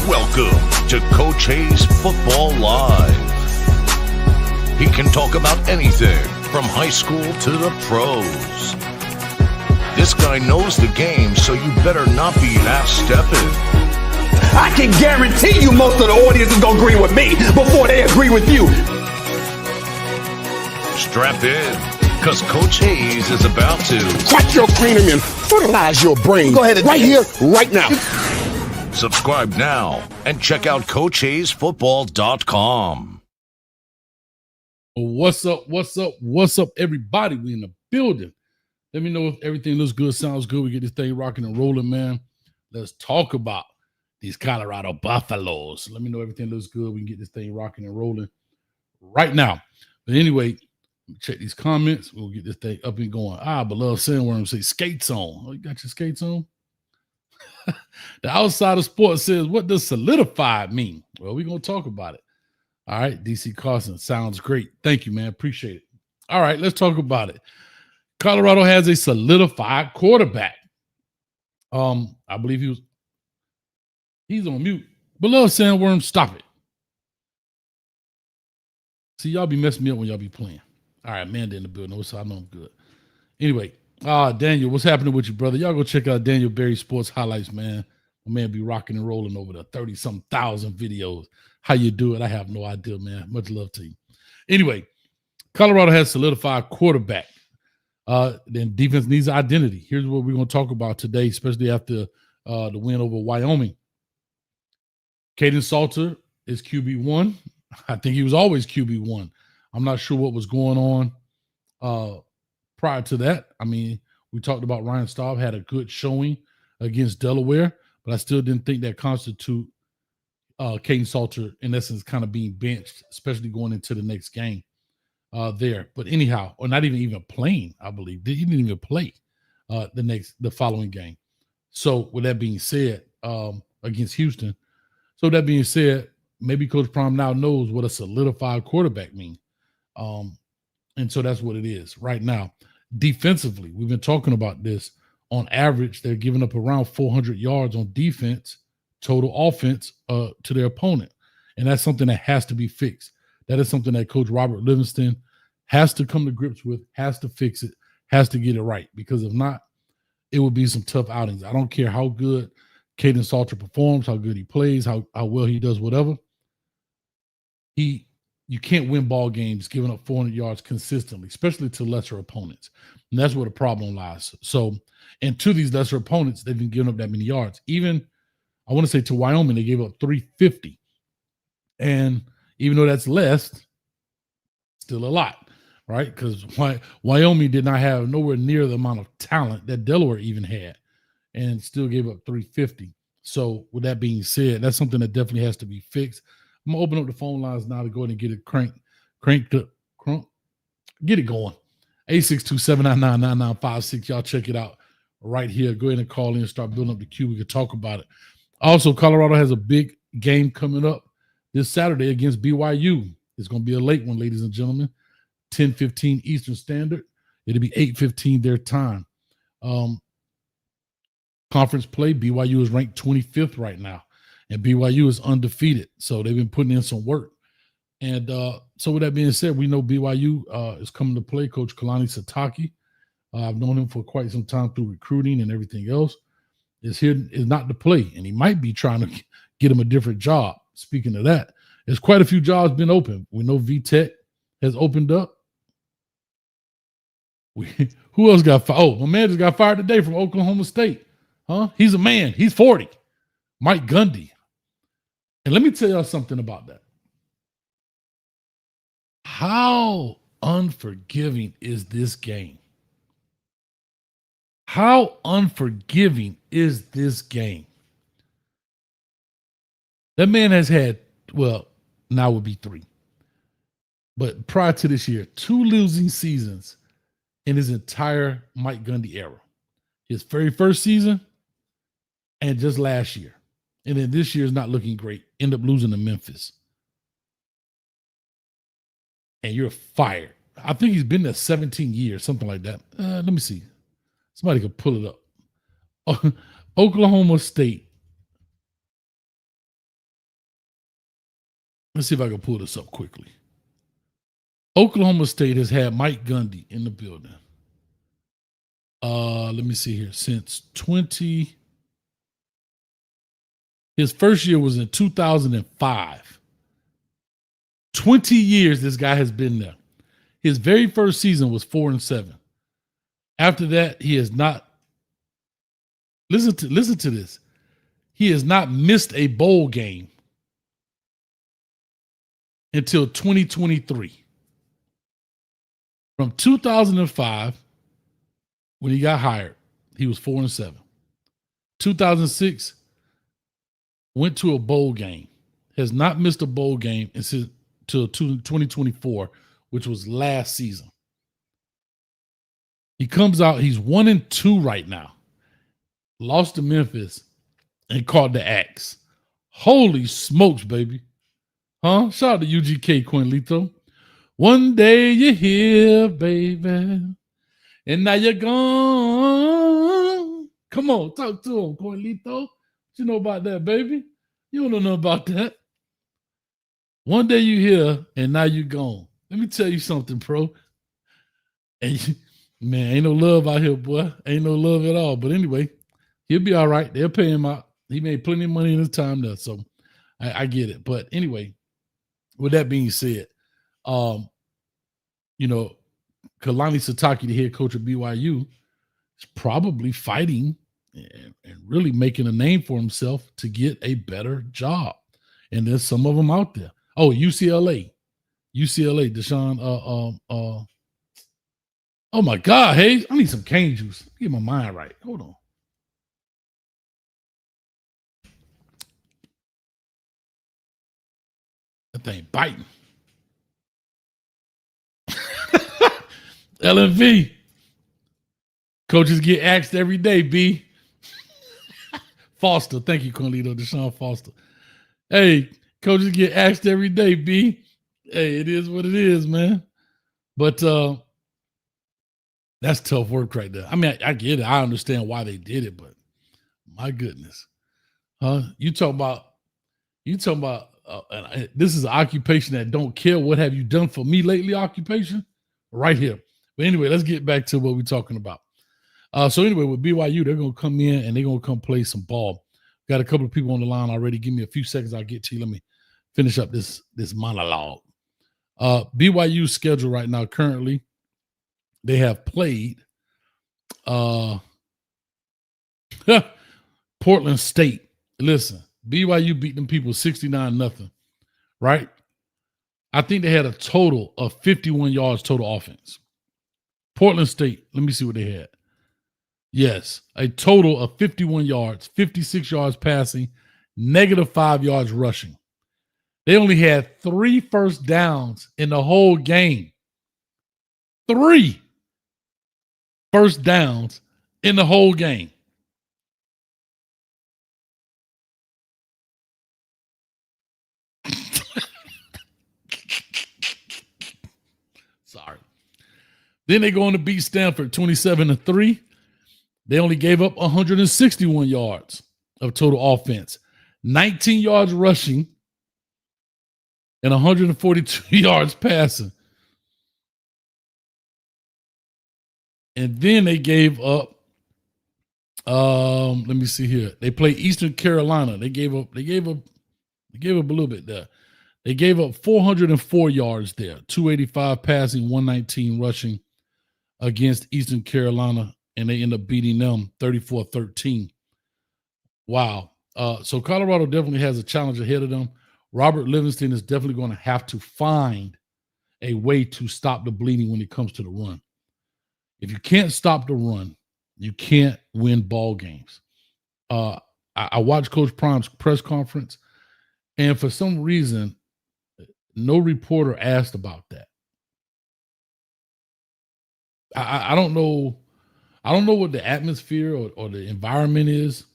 Welcome to Coach Hayes Football Live. He can talk about anything from high school to the pros. This guy knows the game, so you better not be half-stepping. I can guarantee you most of the audience is going to agree with me before they agree with you. Strap in, because Coach Hayes is about to crack your cranium and fertilize your brain. Go ahead and right here, right now. Subscribe now and check out CoachHayesFootball.com. What's up, everybody? We in the building. Let me know if everything looks good, sounds good. We get this thing rocking and rolling, man. Let's talk about these Colorado Buffaloes. Let me know everything looks good. We can get this thing rocking and rolling right now. But anyway, check these comments. We'll get this thing up and going. Beloved Sandworm say skates on. Oh, you got your skates on? The outside of sports says, what does solidified mean? Well, we're going to talk about it. All right, DC Carson, sounds great. Thank you, man. Appreciate it. All right, let's talk about it. Colorado has a solidified quarterback. I believe he's on mute. Beloved Sandworm, stop it. See, y'all be messing me up when y'all be playing. All right, Amanda in the building, so I know I'm good. Anyway, Daniel, what's happening with you, brother? Y'all go check out Daniel Berry Sports Highlights, man. My man be rocking and rolling over the 30-something thousand videos. How you do it? I have no idea, man. Much love to you. Anyway, Colorado has solidified quarterback. Then defense needs identity. Here's what we're going to talk about today, especially after the win over Wyoming. Kaidon Salter is QB1. I think he was always QB1. I'm not sure what was going on prior to that. I mean, we talked about Ryan Staub had a good showing against Delaware, but I still didn't think that constitute Kaidon Salter, in essence, kind of being benched, especially going into the next game there. But anyhow, or not even playing, I believe. He didn't even play the following game. So with that being said, against Houston, maybe Coach Prime now knows what a solidified quarterback means. And so that's what it is right now. Defensively, we've been talking about this. On average, they're giving up around 400 yards on defense, total offense to their opponent. And that's something that has to be fixed. That is something that Coach Robert Livingston has to come to grips with, has to fix it, has to get it right. Because if not, it would be some tough outings. I don't care how good Kaidon Salter performs, how good he plays, how well he does whatever. You can't win ball games giving up 400 yards consistently, especially to lesser opponents. And that's where the problem lies. So, and to these lesser opponents, they've been giving up that many yards. Even, I want to say to Wyoming, they gave up 350. And even though that's less, still a lot, right? Because Wyoming did not have nowhere near the amount of talent that Delaware even had and still gave up 350. So with that being said, that's something that definitely has to be fixed. I'm going to open up the phone lines now to go ahead and get it cranked up, get it going. 862-799-9956. Y'all check it out right here. Go ahead and call in and start building up the queue. We can talk about it. Also, Colorado has a big game coming up this Saturday against BYU. It's going to be a late one, ladies and gentlemen. 10:15 Eastern Standard. It'll be 8:15 their time. Conference play, BYU is ranked 25th right now. And BYU is undefeated. So they've been putting in some work. And so with that being said, we know BYU is coming to play. Coach Kalani Satake. I've known him for quite some time through recruiting and everything else. Is not to play. And he might be trying to get him a different job. Speaking of that, there's quite a few jobs been open. We know VTech has opened up. Who else got fired? Oh, my man just got fired today from Oklahoma State. Huh? He's a man. He's 40. Mike Gundy. And let me tell y'all something about that. How unforgiving is this game? How unforgiving is this game? That man has had, well, now would be 3. But prior to this year, 2 losing seasons in his entire Mike Gundy era. His very first season and just last year. And then this year is not looking great. End up losing to Memphis. And you're fired. I think he's been there 17 years, something like that. Let me see. Somebody could pull it up. Oklahoma State Let's see if I can pull this up quickly. Oklahoma State has had Mike Gundy in the building. Let me see here. Since his first year was in 2005. 20 years this guy has been there. His very first season was 4-7. After that, he has not. Listen to this. He has not missed a bowl game until 2023. From 2005, when he got hired, he was 4-7. 2006, went to a bowl game. Has not missed a bowl game until 2024, which was last season. He comes out, he's 1-2 right now. Lost to Memphis and caught the axe. Holy smokes, baby. Huh? Shout out to UGK, Quinlito. One day you're here, baby, and now you're gone. Come on, talk to him, Quinlito. What you know about that, baby? You don't know nothing about that. One day you here, and now you gone. Let me tell you something, bro. And man, ain't no love out here, boy. Ain't no love at all. But anyway, he'll be all right. They'll pay him out. He made plenty of money in his time there, so I get it. But anyway, with that being said, Kalani Sitake, the head coach of BYU, is probably fighting and really making a name for himself to get a better job. And there's some of them out there. Oh, UCLA, Deshaun. Oh my God, Hayes, I need some cane juice. Get my mind right. Hold on. That thing biting. LMV. Coaches get asked every day, B. Foster. Thank you, Cornelito. Deshaun Foster. Hey, coaches get asked every day, B. Hey, it is what it is, man. But that's tough work right there. I mean, I get it. I understand why they did it, but my goodness. You talk about this is an occupation that don't care what have you done for me lately occupation right here. But anyway, let's get back to what we're talking about. So anyway, with BYU, they're going to come in and they're going to come play some ball. Got a couple of people on the line already. Give me a few seconds. I'll get to you. Let me finish up this monologue. BYU schedule right now, currently, they have played Portland State. Listen, BYU beat them people 69-0, right? I think they had a total of 51 yards total offense. Portland State, let me see what they had. Yes, a total of 51 yards, 56 yards passing, -5 yards rushing. They only had 3 first downs in the whole game. 3 first downs in the whole game. Sorry. Then they go on to beat Stanford 27-3. They only gave up 161 yards of total offense, 19 yards rushing, and 142 yards passing. And then they gave up, let me see here. They played Eastern Carolina. They gave up a little bit there. They gave up 404 yards there, 285 passing, 119 rushing against Eastern Carolina, and they end up beating them 34-13. Wow. So Colorado definitely has a challenge ahead of them. Robert Livingston is definitely going to have to find a way to stop the bleeding when it comes to the run. If you can't stop the run, you can't win ball games. I watched Coach Prime's press conference, and for some reason, no reporter asked about that. I don't know. I don't know what the atmosphere or the environment is,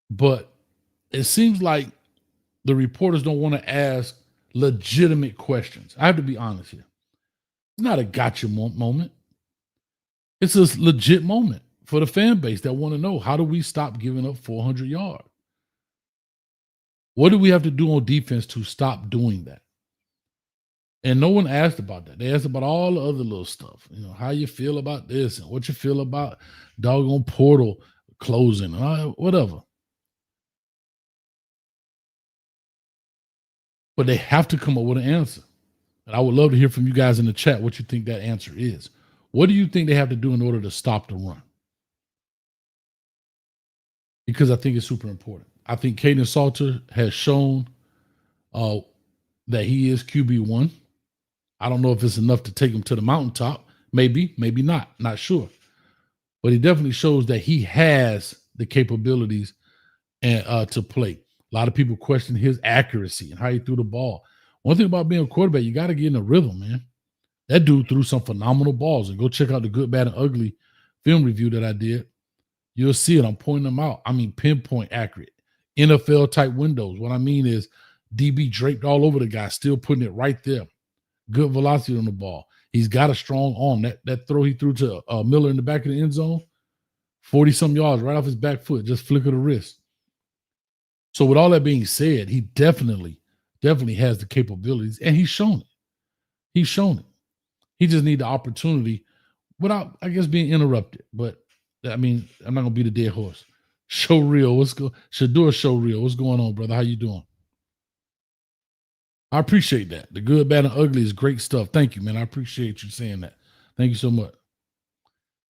but it seems like the reporters don't want to ask legitimate questions. I have to be honest here. It's not a gotcha moment. It's a legit moment for the fan base that want to know, how do we stop giving up 400 yards? What do we have to do on defense to stop doing that? And no one asked about that. They asked about all the other little stuff. You know, how you feel about this and what you feel about doggone portal closing, whatever. But they have to come up with an answer. And I would love to hear from you guys in the chat what you think that answer is. What do you think they have to do in order to stop the run? Because I think it's super important. I think Kaidon Salter has shown that he is QB1. I don't know if it's enough to take him to the mountaintop. Maybe, maybe not. Not sure. But he definitely shows that he has the capabilities and to play. A lot of people question his accuracy and how he threw the ball. One thing about being a quarterback, you got to get in a rhythm, man. That dude threw some phenomenal balls. And go check out the Good, Bad, and Ugly film review that I did. You'll see it. I'm pointing them out. I mean, pinpoint accurate. NFL type windows. What I mean is DB draped all over the guy, still putting it right there. Good velocity on the ball. He's got a strong arm. That throw he threw to Miller in the back of the end zone, 40-some yards right off his back foot, just flick of the wrist. So with all that being said, he definitely has the capabilities, and he's shown it. He's shown it. He just need the opportunity without, I guess, being interrupted. But, I mean, I'm not going to be the dead horse. Show real. Should do a show real. What's going on, brother? How you doing? I appreciate that. The Good, Bad, and Ugly is great stuff. Thank you, man. I appreciate you saying that. Thank you so much.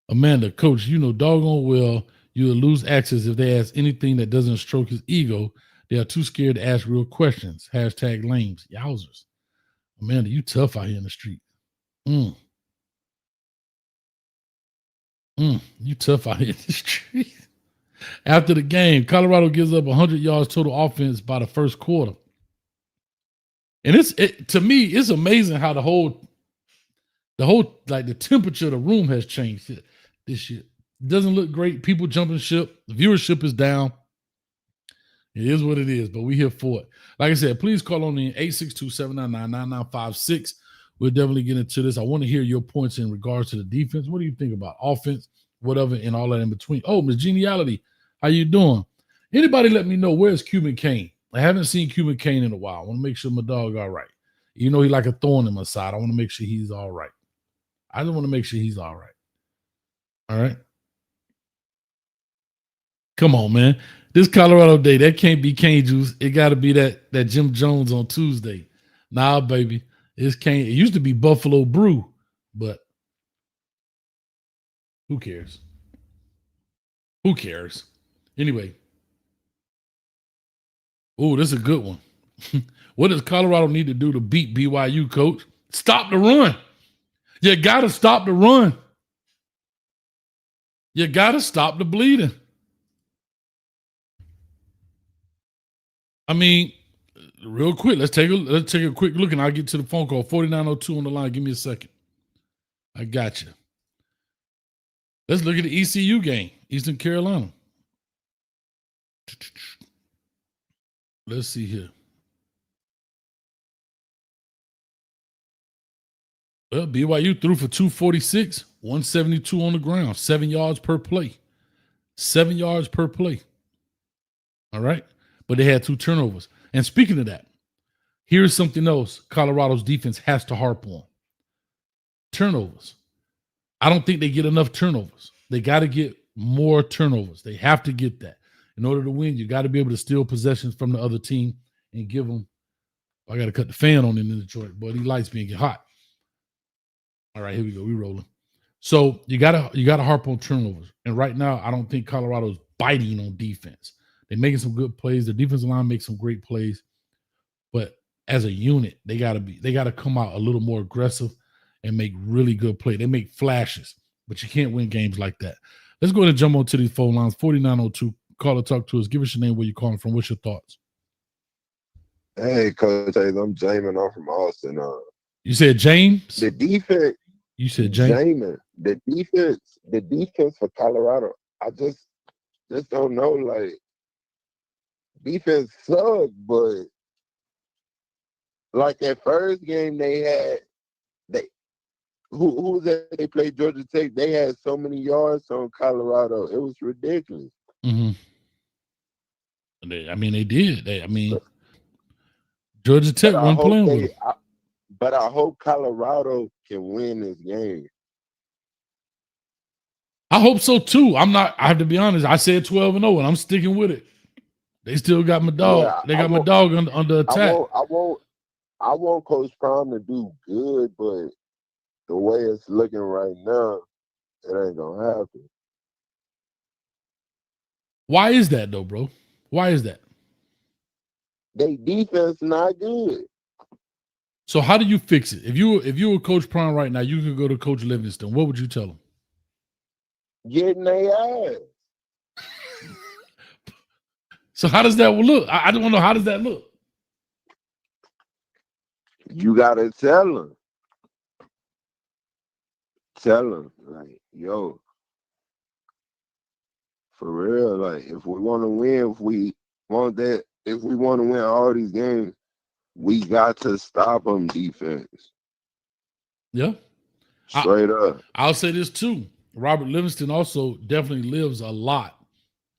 Amanda, Coach, you know doggone well you will lose access if they ask anything that doesn't stroke his ego. They are too scared to ask real questions. Hashtag lames. Yowzers. Amanda, you tough out here in the street. You tough out here in the street. After the game, Colorado gives up 100 yards total offense by the first quarter. And to me, it's amazing how the whole like the temperature of the room has changed this year. It doesn't look great. People jumping ship. The viewership is down. It is what it is, but we're here for it. Like I said, please call on in 862-799-9956. We'll definitely get into this. I want to hear your points in regards to the defense. What do you think about offense, whatever, and all that in between? Oh, Miss Geniality, how you doing? Anybody let me know, where's Cuban Kane? I haven't seen Cuban Kane in a while. I want to make sure my dog all right. You know he like a thorn in my side. I want to make sure he's all right. I just want to make sure he's all right. All right? Come on, man. This Colorado day, that can't be cane juice. It got to be that Jim Jones on Tuesday. Nah, baby. It's cane. It used to be Buffalo Brew, but who cares? Who cares? Anyway. Oh, this is a good one. What does Colorado need to do to beat BYU, Coach? Stop the run. You got to stop the run. You got to stop the bleeding. I mean, real quick, let's take a quick look, and I'll get to the phone call. 4902 on the line. Give me a second. I got you. Let's look at the ECU game, Eastern Carolina. Let's see here. Well, BYU threw for 246, 172 on the ground, 7 yards per play. 7 yards per play. All right? But they had 2 turnovers. And speaking of that, here's something else Colorado's defense has to harp on. Turnovers. I don't think they get enough turnovers. They got to get more turnovers. They have to get that. In order to win, you got to be able to steal possessions from the other team and give them. I got to cut the fan on in Detroit, but these lights being get hot. All right, here we go. We rolling. So you gotta harp on turnovers. And right now, I don't think Colorado's biting on defense. They're making some good plays. The defensive line makes some great plays, but as a unit, they gotta come out a little more aggressive and make really good play. They make flashes, but you can't win games like that. Let's go ahead and jump onto these phone lines. 4902. Call or talk to us. Give us your name, where you're calling from. What's your thoughts? Hey, Coach Hayes, I'm Jamin. I'm from Austin. You said James? The defense. You said James? Jamin. The defense for Colorado. I just don't know. Like, defense sucked, but like that first game they had, who was that? They played Georgia Tech. They had so many yards on Colorado. It was ridiculous. Mm-hmm. They did. Georgia Tech But I wasn't hope playing with them. but I hope Colorado can win this game. I hope so too. I have to be honest. I said 12-0, and I'm sticking with it. They still got my dog. Yeah, They got my dog under attack. I want Coach Prime to do good, but the way it's looking right now, it ain't gonna happen. Why is that though, bro? Why is that? They defense not good. So how do you fix it? If you were Coach Prime right now, you could go to Coach Livingston. What would you tell him? Getting their ass. So how does that look? I don't know. How does that look? You gotta tell them. Tell them, like, yo, for real, like, if we want to win, if we want to win all these games, we got to stop them defense. Yeah. Straight up. I'll say this too. Robert Livingston also definitely lives a lot,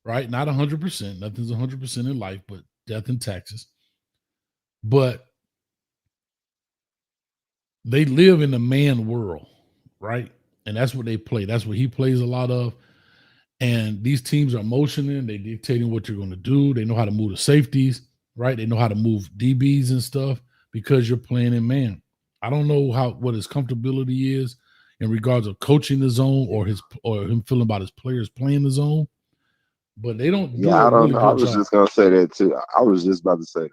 right? Not 100%. Nothing's 100% in life, but death and taxes. But they live in the man world, right? And that's what they play. That's what he plays a lot of. And these teams are motioning. They're dictating what you're going to do. They know how to move the safeties, right? They know how to move DBs and stuff because you're playing in man. I don't know what his comfortability is in regards of coaching the zone or him feeling about his players playing the zone, but they don't. Yeah, I don't know. I was just gonna say that too. I was just about to say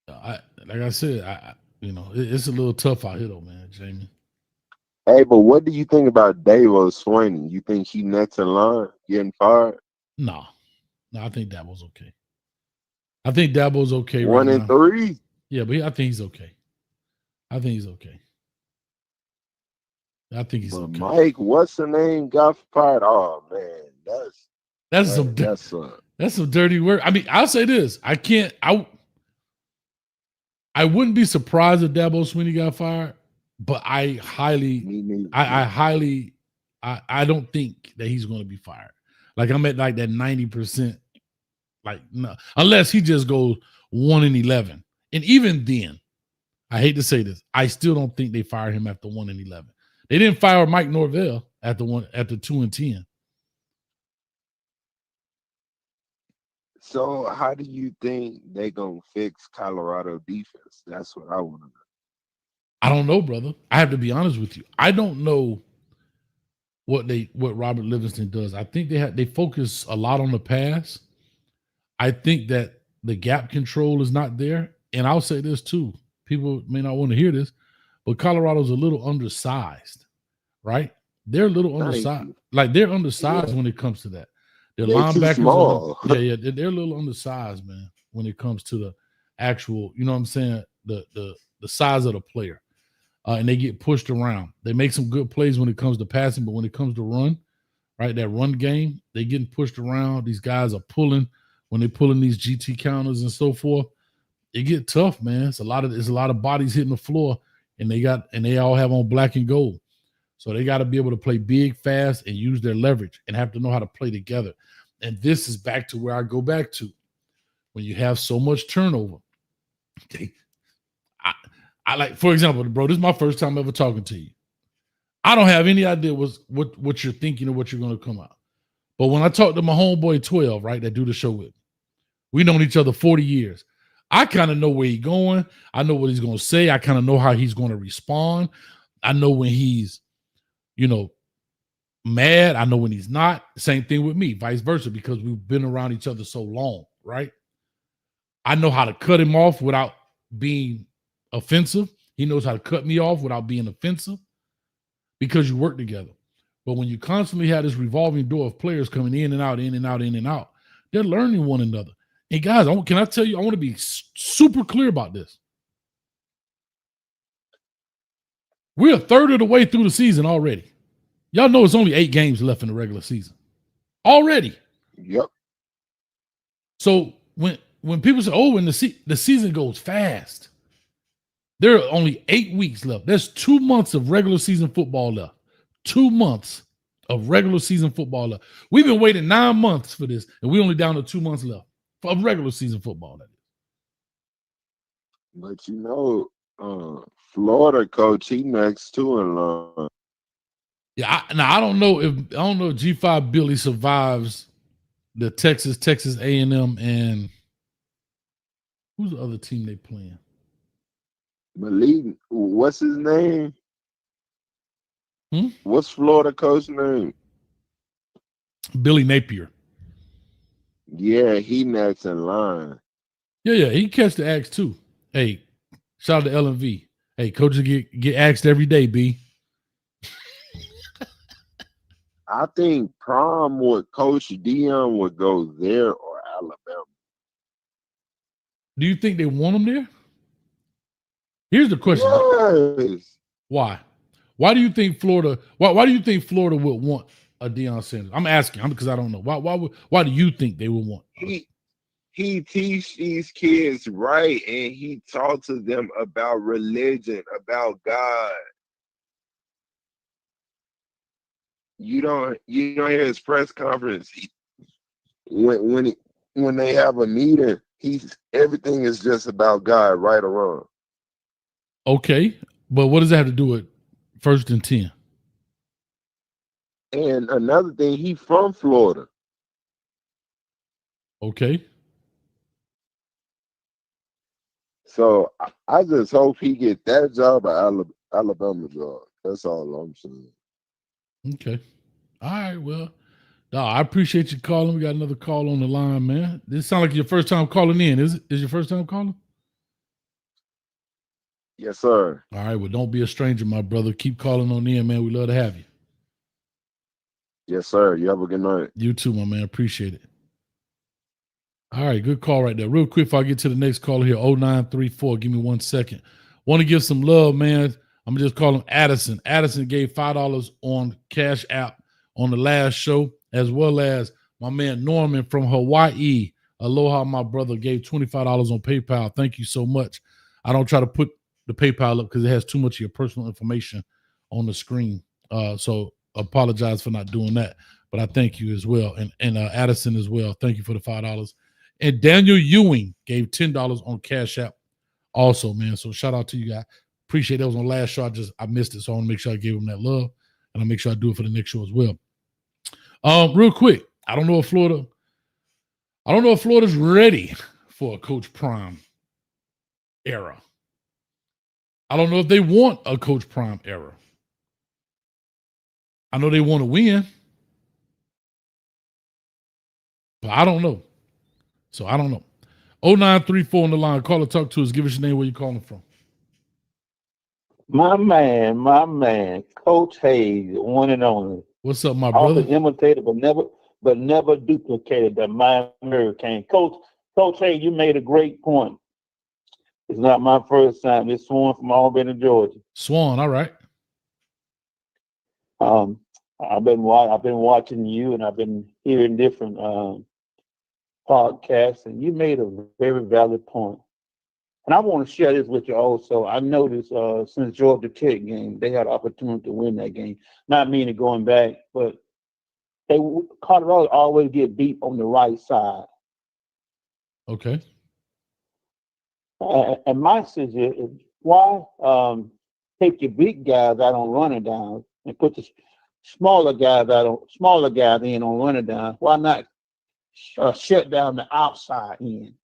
that. Like I said, it's a little tough out here though, man, Jamie. Hey, but what do you think about Davo Swinney? You think he next in line getting fired? No, I think Dabo's okay. I think Dabo's okay. 1-3. Yeah, but I think he's okay. I think he's okay. Mike, what's the name? Got fired. Oh man, that's some dirty work. I mean, I'll say this: I wouldn't be surprised if Dabo Swinney got fired, but I don't think that he's going to be fired. Like I'm at like that 90%. Like no, unless he just goes 1-11, and even then, I hate to say this, I still don't think they fired him after 1-11. They didn't fire Mike Norvell after 2-10. So how do you think they gonna fix Colorado defense? That's what I want to know. I don't know, brother. I have to be honest with you. I don't know what Robert Livingston does. I think they focus a lot on the pass. I think that the gap control is not there. And I'll say this too. People may not want to hear this, but Colorado's a little undersized, right? They're a little undersized. Like they're undersized when it comes to that. Their linebackers they're a little undersized, man, when it comes to the actual, you know what I'm saying, the size of the player. And they get pushed around. They make some good plays when it comes to passing, but when it comes to run, right, that run game, they getting pushed around. These guys are pulling when they're pulling these GT counters and so forth. It get tough, man. It's a lot of bodies hitting the floor, and they all have on black and gold. So they got to be able to play big, fast, and use their leverage and have to know how to play together. And this is back to where I go back to. When you have so much turnover, I like, for example, bro, this is my first time ever talking to you. I don't have any idea what you're thinking or what you're going to come out. But when I talk to my homeboy 12, right, that do the show with me, we known each other 40 years. I kind of know where he's going. I know what he's going to say. I kind of know how he's going to respond. I know when he's, mad. I know when he's not. Same thing with me, vice versa, because we've been around each other so long, right? I know how to cut him off without being offensive. He knows how to cut me off without being offensive because you work together. But when you constantly have this revolving door of players coming in and out, in and out, in and out, they're learning one another. Hey, guys, can I tell you, I want to be super clear about this. We're a third of the way through the season already. Y'all know it's only 8 games left in the regular season. Already. Yep. So when people say, when the season goes fast, there are only 8 weeks left. There's 2 months of regular season football left. 2 months of regular season football left. We've been waiting 9 months for this, and we only down to 2 months left of regular season football. But Florida coach, he next to in line. Yeah, I don't know if G5 Billy survives the Texas A&M, and who's the other team they playing? Malik, what's his name? What's Florida coach name? Billy Napier. Yeah, he next in line. Yeah, he catch the axe too. Hey, shout out to LMV. Hey, coaches get axed every day, B. I think Prime with Coach Deion would go there or Alabama. Do you think they want him there? Here's the question. Yes. Why? Why do you think Florida? Why do you think Florida would want a Deion Sanders? I'm asking because I don't know. Why do you think they would want? He teach these kids right, and he talk to them about religion, about God. You don't hear his press conference. When they have a meeting, everything is just about God, right or wrong. Okay, but what does that have to do with 1st and 10? And another thing, he from Florida. Okay. So I just hope he get that job or Alabama job. That's all I'm saying. Okay. All right. Well, I appreciate you calling. We got another call on the line, man. This sounds like your first time calling in. Is your first time calling? Yes, sir. All right. Well, don't be a stranger, my brother. Keep calling on in, man. We love to have you. Yes, sir. You have a good night. You too, my man. Appreciate it. All right. Good call right there. Real quick before I get to the next caller here, 0934. Give me 1 second. Want to give some love, man. I'm going to just call him Addison. Addison gave $5 on Cash App on the last show, as well as my man Norman from Hawaii. Aloha, my brother, gave $25 on PayPal. Thank you so much. I don't try to put the PayPal up because it has too much of your personal information on the screen. So apologize for not doing that. But I thank you as well. And Addison as well. Thank you for the $5. And Daniel Ewing gave $10 on Cash App also, man. So shout out to you guys. Appreciate that. Was on the last show. I missed it. So I want to make sure I gave him that love. And I'll make sure I do it for the next show as well. Real quick. I don't know if Florida's ready for a Coach Prime era. I don't know if they want a Coach Prime era. I know they want to win. But I don't know. So I don't know. 0934 on the line. Call or talk to us. Give us your name, where you're calling from. My man, Coach Hayes, one and only. What's up, my brother? Often imitated, but never duplicated the Miami Hurricane. Coach Hayes, you made a great point. It's not my first time. It's Swan from Albany, Georgia. Swan, all right. I've been watching you, and I've been hearing different podcasts, and you made a very valid point. And I want to share this with you also. I noticed since Georgia Tech game, they had an opportunity to win that game. Not meaning going back, but Colorado always get beat on the right side. Okay. And my suggestion is why take your big guys out on running down and put the smaller guys in on running down? Why not shut down the outside end?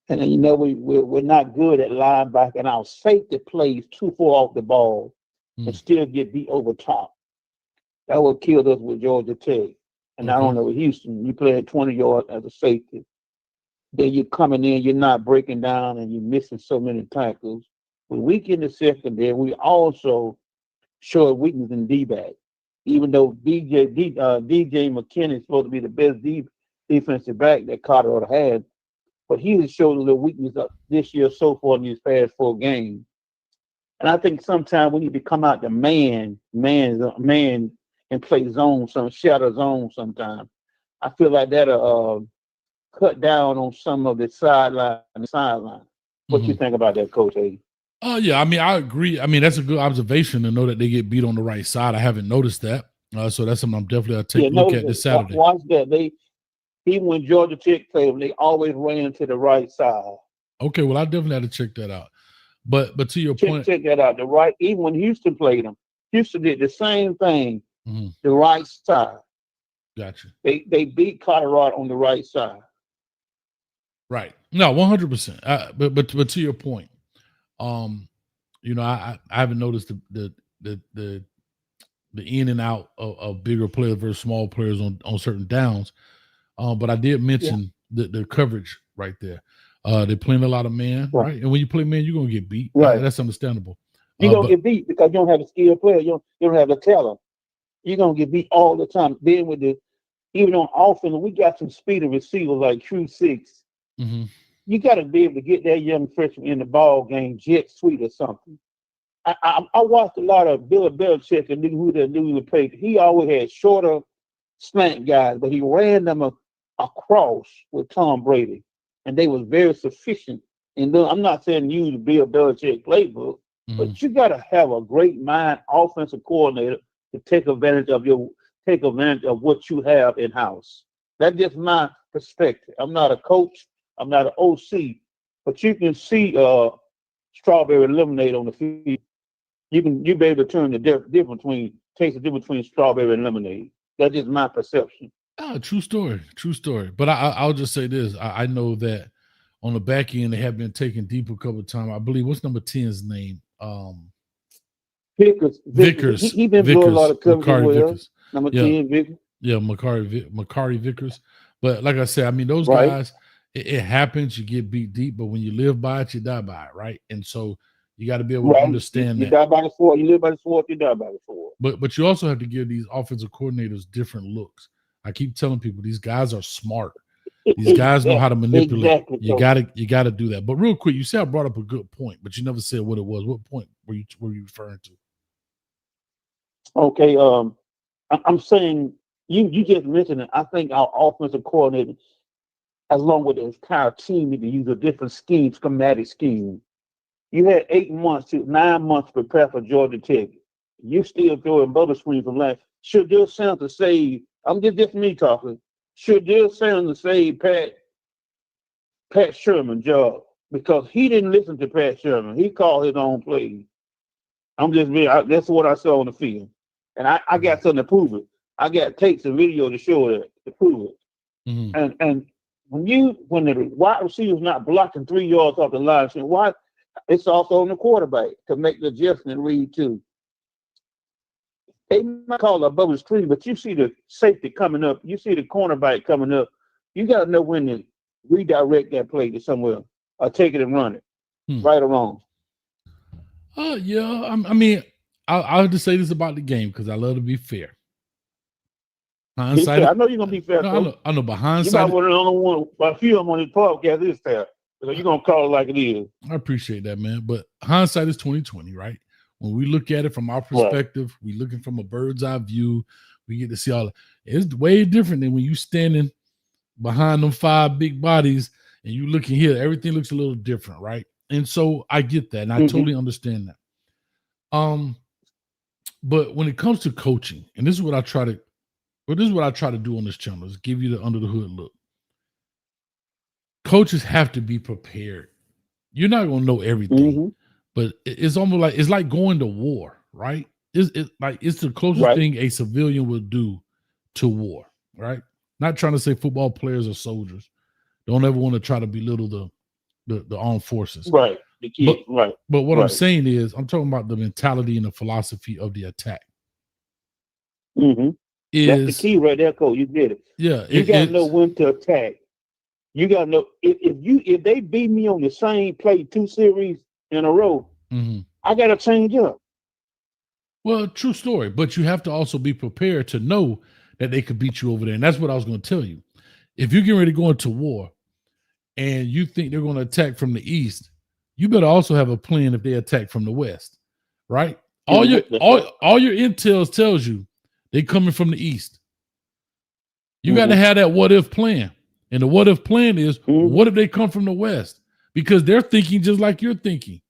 And then, we're not good at linebacker, and our safety plays too far off the ball and still get beat over top. That what killed us with Georgia Tech. And I don't know with Houston, you play at 20 yards as a safety. Then you're coming in, you're not breaking down, and you're missing so many tackles. When we get in the secondary, we also show a weakness in D-back. Even though DJ McKinney is supposed to be the best defensive back that Colorado had, but he has showed a little weakness up this year so far in these past 4 games. And I think sometimes we need to come out the man and play zone, some shadow zone sometimes. I feel like that'll cut down on some of the sideline. What you think about that, Coach A? Yeah, I mean, I agree. I mean, that's a good observation to know that they get beat on the right side. I haven't noticed that. So that's something I'm definitely I'll take Yeah, a look notice at this that. Saturday. Watch that. Even when Georgia Tech played them, they always ran to the right side. Okay, well, I definitely had to check that out. But to your point, Check that out. The right, even when Houston played them, Houston did the same thing. Mhm, The right side. gotcha. They beat Colorado on the right side. Right. No, 100%. But to your point, I haven't noticed the in and out of bigger players versus small players on certain downs. But I did mention the coverage right there. They're playing a lot of man, right? And when you play man, you're gonna get beat. Right. That's understandable. You're gonna But get beat because you don't have a skilled player. You don't have the talent. You're gonna get beat all the time. Then even on offense, we got some speedy receivers like True Six. mhm. You got to be able to get that young freshman in the ball game, jet sweep or something. I watched a lot of Bill Belichick and knew who they knew would play. He always had shorter slant guys, but he ran them across with Tom Brady, and they was very sufficient. And I'm not saying use the Bill Belichick playbook, but you got to have a great mind offensive coordinator to take advantage of what you have in house. That's just my perspective. I'm not a coach. I'm not an OC, but you can see strawberry lemonade on the field. You be able to turn the difference between strawberry and lemonade. That's just my perception. True story. But I'll just say this: I know that on the back end they have been taking deep a couple of times. I believe what's number 10's name? Vickers. He been doing a lot of coverage as well. Vickers. Number 10, Vickers. Yeah, Makari Vickers. But like I said, I mean those Right. guys. It happens. You get beat deep, but when you live by it, you die by it, right? And so you got to be able to understand you that. die by the sword. You live by the sword. You die by the sword. But you also have to give these offensive coordinators different looks. I keep telling people these guys are smart. These guys know how to manipulate. Exactly. You gotta do that. But real quick, you said I brought up a good point, but you never said what it was. What point were you referring to? Okay. I'm saying you just mentioned it. I think our offensive coordinator, along with the entire team, need to use a different schematic scheme. You had 9 months to prepare for Georgia Tech. You still throwing bubble screens from last. Should this sound to save? I'm just me talking. Should this sound to save Pat Sherman's job? Because he didn't listen to Pat Sherman. He called his own plays. That's what I saw on the field. And I got something to prove it. I got tapes and video to show that, to prove it. Mm-hmm. And when the wide receiver's not blocking 3 yards off the line, why? It's also on the quarterback to make the adjustment read too. They might call a bubble screen, but you see the safety coming up. You see the cornerback coming up. You got to know when to redirect that play to somewhere or take it and run it, right or wrong. Yeah. I mean, I'll just say this about the game because I love to be fair. Hindsight. I know you're gonna be fair. No, I know, but hindsight. You might want to know one, a few of them on this podcast this fair. So you're gonna call it like it is. I appreciate that, man. But hindsight is 20/20, right? When we look at it from our perspective, we looking from a bird's eye view. We get to see all. It's way different than when you standing behind them 5 big bodies and you looking here. Everything looks a little different, right? And so I get that, and I totally understand that. But when it comes to coaching, and this is what I try to do on this channel, is give you the under the hood look. Coaches have to be prepared. You're not gonna know everything, but it's almost like going to war, right? It's the closest thing a civilian will do to war, right? Not trying to say football players are soldiers. Don't ever want to try to belittle the armed forces, right? The kids, But what I'm saying is, I'm talking about the mentality and the philosophy of the attack. That's the key right there, Coach. You did it. Yeah, you got to know when to attack. You got to know if they beat me on the same play 2 series in a row, I got to change up. Well, true story, but you have to also be prepared to know that they could beat you over there, and that's what I was going to tell you. If you're getting ready to go into war, and you think they're going to attack from the east, you better also have a plan if they attack from the west, right? All your intel tells you they coming from the east. You got to have that what if plan. And the what if plan is, what if they come from the west? Because they're thinking just like you're thinking,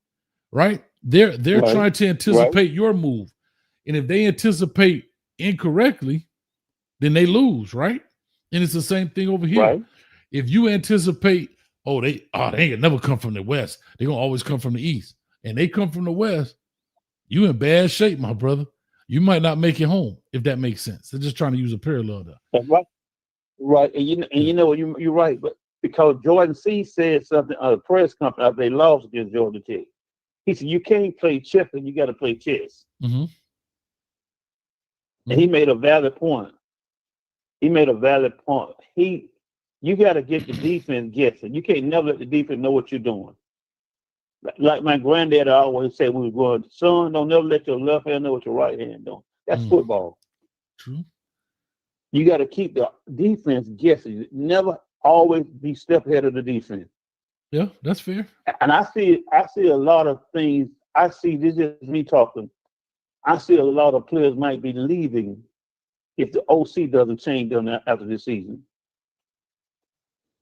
right? They're trying to anticipate your move. And if they anticipate incorrectly, then they lose, right? And it's the same thing over here. Right. If you anticipate, they ain't never come from the West. They're gonna always come from the East. And they come from the West, you in bad shape, my brother. You might not make it home, if that makes sense. They're just trying to use a parallel there. That's right. Right. And you know you're right, but because Jordan C said something at a press conference after they lost against Georgia Tech. He said, you can't play chess and you got to play chess. Mm-hmm. And he made a valid point. You got to get the defense guessing. You can't never let the defense know what you're doing. Like my granddad always said, we were going, son, don't never let your left hand know what your right hand doing. That's football. True. You got to keep the defense guessing. Never always be step ahead of the defense. Yeah, that's fair. And I see a lot of things. This is me talking. I see a lot of players might be leaving if the OC doesn't change them after this season.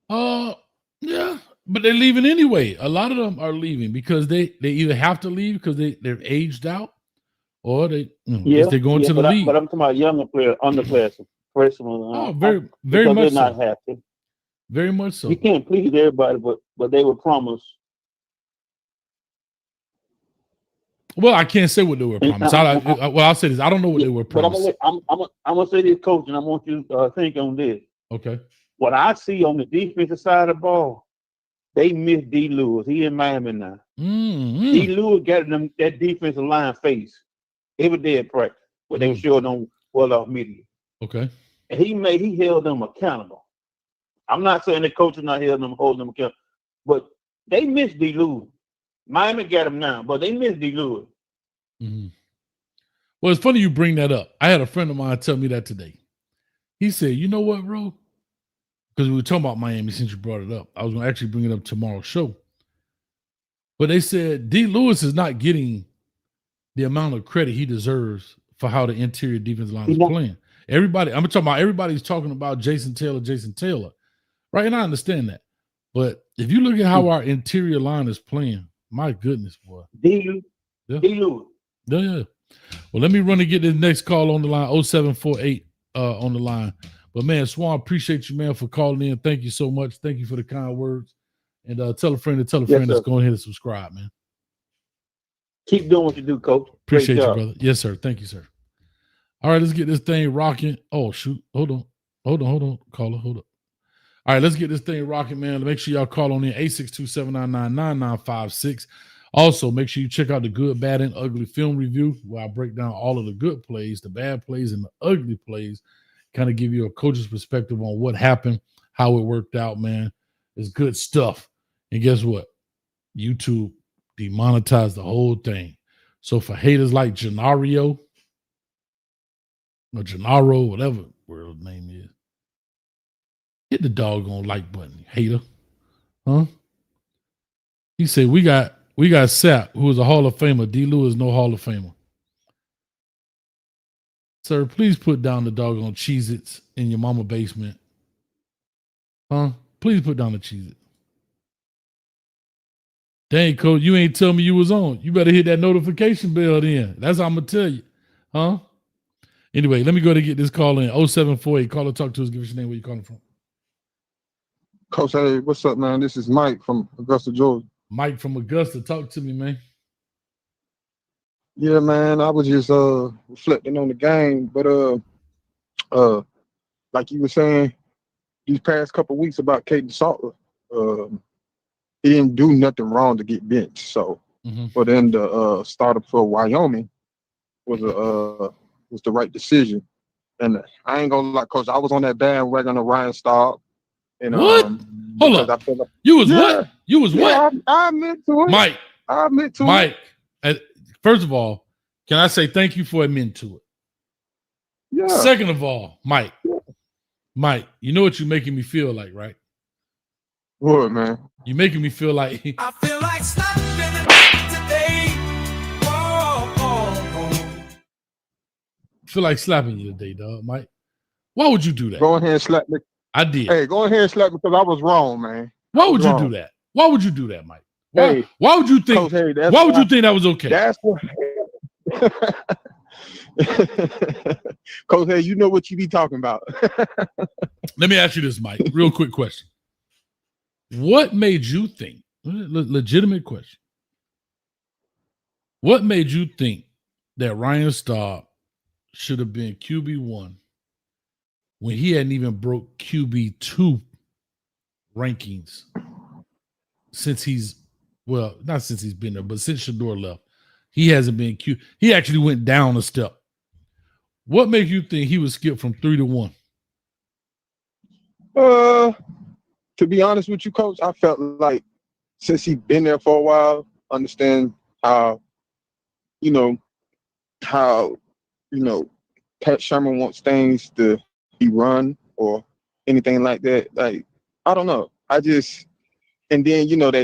Yeah, but they're leaving anyway. A lot of them are leaving because they either have to leave because they're aged out, or they're going to the league. But I'm talking about younger players, underclassmen, freshmen. Very much they're not so. happy. Very much so. You can't please everybody, but they were promised. Well, I can't say what they were promised. I'll say this: I don't know what they were promised. But I'm gonna say this, coach, and I want you to think on this. Okay. What I see on the defensive side of the ball, they miss D. Lewis. He in Miami now. Mm-hmm. D. Lewis got them that defensive line face every day at practice, but they were showing them well off media. Okay. And he held them accountable. I'm not saying the coach is not holding them accountable, but they miss D. Lewis. Miami got him now, but they miss D. Lewis. Mm-hmm. Well, it's funny you bring that up. I had a friend of mine tell me that today. He said, "You know what, bro? Because we were talking about Miami since you brought it up. I was going to actually bring it up tomorrow's show. But they said D. Lewis is not getting the amount of credit he deserves for how the interior defensive line is playing. I'm talking about everybody's talking about Jason Taylor, right? And I understand that. But if you look at how our interior line is playing, my goodness, boy. D. Lewis. Yeah. Well, let me run and get this next call on the line, 0748 on the line. But, man, Swan, appreciate you, man, for calling in. Thank you so much. Thank you for the kind words. And tell a friend that's going ahead and subscribe, man. Keep doing what you do, Coach. Appreciate you, brother. Yes, sir. Thank you, sir. All right, let's get this thing rocking. Oh, shoot. Hold on. Caller, hold up. All right, let's get this thing rocking, man. Make sure y'all call on in 862-799-9956. Also, make sure you check out the Good, Bad, and Ugly film review where I break down all of the good plays, the bad plays, and the ugly plays. Kind of give you a coach's perspective on what happened, how it worked out, man. It's good stuff. And guess what? YouTube demonetized the whole thing. So for haters like Gennaro, whatever world name is, hit the doggone like button, hater. Huh? He said, we got Sapp, who is a Hall of Famer. D. Lewis, no Hall of Famer. Sir, please put down the doggone Cheez-Its in your mama basement. Huh? Please put down the Cheez-It. Dang, Coach, you ain't tell me you was on. You better hit that notification bell then. That's how I'm going to tell you. Huh? Anyway, let me go to get this call in. 0748. Caller, talk to us. Give us your name. Where you calling from? Coach, hey, what's up, man? This is Mike from Augusta, Georgia. Mike from Augusta. Talk to me, man. Yeah, man, I was just reflecting on the game, but like you were saying these past couple of weeks about Kaidon Salter, he didn't do nothing wrong to get benched. So, but then the starter for Wyoming was the right decision. And I ain't gonna lie, Coach, I was on that bandwagon of Ryan Staub. And what? Hold up. You was what? You was what? I admit to it, Mike. I admit to it, Mike. First of all, can I say thank you for admitting to it? Yeah. Second of all, Mike, you know what you're making me feel like, right? What, man? You're making me feel like I feel like slapping today. Feel like slapping you today, dog, Mike. Why would you do that? Go ahead and slap me. I did. Hey, go ahead and slap me because I was wrong, man. Why would you do that? Why would you do that, Mike? Why would you think? Coach, hey, why would you think that was okay? That's what. Coach, hey, you know what you be talking about. Let me ask you this, Mike. Real quick question. What made you think, legitimate question, what made you think that Ryan Staub should have been QB1 when he hadn't even broke QB2 rankings since not since he's been there, but since Shador left? He hasn't been he actually went down a step. What makes you think he would skip from 3 to 1? To be honest with you, Coach, I felt like since he's been there for a while, understand how Pat Sherman wants things to be run or anything like that. Like, I don't know. And then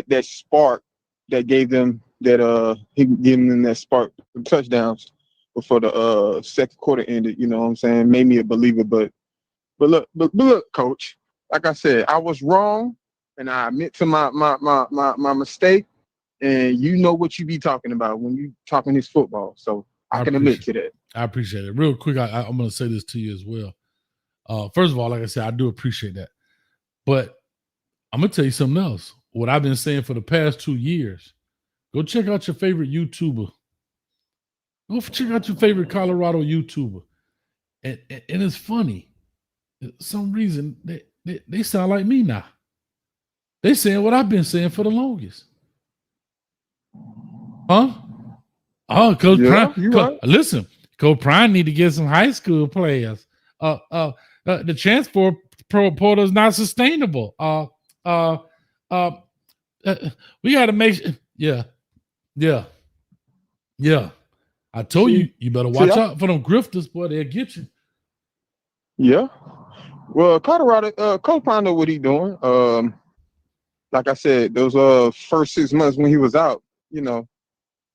that spark that gave them he gave them that spark for touchdowns before the second quarter ended, you know what I'm saying? Made me a believer. But look, Coach, like I said, I was wrong and I admit to my mistake. And you know what you be talking about when you talking this football. So I can admit to that. I appreciate it. Real quick, I'm going to say this to you as well. First of all, like I said, I do appreciate that. But I'm going to tell you something else. What I've been saying for the past 2 years, go check out your favorite YouTuber. Go check out your favorite Colorado YouTuber. And it's funny. For some reason, they sound like me now. They saying what I've been saying for the longest. Huh? Oh, Coach Prime. Right. Listen, Coach Prime need to get some high school players. The transfer portal is not sustainable. We got to make sure. Yeah. I told you better watch out for them grifters, boy. They'll get you. Yeah. Well, Colorado, Coach Prime know what he doing. Like I said, those first 6 months when he was out,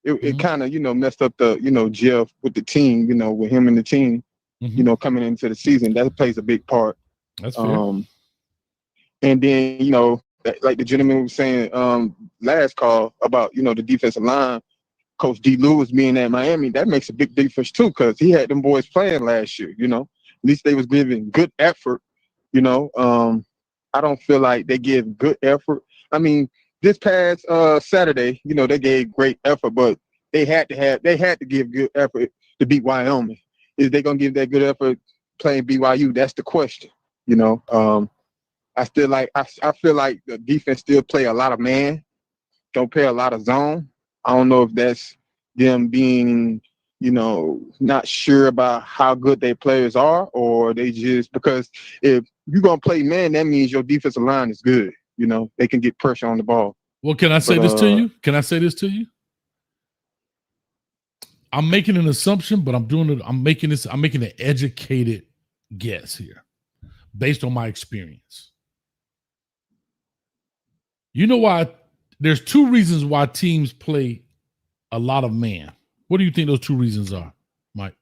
it kind of, messed up the, gel with the team, with him and the team, coming into the season. That plays a big part. That's fair. And then, like the gentleman was saying last call about, the defensive line, Coach D. Lewis being at Miami, that makes a big difference too, because he had them boys playing last year, At least they was giving good effort, I don't feel like they give good effort. I mean, this past Saturday, they gave great effort, but they had to give good effort to beat Wyoming. Is they gonna give that good effort playing BYU? That's the question. I feel like the defense still play a lot of man, don't play a lot of zone. I don't know if that's them being, not sure about how good their players are, or they just, because if you're gonna play man, that means your defensive line is good. They can get pressure on the ball. Well, can I say this to you? Can I say this to you? I'm making an assumption, but I'm making an educated guess here based on my experience. You know why? There's 2 reasons why teams play a lot of man. What do you think those 2 reasons are, Mike?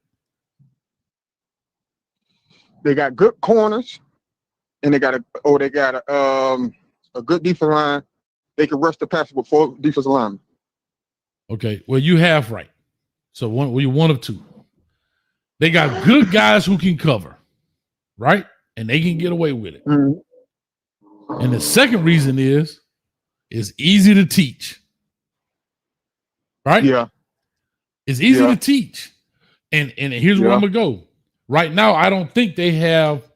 They got good corners, and they got a good defensive line. They can rush the passer with 4 defensive linemen. Okay, well, you have right. So you're one of 2. They got good guys who can cover, right? And they can get away with it. Mm-hmm. And the second reason is it's easy to teach. Right? Yeah. It's easy to teach. And here's where I'm going to go. Right now, I don't think they have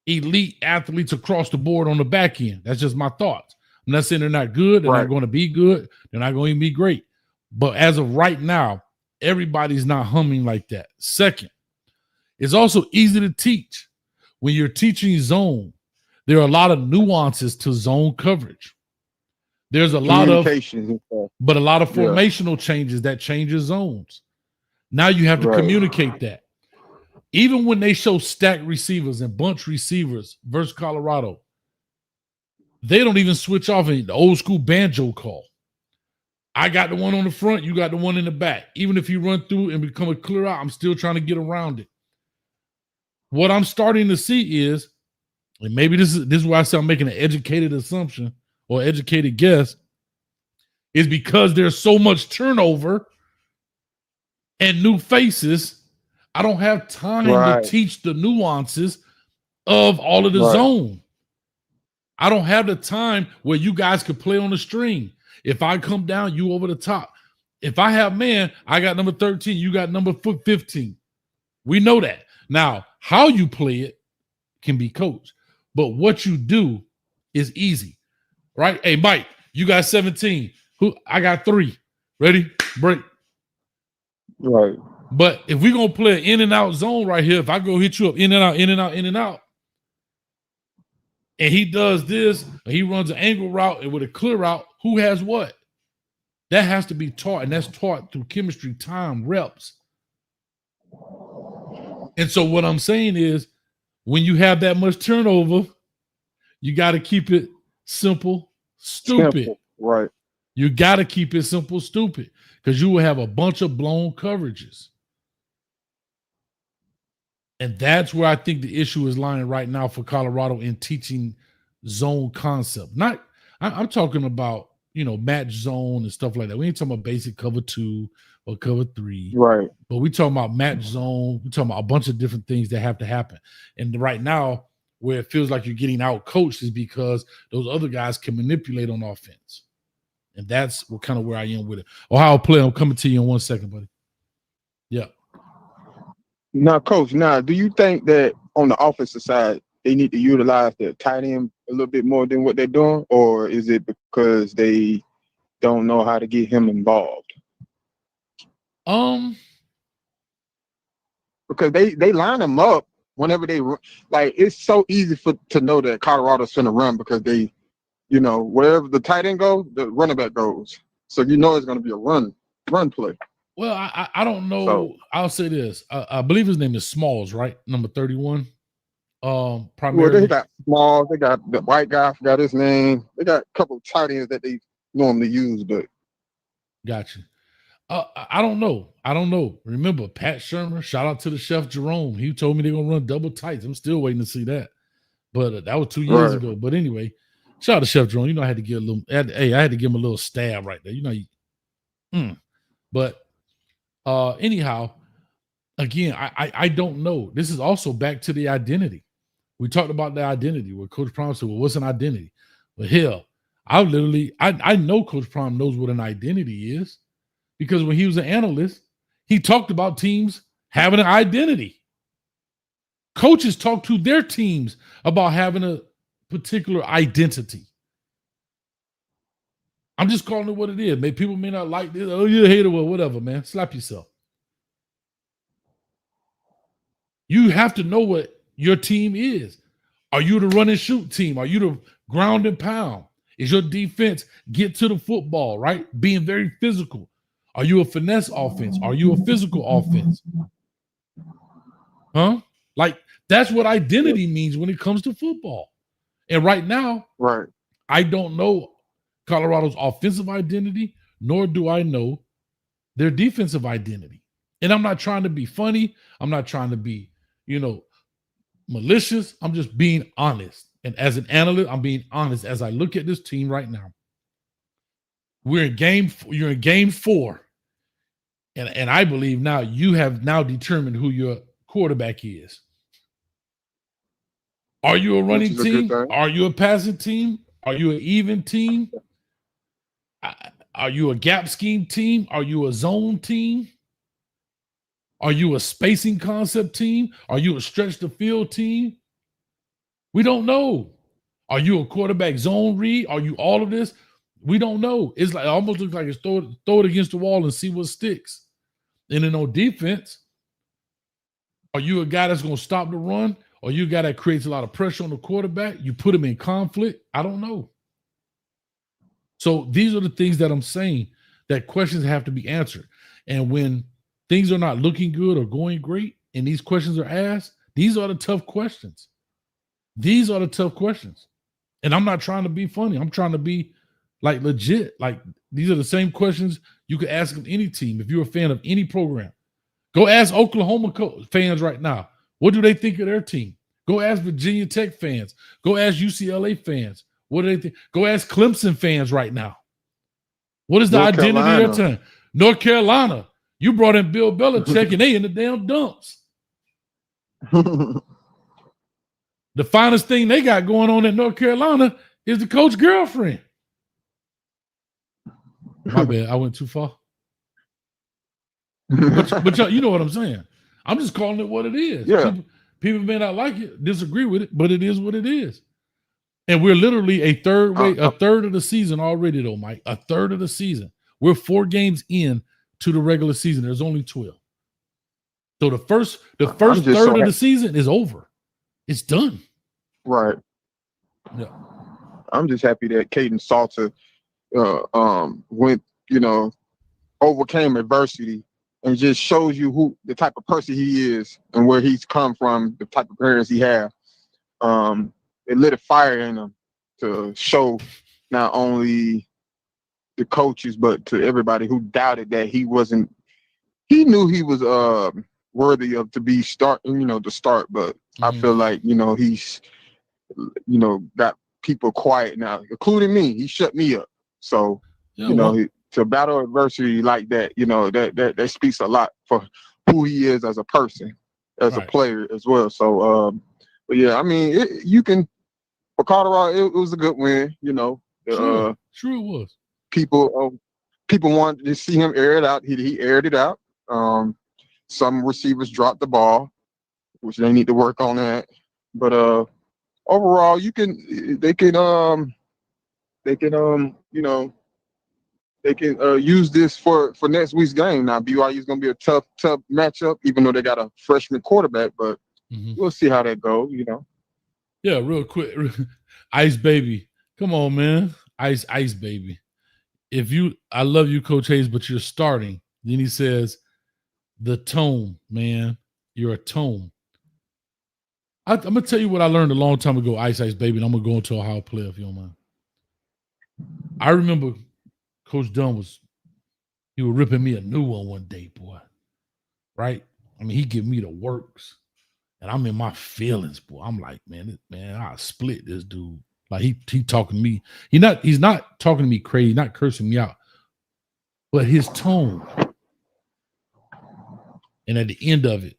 elite athletes across the board on the back end. That's just my thoughts. I'm not saying they're not good. They're not going to be good. They're not going to be great. But as of right now, everybody's not humming like that. Second, it's also easy to teach. When you're teaching zone, there are a lot of nuances to zone coverage. There's a lot of formational changes that changes zones. Now you have to communicate that. Even when they show stacked receivers and bunch receivers versus Colorado, they don't even switch off in the old school banjo call. I got the one on the front, you got the one in the back. Even if you run through and become a clear out, I'm still trying to get around it. What I'm starting to see is, and maybe this is why I say I'm making an educated assumption or educated guess, is because there's so much turnover and new faces. I don't have time to teach the nuances of all of the zone. I don't have the time where you guys could play on the string. If I come down, you over the top. If I have man, I got number 13, you got number 15. We know that. Now, how you play it can be coached, but what you do is easy, right? Hey, Mike, you got 17. I got 3. Ready? Break. Right. But if we're going to play an in and out zone right here, if I go hit you up in and out, in and out, in and out, and he does this, and he runs an angle route and with a clear route, who has what? That has to be taught, and that's taught through chemistry, time, reps. And so what I'm saying is, when you have that much turnover, you got to keep it simple, stupid. Simple. Right. You got to keep it simple, stupid, because you will have a bunch of blown coverages. And that's where I think the issue is lying right now for Colorado in teaching zone concept. I'm talking about, match zone and stuff like that. We ain't talking about basic cover 2 or cover 3. Right. But we talking about match zone. We talking about a bunch of different things that have to happen. And right now, where it feels like you're getting out coached is because those other guys can manipulate on offense. And that's kind of where I am with it. Ohio play, I'm coming to you in 1 second, buddy. Yeah. Now, Coach, do you think that on the offensive side, they need to utilize the tight end a little bit more than what they're doing? Or is it because they don't know how to get him involved? Because they line him up whenever they run. Like, it's so easy to know that Colorado's going to run because they, wherever the tight end goes, the running back goes. So it's going to be a run play. Well, I don't know. So, I'll say this. I believe his name is Smalls, right? Number 31. Primarily. Well, they got Smalls. They got the white guy. I forgot his name. They got a couple of tight ends that they normally use, but. Gotcha. I don't know. Remember, Pat Shermer, shout out to the chef Jerome. He told me they're going to run double tights. I'm still waiting to see that. But that was 2 years ago. But anyway, shout out to Chef Jerome. I had to give a little, I had to give him a little stab right there. But anyhow, again, I don't know. This is also back to the identity. We talked about the identity where Coach Prime said, well, what's an identity? Well, hell, I know Coach Prime knows what an identity is because when he was an analyst, he talked about teams having an identity. Coaches talk to their teams about having a particular identity. I'm just calling it what it is. People may not like this. Oh, you're a hater. Well, whatever, man. Slap yourself. You have to know what your team is. Are you the run and shoot team? Are you the ground and pound? Is your defense get to the football, right? Being very physical. Are you a finesse offense? Are you a physical offense? Huh? Like, that's what identity means when it comes to football. And right now, I don't know Colorado's offensive identity, nor do I know their defensive identity. And I'm not trying to be funny. I'm not trying to be, malicious. I'm just being honest. And as an analyst, I'm being honest as I look at this team right now. You're in game 4. And I believe now you have now determined who your quarterback is. Are you a running team? Are you a passing team? Are you an even team? Are you a gap scheme team? Are you a zone team? Are you a spacing concept team? Are you a stretch the field team? We don't know. Are you a quarterback zone read? Are you all of this? We don't know. It's like, it almost looks like it's throw it against the wall and see what sticks. And then on defense, are you a guy that's going to stop the run? Or you a guy that creates a lot of pressure on the quarterback? You put him in conflict? I don't know. So these are the things that I'm saying that questions have to be answered. And when things are not looking good or going great and these questions are asked, these are the tough questions. These are the tough questions. And I'm not trying to be funny. I'm trying to be like legit. Like, these are the same questions you could ask of any team. If you're a fan of any program, go ask Oklahoma fans right now. What do they think of their team? Go ask Virginia Tech fans. Go ask UCLA fans. What do they think? Go ask Clemson fans right now. What is the identity of their team? North Carolina. You brought in Bill Belichick and they in the damn dumps. The finest thing they got going on in North Carolina is the coach girlfriend. My bad, I went too far. But you know what I'm saying. I'm just calling it what it is. Yeah. People may not like it, disagree with it, but it is what it is. And we're literally a third of the season already, though, Mike. A third of the season. We're 4 games in to the regular season. There's only 12. So the first third of the season is over. It's done. Right. Yeah. I'm just happy that Kaidon Salter went, overcame adversity and just shows you who the type of person he is and where he's come from, the type of parents he had. It lit a fire in him to show not only the coaches, but to everybody who doubted that he wasn't. He knew he was worthy of to start, but I feel like, he's, got people quiet now, including me. He shut me up. So, to battle adversity like that, that speaks a lot for who he is as a person, as a player as well. So, but yeah, I mean, for Colorado, it was a good win, Sure it was. People wanted to see him air it out. He aired it out. Some receivers dropped the ball, which they need to work on that. But overall, they can use this for next week's game. Now BYU is going to be a tough matchup, even though they got a freshman quarterback. But we'll see how that goes. Yeah, real quick, Ice Baby, come on, man, Ice Baby. I love you, Coach Hayes, but you're starting. Then he says, the tone, man, you're a tone. I'm gonna tell you what I learned a long time ago, Ice Baby, and I'm gonna go into Ohio player if you don't mind. I remember Coach Dunn was ripping me a new one day, boy. Right? I mean, he give me the works, and I'm in my feelings, boy. I'm like, man, I'll split this dude. Like he talking to me. He's not talking to me crazy, not cursing me out, but his tone. And at the end of it,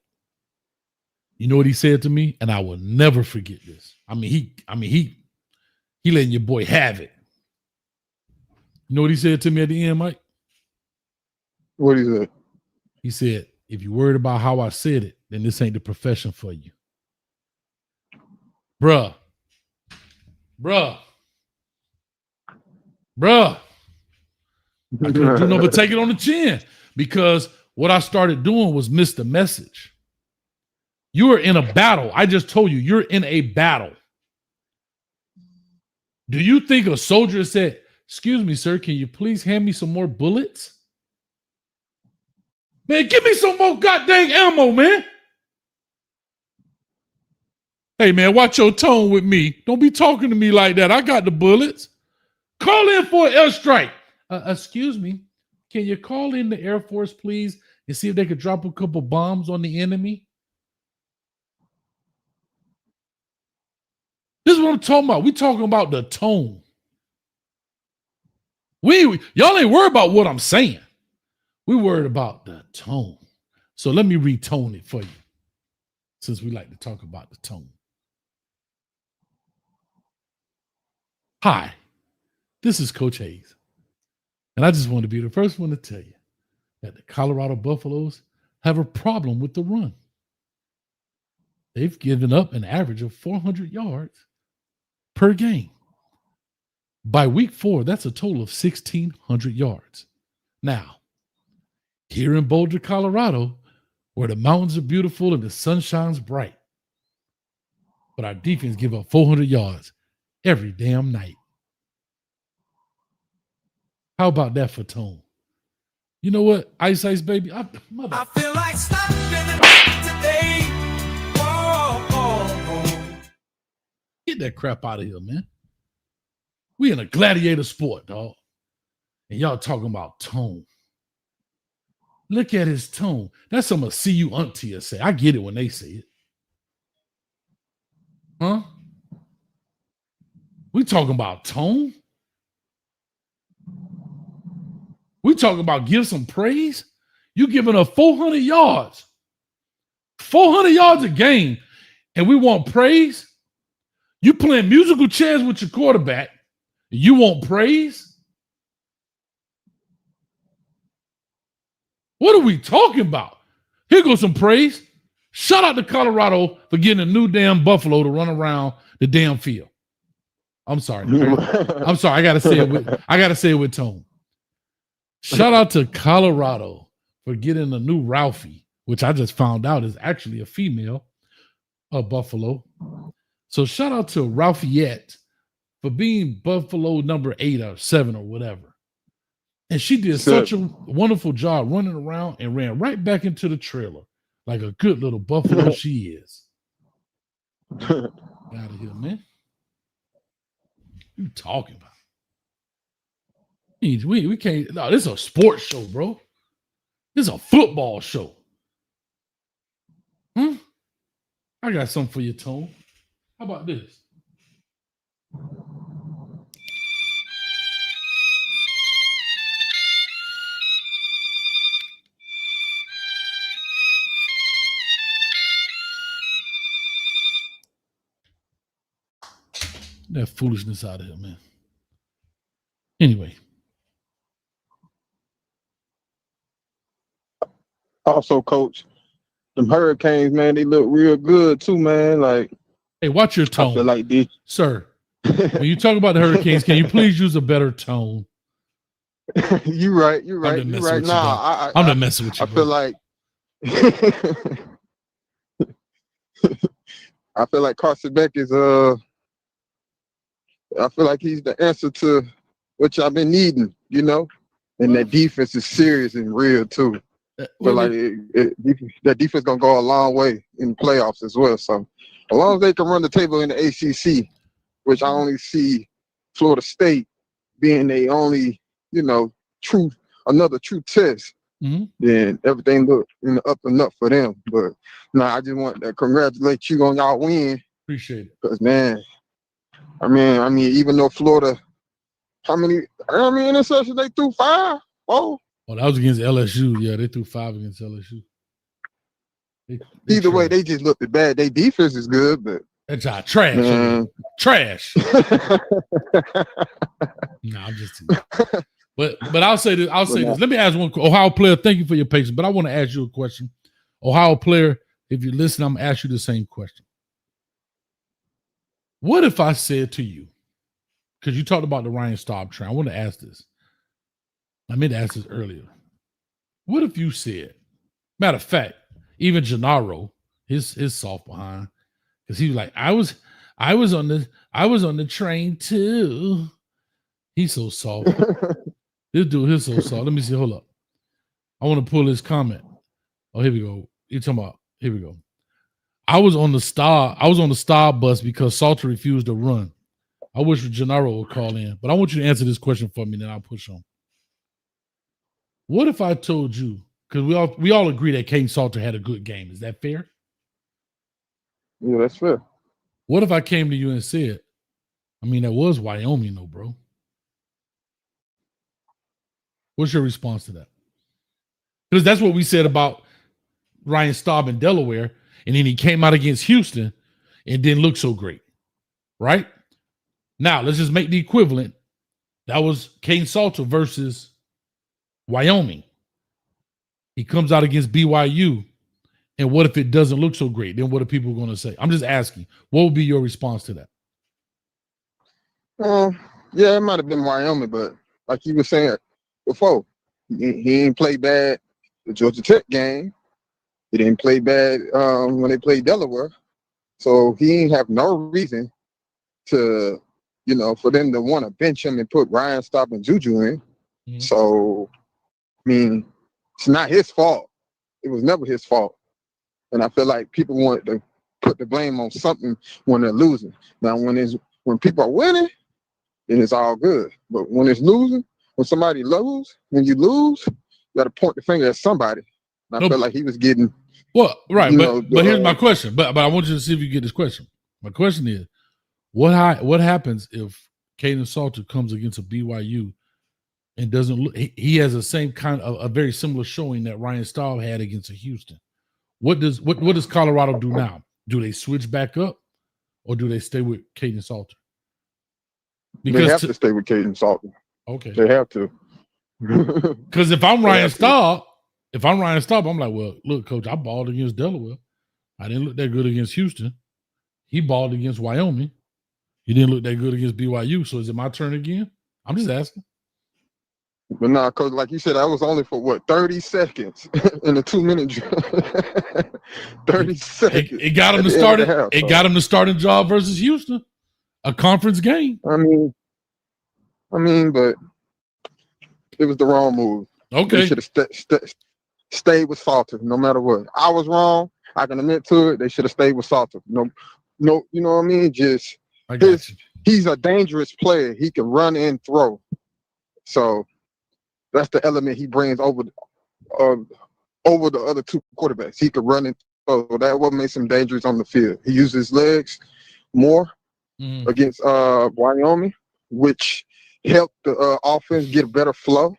you know what he said to me? And I will never forget this. I mean, he letting your boy have it. You know what he said to me at the end, Mike? What is it? He said, if you're worried about how I said it, then this ain't the profession for you. Bruh. I couldn't do nothing but take it on the chin, because what I started doing was miss the message. You are in a battle. I just told you, you're in a battle. Do you think a soldier said, excuse me, sir, can you please hand me some more bullets? Man, give me some more goddamn ammo, man. Hey, man, watch your tone with me. Don't be talking to me like that. I got the bullets. Call in for an airstrike. Excuse me. Can you call in the Air Force, please, and see if they could drop a couple bombs on the enemy? This is what I'm talking about. We're talking about the tone. Y'all ain't worried about what I'm saying. We worried about the tone. So let me retone it for you, since we like to talk about the tone. Hi, this is Coach Hayes, and I just want to be the first one to tell you that the Colorado Buffaloes have a problem with the run. They've given up an average of 400 yards per game. By week 4, that's a total of 1,600 yards. Now, here in Boulder, Colorado, where the mountains are beautiful and the sun shines bright, but our defense give up 400 yards every damn night. How about that for tone? You know what, Ice Baby? I feel like stopping today. Get that crap out of here, man. We in a gladiator sport, dog. And y'all talking about tone. Look at his tone. That's some see you auntie will say. I get it when they say it. Huh? We talking about tone? We talking about give some praise? You giving up 400 yards. 400 yards a game, and we want praise? You playing musical chairs with your quarterback, and you want praise? What are we talking about? Here goes some praise. Shout out to Colorado for getting a new damn buffalo to run around the damn field. I'm sorry. I'm sorry. I gotta say it with tone. Shout out to Colorado for getting a new Ralphie, which I just found out is actually a female, a buffalo. So shout out to Ralphiette for being buffalo number 8 or 7 or whatever. And she did such a wonderful job running around and ran right back into the trailer like a good little buffalo she is. Out of here, man. What you talking about? We can't. No, this is a sports show, bro. This is a football show. I got something for you, Tone. How about this? That foolishness out of here, man. Anyway. Also, Coach, them Hurricanes, man, they look real good too, man. Like, hey, watch your tone. I feel like this. Sir, when you talk about the Hurricanes, can you please use a better tone? You right. You right. Nah, I'm not messing with you. I feel like I feel like Carson Beck is I feel like he's the answer to what y'all been needing, you know? And that defense is serious and real too. But like that defense gonna go a long way in playoffs as well. So as long as they can run the table in the ACC, which I only see Florida State being the only, you know, another true test, then everything look up and up for them. But no, I just want to congratulate you on y'all win. Appreciate it. Because man, I mean, even though Florida, how many interceptions they threw? 5? Oh, that was against LSU. Yeah, they threw 5 against LSU. Either way, they just looked bad. Their defense is good, but that's trash. Trash. No, I'm just teasing. But I'll say this. Let me ask one. Ohio player, thank you for your patience. But I want to ask you a question. Ohio player, if you listen, I'm gonna ask you the same question. What if I said to you, because you talked about the Ryan Staub train, I want to ask this. I meant to ask this earlier. What if you said, matter of fact, even Gennaro, his soft behind, because he was like, I was on the train too. He's so soft. This dude, he's so soft. Let me see. Hold up. I want to pull his comment. Oh, here we go. You're talking about, here we go. I was on the star bus because Salter refused to run. I wish Gennaro would call in, but I want you to answer this question for me, and then I'll push on. What if I told you, because we all agree that Kaidon Salter had a good game. Is that fair? Yeah, that's fair. What if I came to you and said, that was Wyoming, though, bro? What's your response to that? Because that's what we said about Ryan Staub in Delaware, and then he came out against Houston and didn't look so great, right? Now, let's just make the equivalent. That was Kaidon Salter versus Wyoming. He comes out against BYU, and what if it doesn't look so great? Then what are people going to say? I'm just asking. What would be your response to that? Yeah, it might have been Wyoming, but like you were saying before, he ain't play bad the Georgia Tech game. He didn't play bad when they played Delaware. So he ain't have no reason to, for them to want to bench him and put Ryan Staub and Juju in. Mm-hmm. So, it's not his fault. It was never his fault. And I feel like people want to put the blame on something when they're losing. Now, when people are winning, then it's all good. But when it's losing, when somebody when you lose, you got to point the finger at somebody. And I feel like he was getting. Well, right, but here's my question. But I want you to see if you get this question. My question is, what happens if Kaidon Salter comes against a BYU and doesn't look. He has the same kind of a very similar showing that Ryan Staub had against Houston. What does Colorado do now? Do they switch back up, or do they stay with Kaidon Salter? Because they have to stay with Kaidon Salter. Okay, they have to. Because if I'm Ryan Staub, I'm like, well, look, coach, I balled against Delaware. I didn't look that good against Houston. He balled against Wyoming. He didn't look that good against BYU. So is it my turn again? I'm just asking. But nah, coach, like you said, that was only for what, 30 seconds in a 2-minute drill. 30 seconds. It got him to start it. It got him to start a job versus Houston, a conference game. I mean, but it was the wrong move. Okay. They should have stayed with Salter no matter what. I was wrong. I can admit to it. They should have stayed with Salter. No, you know what I mean? Just he's a dangerous player. He can run and throw. So that's the element he brings over the other two quarterbacks. He could run and throw. That what makes him dangerous on the field. He uses his legs more against Wyoming, which helped the offense get a better flow.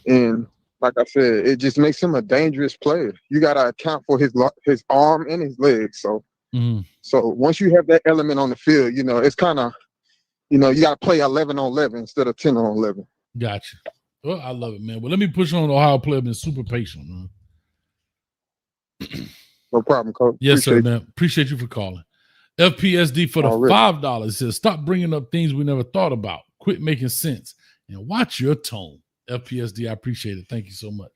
And like I said, it just makes him a dangerous player. You got to account for his arm and his legs. So, so once you have that element on the field, you know, it's kind of, you know, you got to play 11 on 11 instead of 10 on 11. Gotcha. Well, I love it, man. Well, let me push on. The Ohio player been super patient, man. No problem, coach. Yes, sir, man. Appreciate you for calling. FPSD for the $5 says, stop bringing up things we never thought about. Quit making sense and watch your tone. FPSD, I appreciate it. Thank you so much.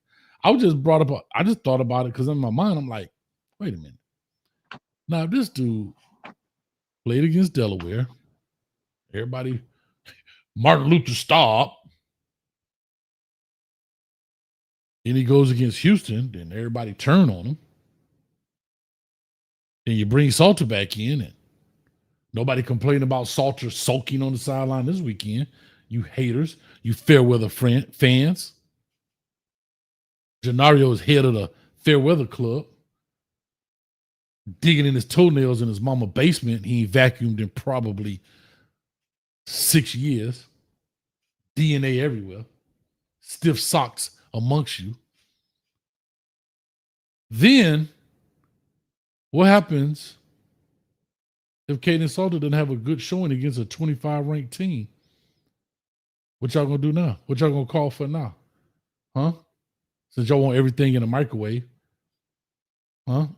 I just thought about it because in my mind, I'm like, wait a minute. Now, this dude played against Delaware. Everybody, Martin Luther stop. Then he goes against Houston. Then everybody turn on him. Then you bring Salter back in, and nobody complained about Salter sulking on the sideline this weekend. You haters, you Fairweather fans. Gennaro is head of the Fairweather Club, digging in his toenails in his mama basement. He ain't vacuumed in probably 6 years. DNA everywhere. Stiff socks amongst you. Then, what happens if Kaidon Salter doesn't have a good showing against a 25-ranked team? What y'all gonna do now? What y'all gonna call for now? Huh? Since y'all want everything in a microwave. Huh?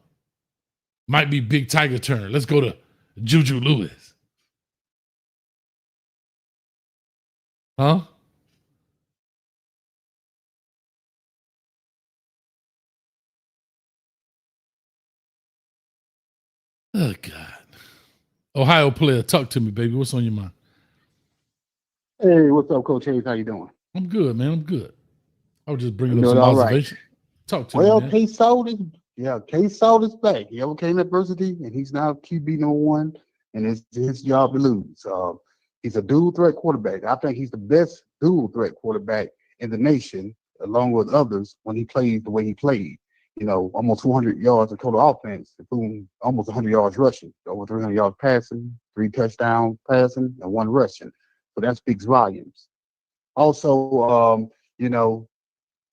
Might be Big Tiger turn. Let's go to Juju Lewis. Huh? Oh, God. Ohio player, talk to me, baby. What's on your mind? Hey, what's up, Coach Hayes? How you doing? I'm good, man. I'm good. I was just bringing up some observations. Right. Talk to me, man. K Salter's back. He overcame adversity, and he's now QB #1, and it's his job to lose. He's a dual threat quarterback. I think he's the best dual threat quarterback in the nation, along with others, when he plays the way he played. You know, almost 400 yards of total offense, including almost 100 yards rushing, over 300 yards passing, 3 touchdowns passing, and 1 rushing. So that speaks volumes. Also, you know,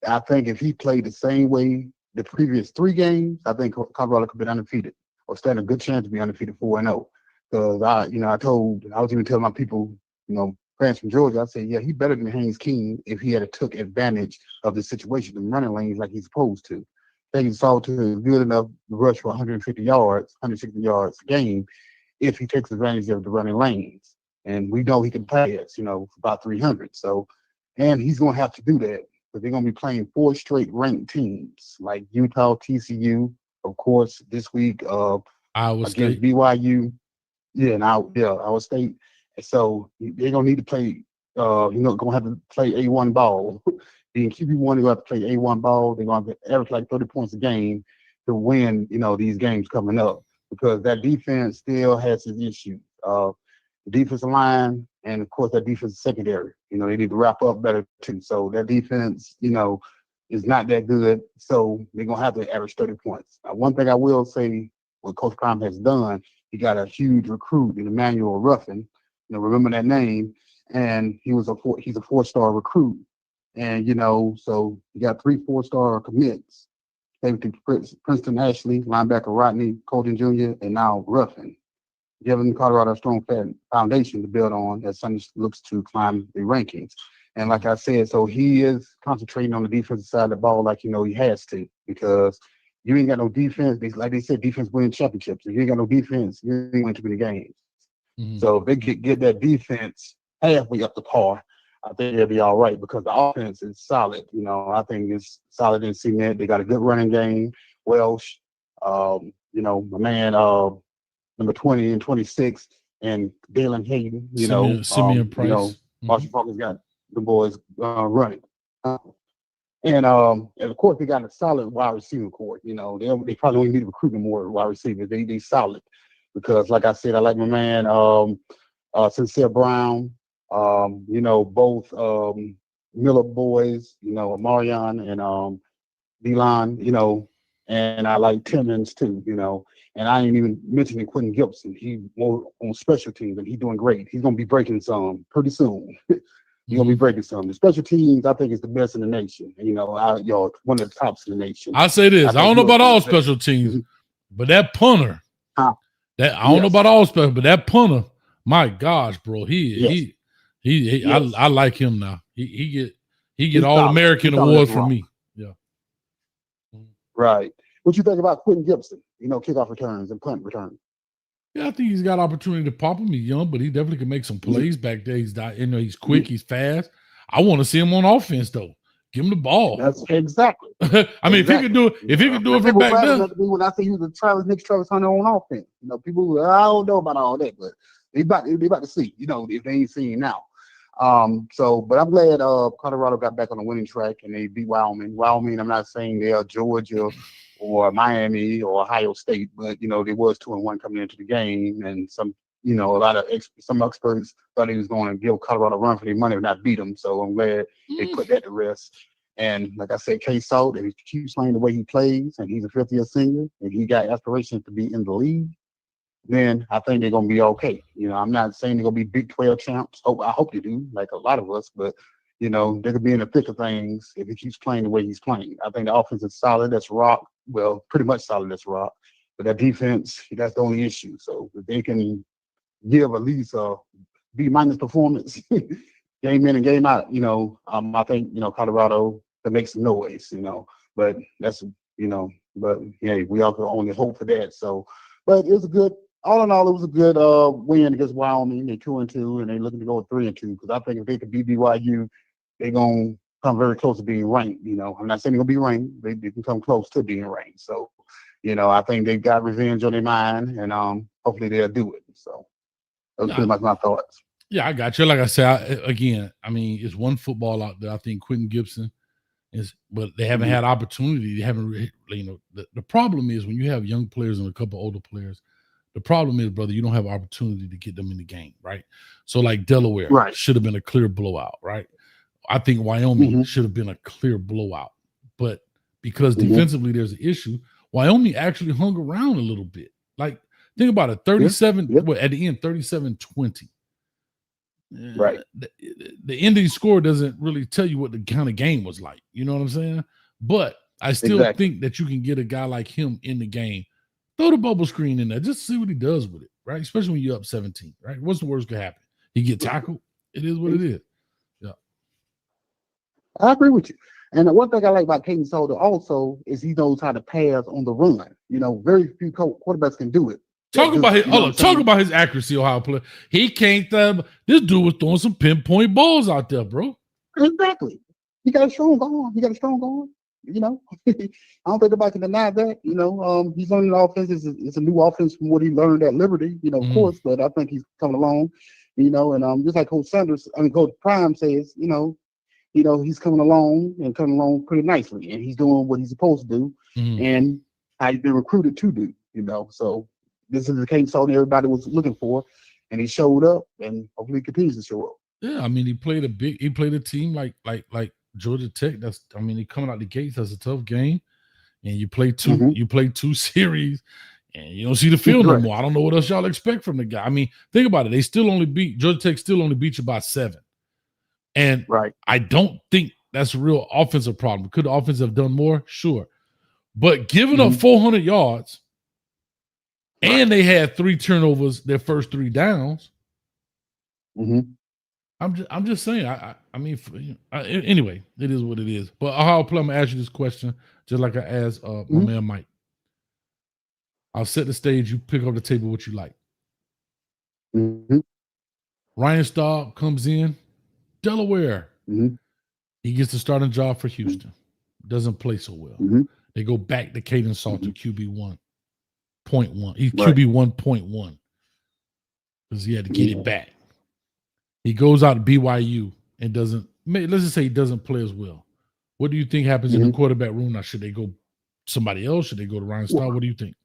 I think if he played the same way the previous 3 games, I think Colorado could be undefeated or stand a good chance to be undefeated 4-0. Because I was even telling my people, you know, friends from Georgia, I said, yeah, he better than Haynes King if he had took advantage of the situation and running lanes like he's supposed to. Kaidon Salter is good enough to rush for 150 yards, 160 yards a game if he takes advantage of the running lanes. And we know he can pass, you know, for about 300. So, and he's going to have to do that. But they're going to be playing 4 straight ranked teams like Utah, TCU, of course, this week against BYU. Iowa State. And so they're going to need to play, going to have to play A1 ball. The QB1, they're going to have to play A1 ball. They're going to average like 30 points a game to win, you know, these games coming up because that defense still has its issues. The defensive line and, of course, that defensive secondary. You know, they need to wrap up better, too. So that defense, you know, is not that good. So they're going to have to average 30 points. One thing I will say, what Coach Prime has done, he got a huge recruit in Emmanuel Ruffin. You know, remember that name. And he's a 4-star recruit. And, so you got 3 4-star commits. Safety Princeton Ashley, linebacker Rodney Colton Jr., and now Ruffin, giving Colorado a strong foundation to build on as Sunday looks to climb the rankings. And like I said, so he is concentrating on the defensive side of the ball like, he has to, because you ain't got no defense. Like they said, defense winning championships. If you ain't got no defense, you ain't win too many games. So if they get that defense halfway up to par, I think they'll be all right, because the offense is solid. I think it's solid in cement. They got a good running game. Welsh, my man, number 20 and 26, and Dalen Hayden, Simeon Price. Marshall Falcons got the boys running. And of course, they got a solid wide receiver court. They probably don't need to recruit more wide receivers. They solid, because, like I said, I like my man Sincere Brown. Both Miller boys. Marion and Delon. And I like Timmons too. And I ain't even mentioning Quentin Gibson. He more on special teams, and he's doing great. He's gonna be breaking some pretty soon. He's gonna be breaking some. The special teams, I think, is the best in the nation. One of the tops in the nation. I say this: I don't know about all special teams, but that punter, I don't know about all special, but that punter, my gosh, bro, I like him now. He get All American awards from me. Yeah. Right. What you think about Quentin Gibson? Kickoff returns and punt returns. Yeah, I think he's got opportunity to pop him. He's young, but he definitely can make some plays back there. He's quick, he's fast. I want to see him on offense though. Give him the ball. That's exactly. I mean, if he could do it from back there. When I say he was a Travis Hunter on offense, people, I don't know about all that, but they about to see. If they ain't seeing now. But I'm glad Colorado got back on the winning track and they beat Wyoming. Wyoming, I'm not saying they are Georgia or Miami or Ohio State, but they was 2-1 coming into the game, and some some experts thought he was going to give Colorado a run for their money and not beat them. So I'm glad they put that to rest. And like I said, K-Salt, if he keeps playing the way he plays, and he's a 5th-year senior, and he got aspirations to be in the league, then I think they're going to be okay. I'm not saying they're going to be Big 12 champs. I hope they do, like a lot of us, but, they could be in the thick of things if he keeps playing the way he's playing. I think the offense is solid. That's rock. Well, pretty much solid. That's rock. But that defense, that's the only issue. So if they can give at least a B- performance, game in and game out, I think, Colorado can make some noise, but that's, but yeah, we all can only hope for that. So, but it was a good, all in all, it was a good win against Wyoming. They're 2-2, and they're looking to go 3-2, because I think if they could beat BYU, they're going to come very close to being ranked. I'm not saying they're going to be ranked. They can come close to being ranked. So, I think they've got revenge on their mind, and hopefully they'll do it. So those are pretty much my thoughts. Yeah, I got you. Like I said, it's one football out there. I think Quentin Gibson is, but they haven't had opportunity. They haven't really, the problem is when you have young players and a couple older players, the problem is, brother, you don't have opportunity to get them in the game, right? So like Delaware should have been a clear blowout, right? I think Wyoming should have been a clear blowout, but because defensively there's an issue, Wyoming actually hung around a little bit. Like, think about it, 37, at the end, 37-20. Right. The ending score doesn't really tell you what the kind of game was like. You know what I'm saying? But I still think that you can get a guy like him in the game. Throw the bubble screen in there. Just see what he does with it, right? Especially when you're up 17, right? What's the worst could happen? He get tackled. It is what it is. Yeah. I agree with you. And one thing I like about Kaidon Salter also is he knows how to pass on the run. Very few quarterbacks can do it. Talk about his accuracy, Ohio player. He can't. This dude was throwing some pinpoint balls out there, bro. Exactly. He got a strong arm. I don't think nobody can deny that. He's learning the offense. It's a new offense from what he learned at Liberty. Of course, but I think he's coming along. And just like Coach Prime says, he's coming along pretty nicely, and he's doing what he's supposed to do, and how he's been recruited to do. So this is the Kaidon Salter everybody was looking for, and he showed up, and hopefully he continues to show up. Yeah, he played a team like Georgia Tech. He coming out the gates. That's a tough game, and you play two series, and you don't see the field no more. I don't know what else y'all expect from the guy. Think about it. Georgia Tech still only beat you by 7. And I don't think That's a real offensive problem. Could the offense have done more? Sure. But giving up 400 yards and they had 3 turnovers their first 3 downs. I'm just saying. I mean, anyway, it is what it is. But I'm gonna ask you this question, just like I asked my man Mike. I'll set the stage. You pick up the table what you like. Ryan Staub comes in, Delaware. He gets the starting job for Houston. Doesn't play so well. They go back to Kaidon Salter, QB 1.1. He's QB 1.1 because he had to get it back. He goes out to BYU and doesn't. Let's just say he doesn't play as well. What do you think happens in the quarterback room now? Should they go somebody else? Should they go to Ryan Staub? What do you think?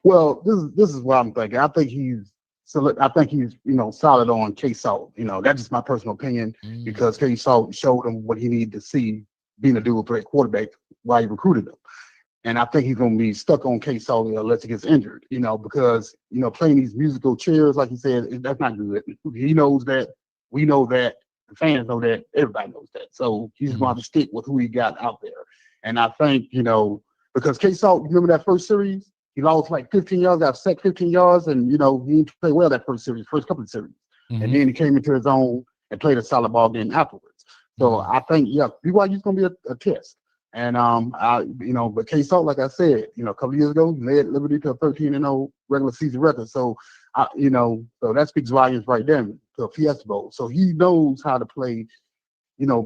Well, this is what I'm thinking. I think he's solid on K Salt. That's just my personal opinion because K Salt showed him what he needed to see being a dual threat quarterback while he recruited him. And I think he's going to be stuck on K Salt unless he gets injured, because playing these musical chairs, like you said, that's not good. He knows that. We know that. The fans know that. Everybody knows that. So he's going to have to stick with who he got out there. And I think, because K Salt, remember that first series? He lost like 15 yards, got sacked 15 yards, and he didn't play well that first couple of series. And then he came into his own and played a solid ball game afterwards. So I think, BYU's gonna be a test. And but K Salt, like I said, a couple of years ago, he led Liberty to a 13-0 regular season record. So so that speaks volumes right there to a Fiesta Bowl. So he knows how to play,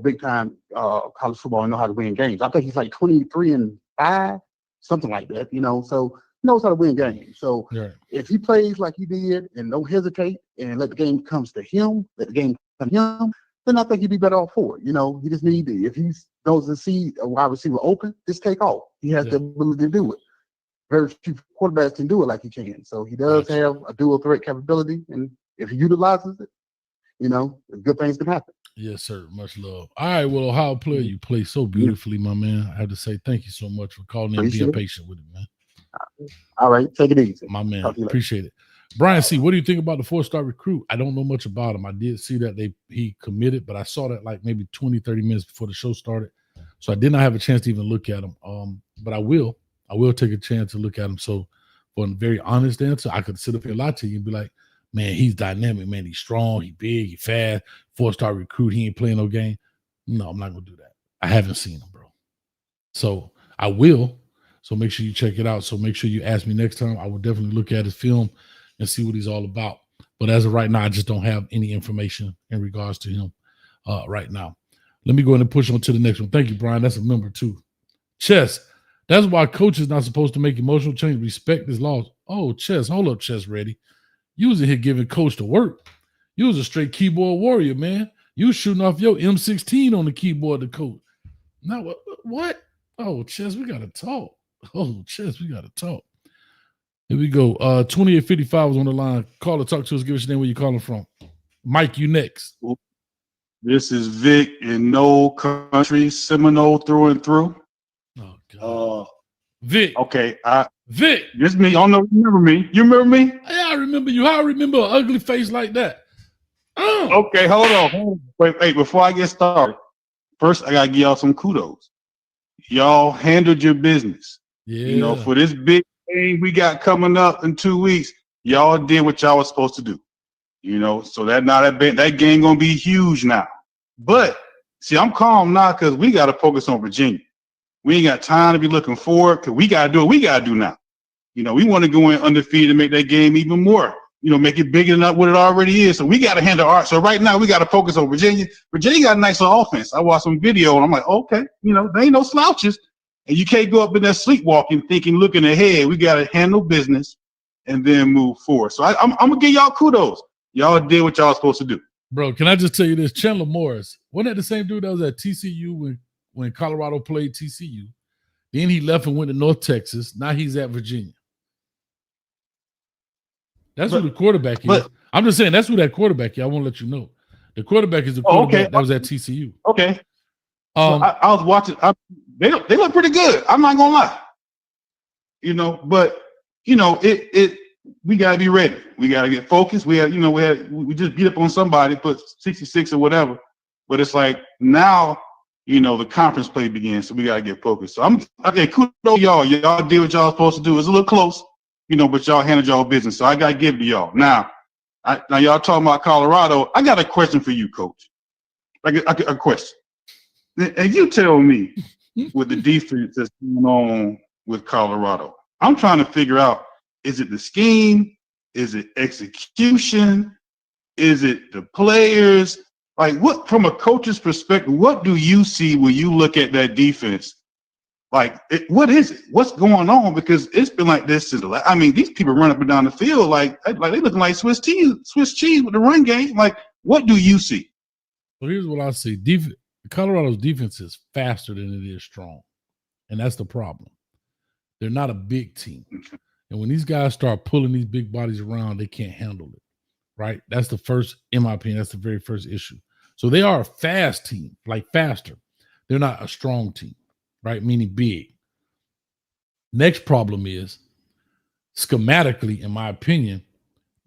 big time college football and know how to win games. I think he's like 23-5, something like that, so he knows how to win games. So if he plays like he did and don't hesitate and let the game come to him, then I think he'd be better off for it. He just need to, if he knows to see a wide receiver open, just take off. He has the ability to do it. Very few quarterbacks can do it like he can. So he does have a dual threat capability, and if he utilizes it, good things can happen. Yes, sir. Much love. All right, well, Ohio player, you play so beautifully, my man. I have to say thank you so much for calling in and being patient with it, man. All right, take it easy. My man, appreciate it. Brian C., what do you think about the 4-star recruit? I don't know much about him. I did see that he committed, but I saw that like maybe 20, 30 minutes before the show started. So I did not have a chance to even look at him. But I will take a chance to look at him. So for a very honest answer, I could sit up here and lie to you and be like, man, he's dynamic, man. He's strong, he's big, he's fast, 4-star recruit, he ain't playing no game. No, I'm not going to do that. I haven't seen him, bro. So I will. So make sure you check it out. So make sure you ask me next time. I will definitely look at his film and see what he's all about. But as of right now, I just don't have any information in regards to him right now. Let me go ahead and push on to the next one. Thank you, Brian. That's a member too. Chess. That's why coach is not supposed to make emotional change. Respect his laws. Oh, Chess. Hold up, Chess ready. You was in here giving coach the work. You was a straight keyboard warrior, man. You was shooting off your M16 on the keyboard to coach. Now, what? Oh, Chess, we got to talk. Oh, Chess, we got to talk. Here we go. 2855 was on the line. Call or talk to us. Give us your name, where you calling from. Mike, you next. This is Vic in No Country, Seminole through and through. Oh, God. Vic. Okay. Vic. This me. I don't know. You remember me? You remember me? Yeah, I remember you. How I remember an ugly face like that. Okay, hold on. Wait, before I get started, first I got to give y'all some kudos. Y'all handled your business. Yeah. For this big game we got coming up in 2 weeks, y'all did what y'all was supposed to do. So that game gonna be huge now. But see, I'm calm now because we got to focus on Virginia. We ain't got time to be looking forward because we got to do what we got to do now. We want to go in undefeated and make that game even more. Make it bigger than what it already is. So we got to handle art. So right now we got to focus on Virginia. Virginia got a nice little offense. I watched some video and I'm like, okay, they ain't no slouches. And you can't go up in there sleepwalking, thinking, looking ahead. We got to handle business and then move forward. So I'm gonna give y'all kudos. Y'all did what y'all supposed to do. Bro, can I just tell you this? Chandler Morris, wasn't that the same dude that was at TCU when Colorado played TCU? Then he left and went to North Texas. Now he's at Virginia. That's who the quarterback is. I'm just saying that's who that quarterback is. I want to let you know. The quarterback is the quarterback that was at TCU. Okay. I was watching. They look pretty good. I'm not gonna lie. But we gotta be ready. We gotta get focused. We just beat up on somebody, put 66 or whatever. but it's like now, the conference play begins, so we gotta get focused. So kudos to y'all. Y'all did what y'all supposed to do. It's a little close, but y'all handled y'all business. So I gotta give it to y'all. Now y'all talking about Colorado. I got a question for you, Coach. Like a question. And you tell me with the defense that's going on with Colorado. I'm trying to figure out, is it the scheme? Is it execution? Is it the players? Like, what, from a coach's perspective, what do you see when you look at that defense? Like, what is it? What's going on? Because it's been like this since these people run up and down the field like they looking like Swiss cheese with the run game. Like, what do you see? Well, here's what I see. Colorado's defense is faster than it is strong. And that's the problem. They're not a big team. And when these guys start pulling these big bodies around, they can't handle it. Right? That's the first, in my opinion, that's the very first issue. So they are a fast team, like faster. They're not a strong team, right? Meaning big. Next problem is, schematically, in my opinion,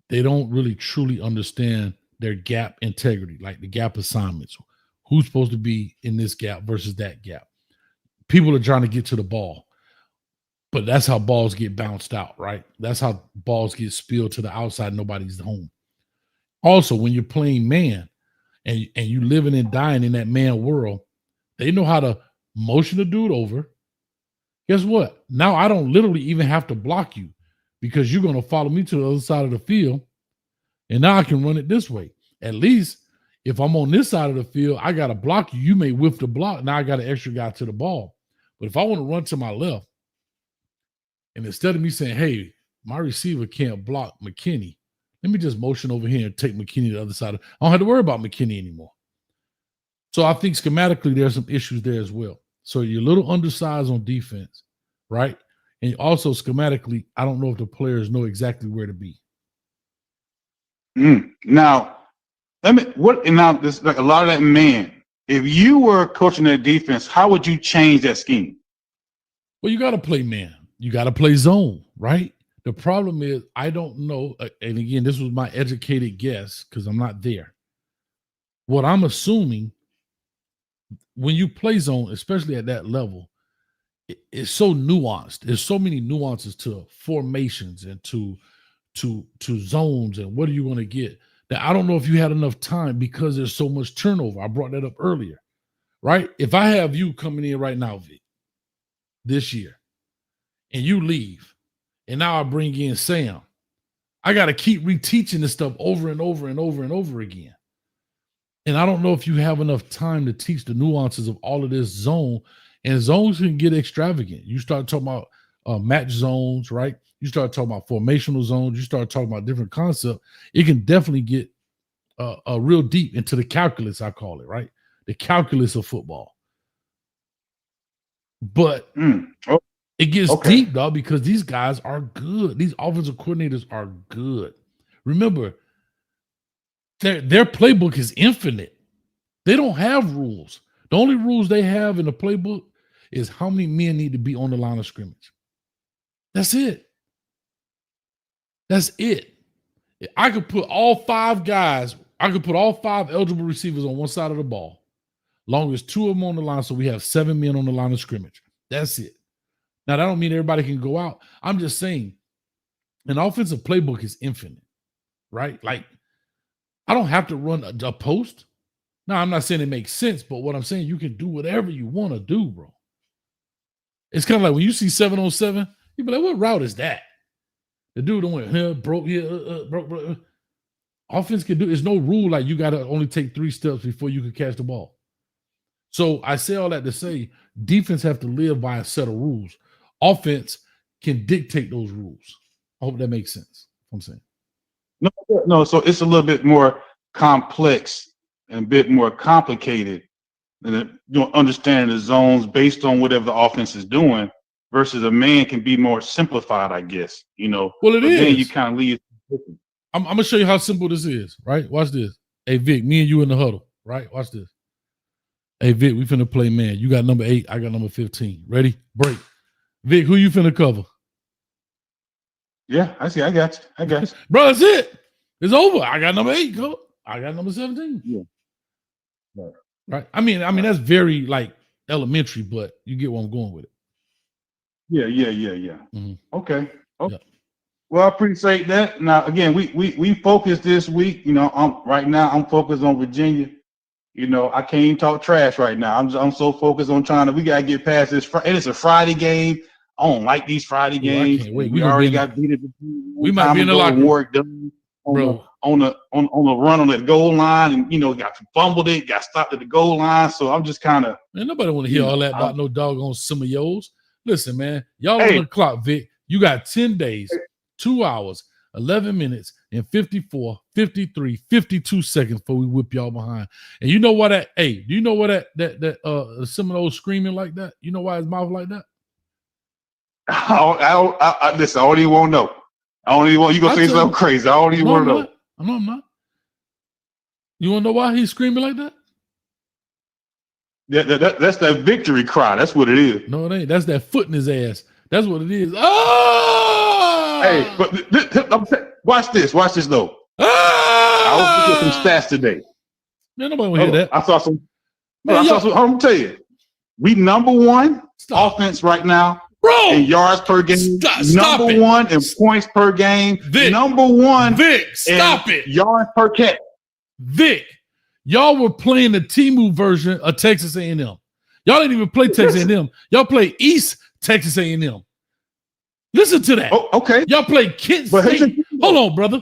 they don't really truly understand their gap integrity, like the gap assignments. Who's supposed to be in this gap versus that gap? People are trying to get to the ball, but that's how balls get bounced out, right? That's how balls get spilled to the outside. Nobody's home. Also, when you're playing man and you living and dying in that man world, they know how to motion a dude over. Guess what? Now I don't literally even have to block you because you're going to follow me to the other side of the field. And now I can run it this way. At least if I'm on this side of the field, I got to block you. You may whiff the block. Now I got an extra guy to the ball. But if I want to run to my left, and instead of me saying, hey, my receiver can't block McKinney, let me just motion over here and take McKinney to the other side. I don't have to worry about McKinney anymore. So I think schematically there's some issues there as well. So you're a little undersized on defense, right? And also schematically, I don't know if the players know exactly where to be. Now, this like a lot of that man. If you were coaching that defense, how would you change that scheme? Well, you got to play man. You got to play zone, right? The problem is I don't know. And again, this was my educated guess because I'm not there. What I'm assuming, when you play zone, especially at that level, it's so nuanced. There's so many nuances to formations and to zones and what are you going to get that I don't know if you had enough time because there's so much turnover. I brought that up earlier, right? If I have you coming in right now, Vic, this year, and you leave, and now I bring in Sam, I got to keep reteaching this stuff over and over and over and over again. And I don't know if you have enough time to teach the nuances of all of this zone. And zones can get extravagant. You start talking about match zones, right? You start talking about formational zones. You start talking about different concepts. It can definitely get real deep into the calculus, I call it, right? The calculus of football. But it gets deep, dog, because these guys are good. These offensive coordinators are good. Remember, their playbook is infinite. They don't have rules. The only rules they have in the playbook is how many men need to be on the line of scrimmage. That's it. That's it. I could put all 5 guys, I could put all 5 eligible receivers on one side of the ball, long as 2 of them on the line, so we have 7 men on the line of scrimmage. That's it. Now, that don't mean everybody can go out. I'm just saying an offensive playbook is infinite, right? Like, I don't have to run a post. Now, I'm not saying it makes sense, but what I'm saying, you can do whatever you want to do, bro. It's kind of like when you see 7-on-7, you be like, what route is that? The dude went here, broke here, broke. Offense can do. There's no rule like you got to only take 3 steps before you can catch the ball. So I say all that to say defense have to live by a set of rules. Offense can dictate those rules. I hope that makes sense. I'm saying. No. So it's a little bit more complex and a bit more complicated than understanding the zones based on whatever the offense is doing. Versus a man can be more simplified, I guess. Well, it is. Then you kind of leave. I'm gonna show you how simple this is. Right? Watch this. Hey Vic, me and you in the huddle. Right? Watch this. Hey Vic, we finna play man. You got number 8. I got number 15. Ready? Break. Vic, who you finna cover? Yeah, I see. I got you. Bro, that's it. It's over. I got number 8. I got number 17. Yeah. Right. Right. I mean, that's very like elementary, but you get where I'm going with it. Yeah. Mhm. Okay. Yeah. Well, I appreciate that. Now, again, we focus this week. You know, right now I'm focused on Virginia. You know, I can't even talk trash right now. I'm so focused on trying to. We gotta get past this. And it's a Friday game. I don't like these Friday Oh, I games. can't wait. We already got beat at the we one might time be in the ago. locker room. Work done Bro. on the run on the goal line, and you know, got fumbled it, got stopped at the goal line. So I'm just kind of. Man, nobody want to hear all that about no doggone some of yours. Listen, man, y'all on Hey. the clock, Vic. You got 10 days, 2 hours, 11 minutes, and 54, 53, 52 seconds before we whip y'all behind. And you know what do you know what that Seminoles screaming like that? You know why his mouth like that? I listen, I don't even want to know. I don't even want you gonna say something crazy. I don't even want to know. I'm not. You want to know why he's screaming like that? That's that victory cry. That's what it is. No, it ain't. That's that foot in his ass. That's what it is. Oh! Hey, but watch this. Watch this though. I was looking at some stats today. Man, nobody want to hear that. I saw some. Man, I'm gonna tell you, we number one offense right now. Bro, in yards per game, number one in points per game, Vic, number one stop it. Yards per catch. Vic, y'all were playing the Temu version of Texas A&M. Y'all didn't even play Texas A&M. Y'all play East Texas A&M. Listen to that. Oh, okay. Y'all play Kent State. Hold on, brother.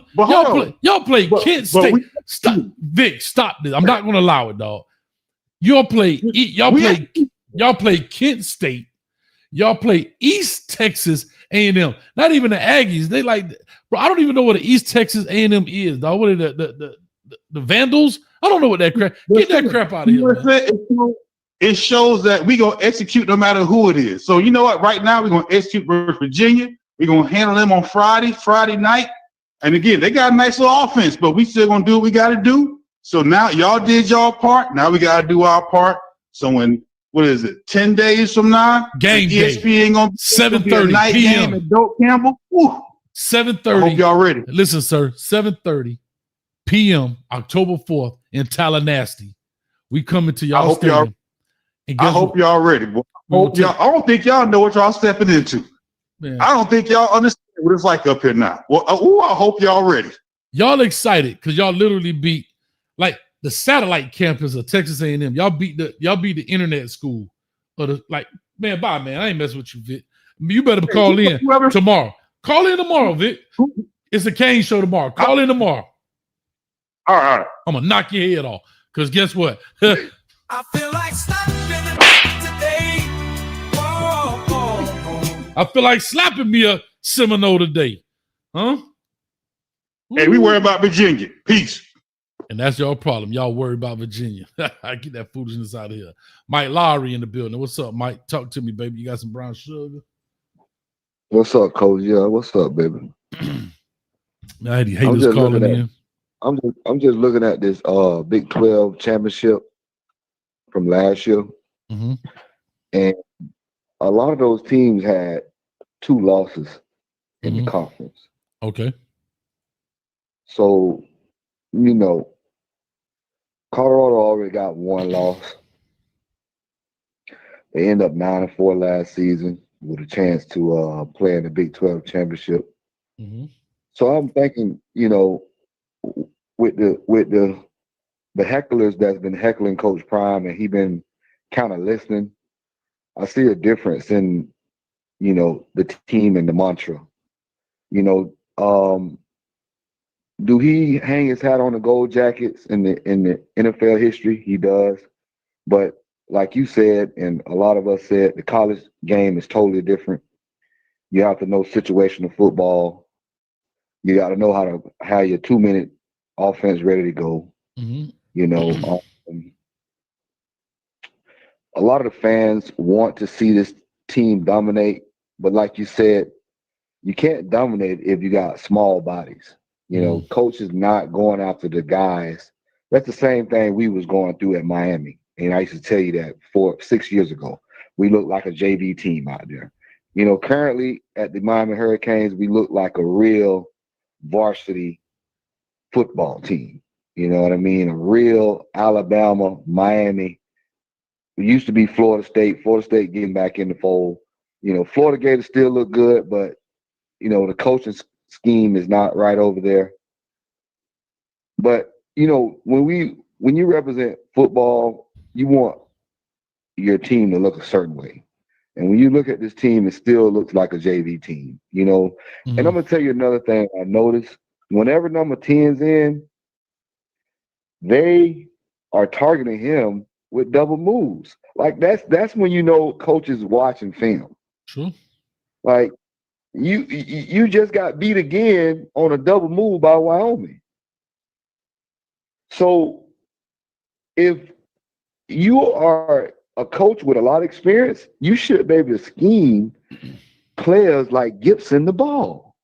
Y'all play Kent State. Stop, Vic. Stop this. I'm not going to allow it, dog. Y'all play Kent State. Y'all play East Texas A&M. Not even the Aggies. They like, bro. I don't even know what the East Texas A&M is, dog. What are the Vandals? I don't know what that crap. Get that crap out of here, man. It shows that we gonna execute no matter who it is. So you know what? Right now we're gonna execute versus Virginia. We're gonna handle them on Friday night. And again, they got a nice little offense, but we still gonna do what we got to do. So now y'all did y'all part. Now we gotta do our part. So when 10 days from now, game day. ESPN gonna 7:30 night p.m. game at Doak Campbell. 7:30. I hope y'all ready. Listen, sir. 7:30 p.m. October 4th in Tallahassee. We coming to y'all stadium. I hope y'all ready. I don't think y'all know what y'all stepping into. Man. I don't think y'all understand what it's like up here now. Well, I hope y'all ready. Y'all excited because y'all literally beat like the satellite campus of Texas A&M. Y'all beat the internet school. Man, bye, man. I ain't messing with you, Vic. You better call in tomorrow. Call in tomorrow, Vic. It's a Kane show tomorrow. Call in tomorrow. All right. I'm gonna knock your head off. Because guess what? I feel like slapping today. I feel like slapping me a Seminole today. Huh? Hey, we worry about Virginia. Peace. And that's your problem. Y'all worry about Virginia. I get that foolishness out of here. Mike Lowry in the building. What's up, Mike? Talk to me, baby. You got some brown sugar? What's up, Coach? Yeah, what's up, baby? I hate this calling in. I'm just looking at this Big 12 championship from last year. Mm-hmm. And a lot of those teams had 2 losses in the conference. Okay. So, you know, Colorado already got 1 loss. They end up 9-4 last season with a chance to play in the Big 12 championship. Mm-hmm. So I'm thinking, you know, with the hecklers that's been heckling Coach Prime and he been kind of listening, I see a difference in, you know, the team and the mantra. You know, do he hang his hat on the gold jackets in the NFL history? He does. But like you said, and a lot of us said, the college game is totally different. You have to know situational football. You got to know how to have your 2-minute offense ready to go. Mm-hmm. You know, a lot of the fans want to see this team dominate, but like you said, you can't dominate if you got small bodies. You know, coach is not going after the guys. That's the same thing we was going through at Miami. And I used to tell you that 6 years ago. We looked like a JV team out there. You know, currently at the Miami Hurricanes, we look like a real varsity football team. You know what I mean? A real Alabama, Miami. It used to be Florida State. Florida State getting back in the fold. You know, Florida Gators still look good, but you know the coaching scheme is not right over there. But you know, when you represent football, you want your team to look a certain way. And when you look at this team, it still looks like a JV team, you know. And I'm gonna tell you another thing I noticed. Whenever number 10's in, they are targeting him with double moves. Like that's when you know coach is watching film. Sure. Like you just got beat again on a double move by Wyoming. So if you are a coach with a lot of experience, you should be able to scheme players like Gibson the ball,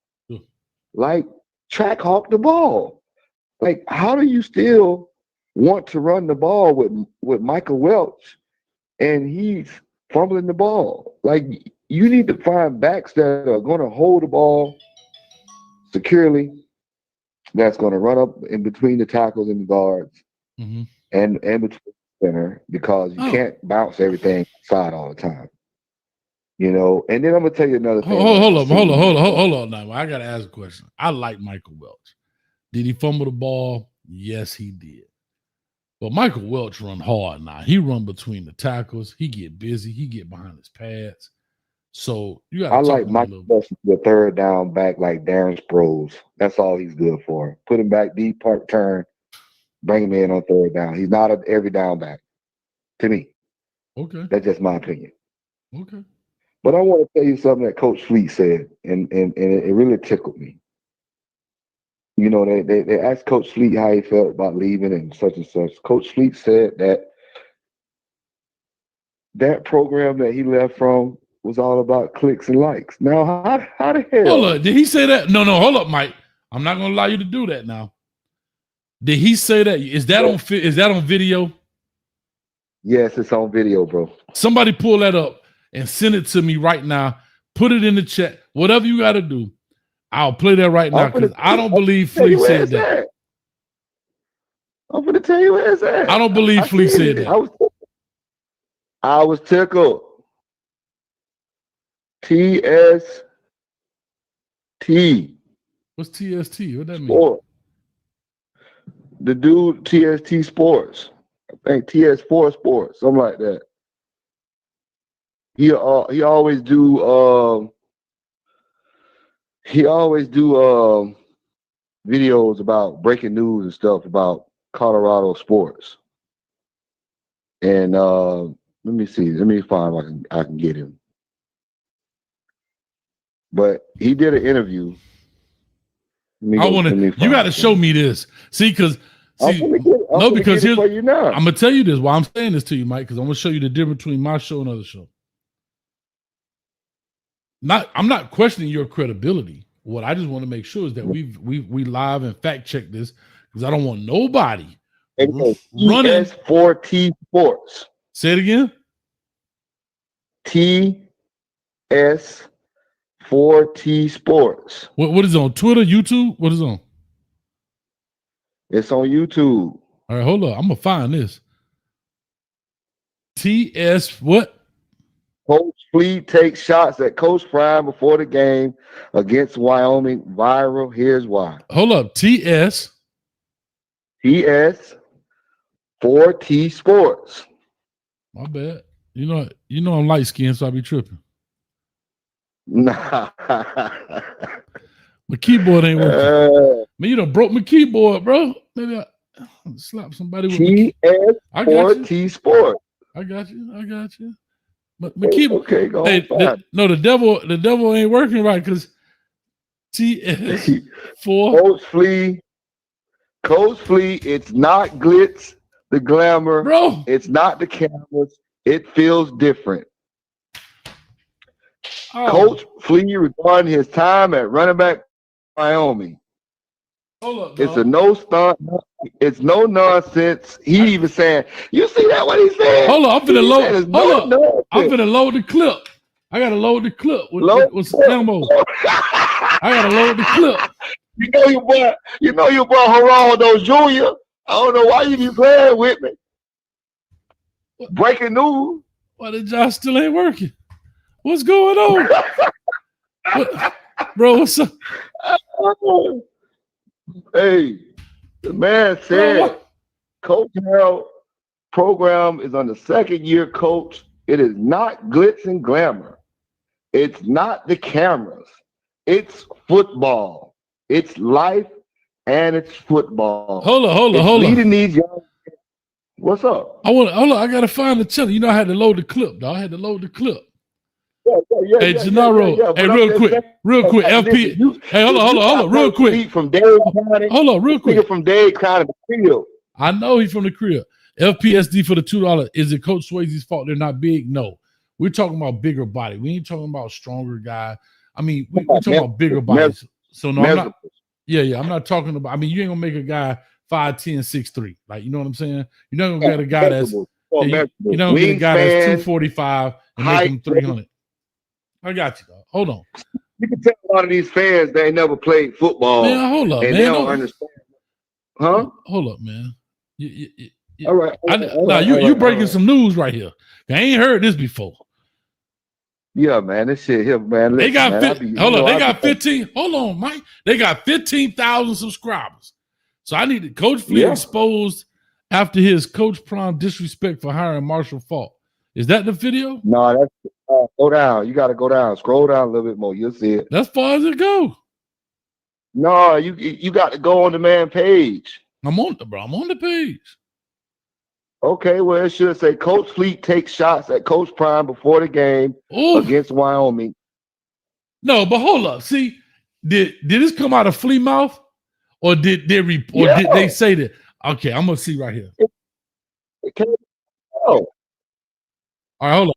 like track hawk the ball. Like, how do you still want to run the ball with Michael Welch and he's fumbling the ball? Like, you need to find backs that are going to hold the ball securely, that's going to run up in between the tackles and the guards and between the center, because you can't bounce everything inside all the time. You know, and then I'm gonna tell you another thing. Hold on. Now I gotta ask a question. I like Michael Welch. Did he fumble the ball? Yes, he did. But Michael Welch run hard now. He run between the tackles. He get busy. He get behind his pads. So you got. I like Michael Welch, the third down back, like Darren Sproles. That's all he's good for. Put him back deep, park turn, bring him in on third down. He's not an every down back, to me. Okay, that's just my opinion. Okay. But I want to tell you something that Coach Fleet said, and it really tickled me. You know, they asked Coach Fleet how he felt about leaving and such. Coach Fleet said that program that he left from was all about clicks and likes. Now, how the hell? Hold up, did he say that? No, hold up, Mike. I'm not gonna allow you to do that now. Did he say that? Is that on video? Yes, it's on video, bro. Somebody pull that up and send it to me right now. Put it in the chat. Whatever you got to do, I'll play that right now, because I don't believe Flea said that. I'm going to tell you where it's at. I don't believe Flea said that. I was tickled. TST. What's TST? What that mean? Sport. The dude, TST Sports. I think TS4 Sports, something like that. He always do videos about breaking news and stuff about Colorado sports. And let me see. Let me find if I can get him. But he did an interview. You got to show me this. See, because because here's, I'm gonna tell you this. Why I'm saying this to you, Mike, because I'm gonna show you the difference between my show and other show. I'm not questioning your credibility. What I just want to make sure is that we live and fact check this, because I don't want nobody running. TS4T Sports. Say it again. TS4T Sports. What is it on Twitter, YouTube? What is it on? It's on YouTube. All right, hold on. I'm gonna find this. TS what? Coach Fleet takes shots at Coach Prime before the game against Wyoming. Viral. Here's why. Hold up. TS 4T Sports. My bad. You know I'm light skinned, so I be tripping. Nah. My keyboard ain't working. Man, you done broke my keyboard, bro. Maybe I slap somebody with TS4T Sports. I got you. But my keyboard. Okay, go on. No, the devil ain't working right, because TS4. Coach Flea, it's not glitz, the glamour. Bro. It's not the cameras. It feels different. Oh. Coach Flea regarding his time at running back Wyoming. Hold up, it's a no stunt. It's no nonsense. He even saying, "You see that? What he said?" Hold up, I'm finna load the clip. I gotta load the clip with some ammo. I gotta load the clip. You know your boy Geraldo Jr. I don't know why you be playing with me. Breaking news. Why the job still ain't working? What's going on? Bro, what's up? Hey, the man said Coach Harold program is on the second year, coach. It is not glitz and glamour. It's not the cameras. It's football. It's life and it's football. Hold on. Leading these young. What's up? Hold on. I gotta find the channel. You know, I had to load the clip, dog. Yeah, hey, Gennaro. Hey, real quick. FP. Hey, hold on. Real quick. From Dade County. Hold on, real quick. From Dade County to the field. I know he's from the crib. FPSD for the $2. Is it Coach Swayze's fault they're not big? No. We're talking about bigger body. We ain't talking about stronger guy. I mean, we're talking about bigger bodies. So no, I'm not. Yeah. I'm not talking about. I mean, you ain't gonna make a guy 5'10", 6'3". Like, you know what I'm saying? You're not gonna get a guy that's. You're not gonna get a guy that's 245 and make him 300. I got you, dog. Hold on. You can tell a lot of these fans they ain't never played football. Man, hold up, and man. They don't understand. Huh? Hold up, man. All right. You breaking some news right here. I ain't heard this before. Yeah, man. This shit here, man. They got 15. Hold on, Mike. They got 15,000 subscribers. So I need to Coach Flea exposed after his Coach Prime disrespect for hiring Marshall Faulk. Is that the video? No, that's go down. You got to go down. Scroll down a little bit more. You'll see it. That's far as it go. No, you got to go on the man page. I'm on the page. Okay, well, it should say Coach Fleet takes shots at Coach Prime before the game against Wyoming. No, but hold up. See, did this come out of Flea mouth, or did they say that? Okay, I'm gonna see right here. All right, hold on.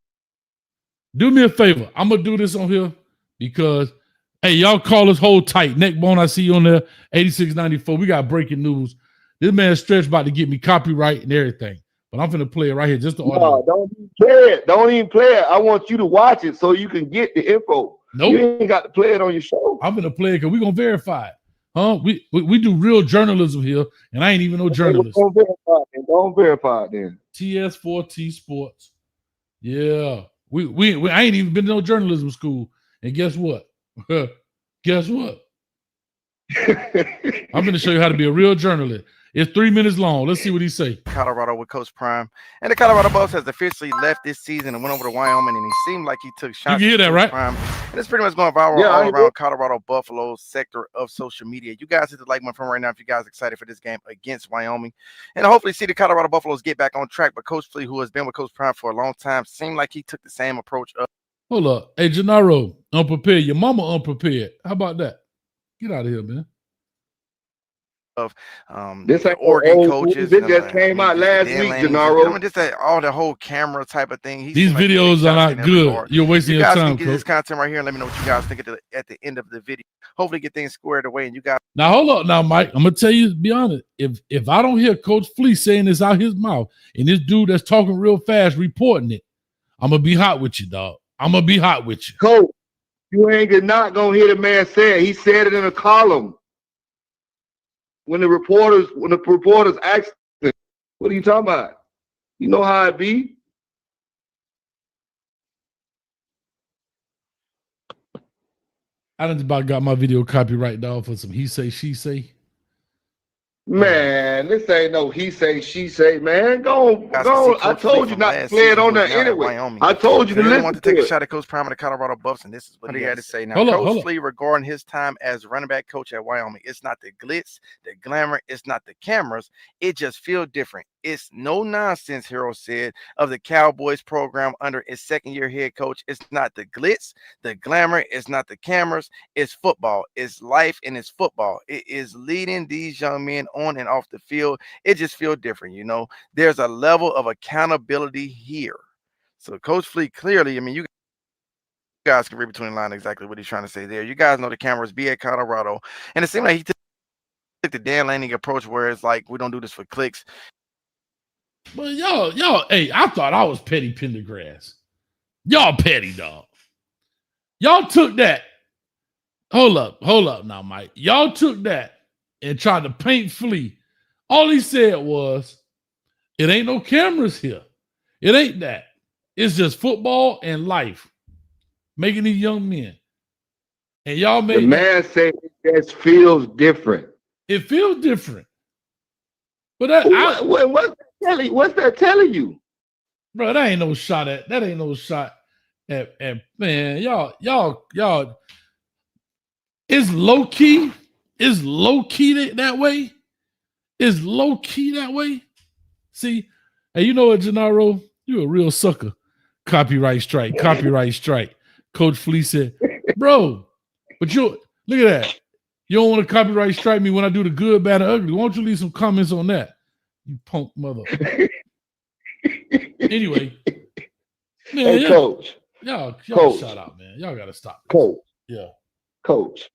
Do me a favor. I'm gonna do this on here because, hey, y'all call us hold tight. Neckbone, I see you on there. 8694. We got breaking news. This man Stretch about to get me copyright and everything. But I'm finna play it right here. Just the audio. No, don't even play it. Don't even play it. I want you to watch it so you can get the info. Nope. You ain't got to play it on your show. I'm gonna play it because we're gonna verify it. Huh? We do real journalism here, and I ain't even no journalist. Don't verify it then. TS4T Sports. Yeah. We I ain't even been to no journalism school. And guess what? Guess what? I'm gonna show you how to be a real journalist. It's 3 minutes long. Let's see what he say. Colorado with Coach Prime. And the Colorado Buffs has officially left this season and went over to Wyoming, and he seemed like he took shots. You hear that, right? Prime. And it's pretty much going viral all around Colorado Buffalo sector of social media. You guys hit the like button from right now if you guys are excited for this game against Wyoming. And hopefully see the Colorado Buffaloes get back on track. But Coach Flea, who has been with Coach Prime for a long time, seemed like he took the same approach up. Hold up. Hey, Gennaro, unprepared. Your mama unprepared. How about that? Get out of here, man. Of this Oregon coaches. This just came out last week, Gennaro. I mean, just all the whole camera type of thing. These videos are not good. You're wasting your time, You guys can get Coach. this content right here and let me know what you guys think at the end of the video. Hopefully get things squared away. And you guys. Now, hold up. Now, Mike, I'm going to tell you, be honest. If I don't hear Coach Flea saying this out his mouth and this dude that's talking real fast reporting it, I'm going to be hot with you, dog. I'm going to be hot with you. Coach, you ain't not going to hear the man say it. He said it in a column. When the reporters asked him, what are you talking about? You know how it be? I done about got my video copyright dog for some he say, she say. Man, this ain't no he say, she say, man. Go on. I told you not to play it on there anyway. I told you to listen want to take a shot at Coach Prime of the Colorado Buffs, and this is what he had to say. Now, Coach Flea regarding his time as running back coach at Wyoming, it's not the glitz, the glamour, it's not the cameras. It just feels different. It's no nonsense, Hero said, of the Cowboys program under his second-year head coach. It's not the glitz, the glamour, it's not the cameras, it's football. It's life and it's football. It is leading these young men on and off the field. It just feels different, you know. There's a level of accountability here. So Coach Flea clearly, I mean, you guys can read between the lines exactly what he's trying to say there. You guys know the cameras be at Colorado. And it seemed like he took the Dan Lanning approach where it's like, we don't do this for clicks. But y'all, hey, I thought I was petty Pendergrass. Y'all petty, dog. Y'all took that. Hold up now, Mike. Y'all took that and tried to paint Flea All he said was, it ain't no cameras here. It ain't that. It's just football and life. Making these young men. And y'all made the man say it just feels different. It feels different. But that what's that telling you? Bro, that ain't no shot at man, y'all. It's low key. It's low key that way. It's low key that way. See, and you know what, Gennaro? You a real sucker. Copyright strike. Coach Flea said, bro, but you look at that. You don't want to copyright strike me when I do the good, bad, and ugly. Why don't you leave some comments on that? You punk mother. Anyway. Man, hey, Coach. Y'all shout out, man. Y'all gotta stop this. Coach. Yeah. Coach.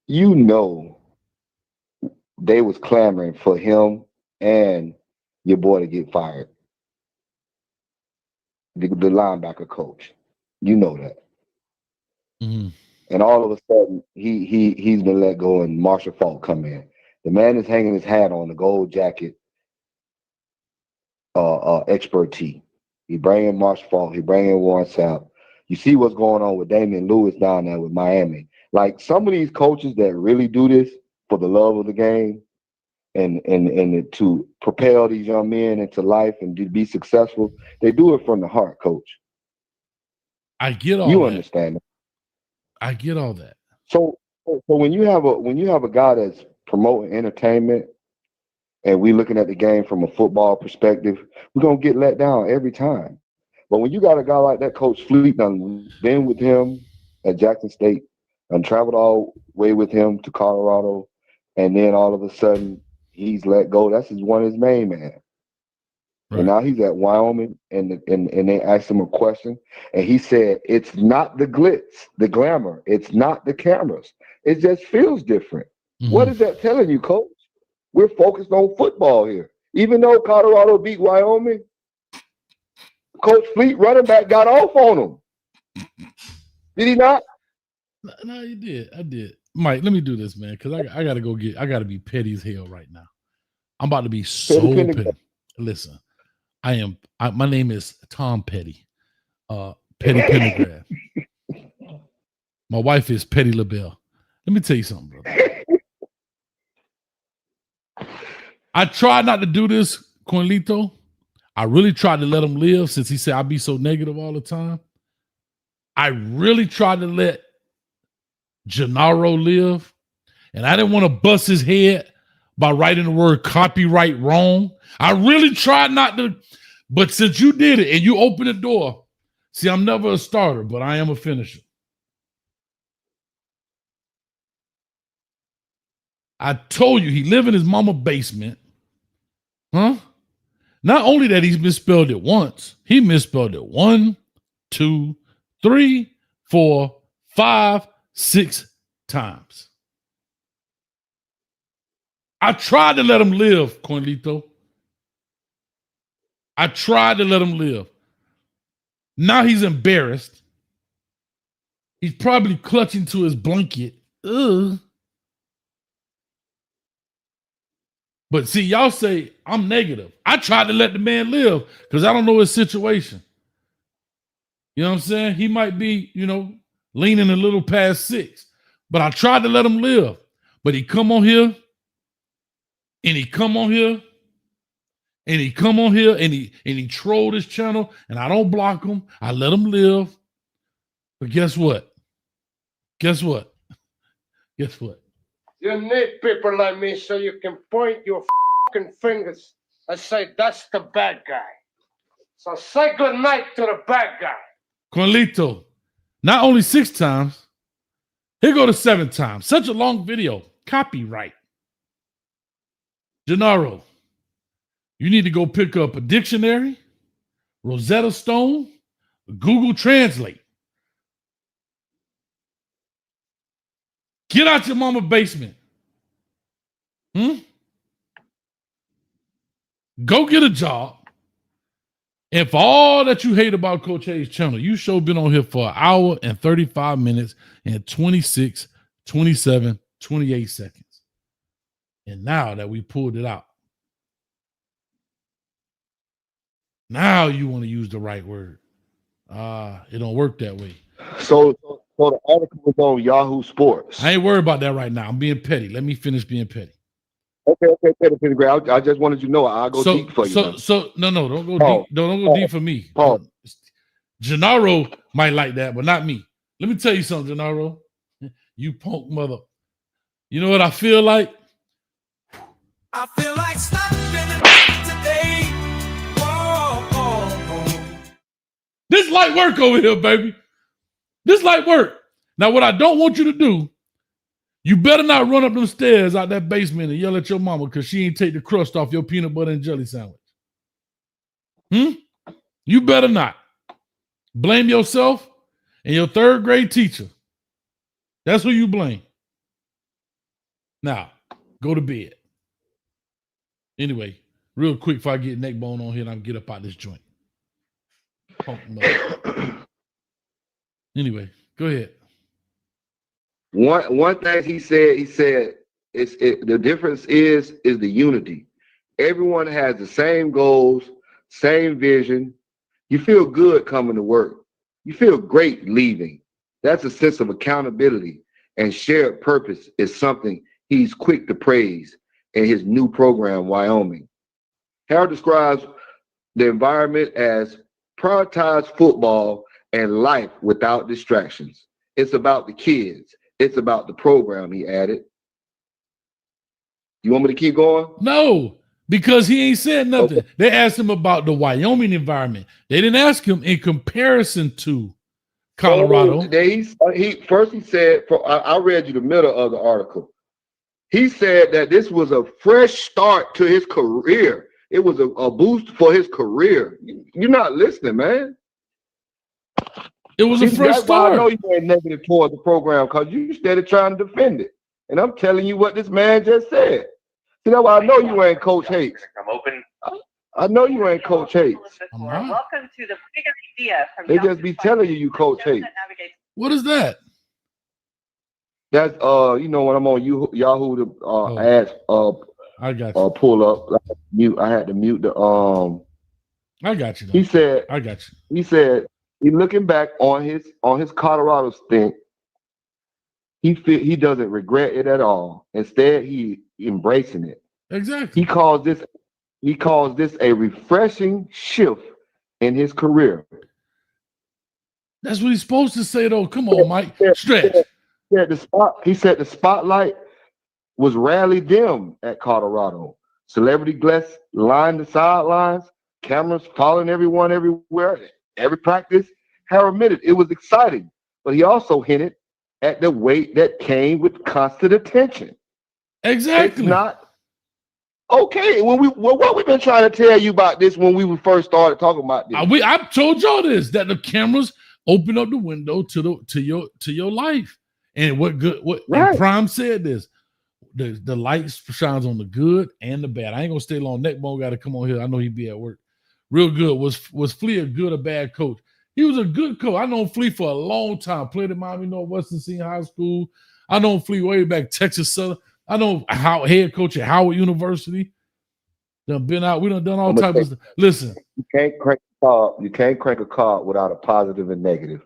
You know they was clamoring for him and your boy to get fired. The linebacker coach. You know that. Mm-hmm. And all of a sudden, he's been let go and Marshall Faulk come in. The man is hanging his hat on the gold jacket expertise. He bring in Marshall Faulk. He bring in Warren Sapp. You see what's going on with Damian Lewis down there with Miami. Like some of these coaches that really do this for the love of the game and to propel these young men into life and to be successful, they do it from the heart, Coach. I get all you that. Understand that. I get all that. So when you have a guy that's promoting entertainment and we looking at the game from a football perspective, we're gonna get let down every time. But when you got a guy like that, Coach Fleet, done been with him at Jackson State and traveled all the way with him to Colorado, and then all of a sudden he's let go. That's one of his main man. Right. And now he's at Wyoming, and they asked him a question, and he said, "It's not the glitz, the glamour. It's not the cameras. It just feels different." Mm-hmm. What is that telling you, Coach? We're focused on football here. Even though Colorado beat Wyoming, Coach Fleet running back got off on him. Did he not? No, he did. I did. Mike, let me do this, man, because I got to be petty as hell right now. I'm about to be so petty. Listen. My name is Tom Petty. Petty Pendergrass. My wife is Petty LaBelle. Let me tell you something, brother. I tried not to do this, Cornelito. I really tried to let him live since he said I be so negative all the time. I really tried to let Gennaro live, and I didn't want to bust his head by writing the word copyright wrong. I really tried not to. But since you did it and you opened the door, see, I'm never a starter, but I am a finisher. I told you he lived in his mama's basement. Huh? Not only that he's misspelled it once, he misspelled it 1, 2, 3, 4, 5, 6 times. I tried to let him live, Cornelito. I tried to let him live. Now he's embarrassed. He's probably clutching to his blanket. Ugh. But see, y'all say I'm negative. I tried to let the man live because I don't know his situation. You know what I'm saying? He might be, leaning a little past 6. But I tried to let him live. But he come on here, and he come on here, and he come on here, and he trolled his channel, and I don't block him. I let him live. But guess what? Guess what? Guess what? You need people like me so you can point your fucking fingers and say, that's the bad guy. So say good night to the bad guy. Cornelito, not only 6 times, here go to 7 times. Such a long video. Copyright. Gennaro, you need to go pick up a dictionary, Rosetta Stone, Google Translate. Get out your mama's basement. Go get a job. And for all that you hate about Coach Hayes' channel, you sure been on here for 1 hour and 35 minutes and 26, 27, 28 seconds. And now that we pulled it out, Now you want to use the right word. It don't work that way. So the article was on Yahoo Sports. I ain't worried about that right now. I'm being petty. Let me finish being petty. Okay, Petty Gray. I just wanted you to know I'll go deep for you. No, don't go deep. Don't go deep for me. Gennaro might like that, but not me. Let me tell you something, Gennaro. You punk mother. You know what I feel like? I feel like stopping today. Whoa. This light work over here, baby. This light work. Now, what I don't want you to do, you better not run up them stairs out that basement and yell at your mama because she ain't take the crust off your peanut butter and jelly sandwich. You better not. Blame yourself and your third grade teacher. That's who you blame. Now, go to bed. Anyway, real quick before I get neck bone on here and I get up out this joint. Anyway, go ahead. One thing he said the difference is the unity. Everyone has the same goals, same vision. You feel good coming to work. You feel great leaving. That's a sense of accountability, and shared purpose is something he's quick to praise in his new program, Wyoming. Harold describes the environment as prioritized football and life without distractions. It's about the kids. It's about the program, he added. You want me to keep going? No, because he ain't said nothing. Okay. They asked him about the Wyoming environment. They didn't ask him in comparison to Colorado. He said, I read you the middle of the article. He said that this was a fresh start to his career. It was a boost for his career. You're not listening, man. It was a fresh start. I know you ain't negative toward the program because you started trying to defend it. And I'm telling you what this man just said. See, that's why I know you ain't Coach Hates. I'm open. I know you ain't Coach Hates. Welcome to the Big Idea. They just be telling you Coach Hates. What is that? That's you know when I'm on Yahoo to ads I got you. Pull up. I had to mute the I got you. He said I got you. He said he looking back on his Colorado stint. He doesn't regret it at all. Instead, he embracing it. Exactly. He calls this a refreshing shift in his career. That's what he's supposed to say, though. Come on, Mike. Stretch. He said the spotlight was rarely dim at Colorado. Celebrity guests lined the sidelines, cameras following everyone everywhere, every practice. Harold admitted it was exciting, but he also hinted at the weight that came with constant attention. Exactly. It's not okay. What we've been trying to tell you about this when we first started talking about this. I told y'all this, that the cameras open up the window to your life. And and Prime said this. The light shines on the good and the bad. I ain't gonna stay long. Neckbone got to come on here. I know he'd be at work. Real good. Was Flea a good or bad coach? He was a good coach. I known Flea for a long time. Played at Miami Northwestern Senior High School. I known Flea way back Texas Southern. I know how head coach at Howard University. Done been out. We done all types of stuff. Listen, you can't crank a card without a positive and negative.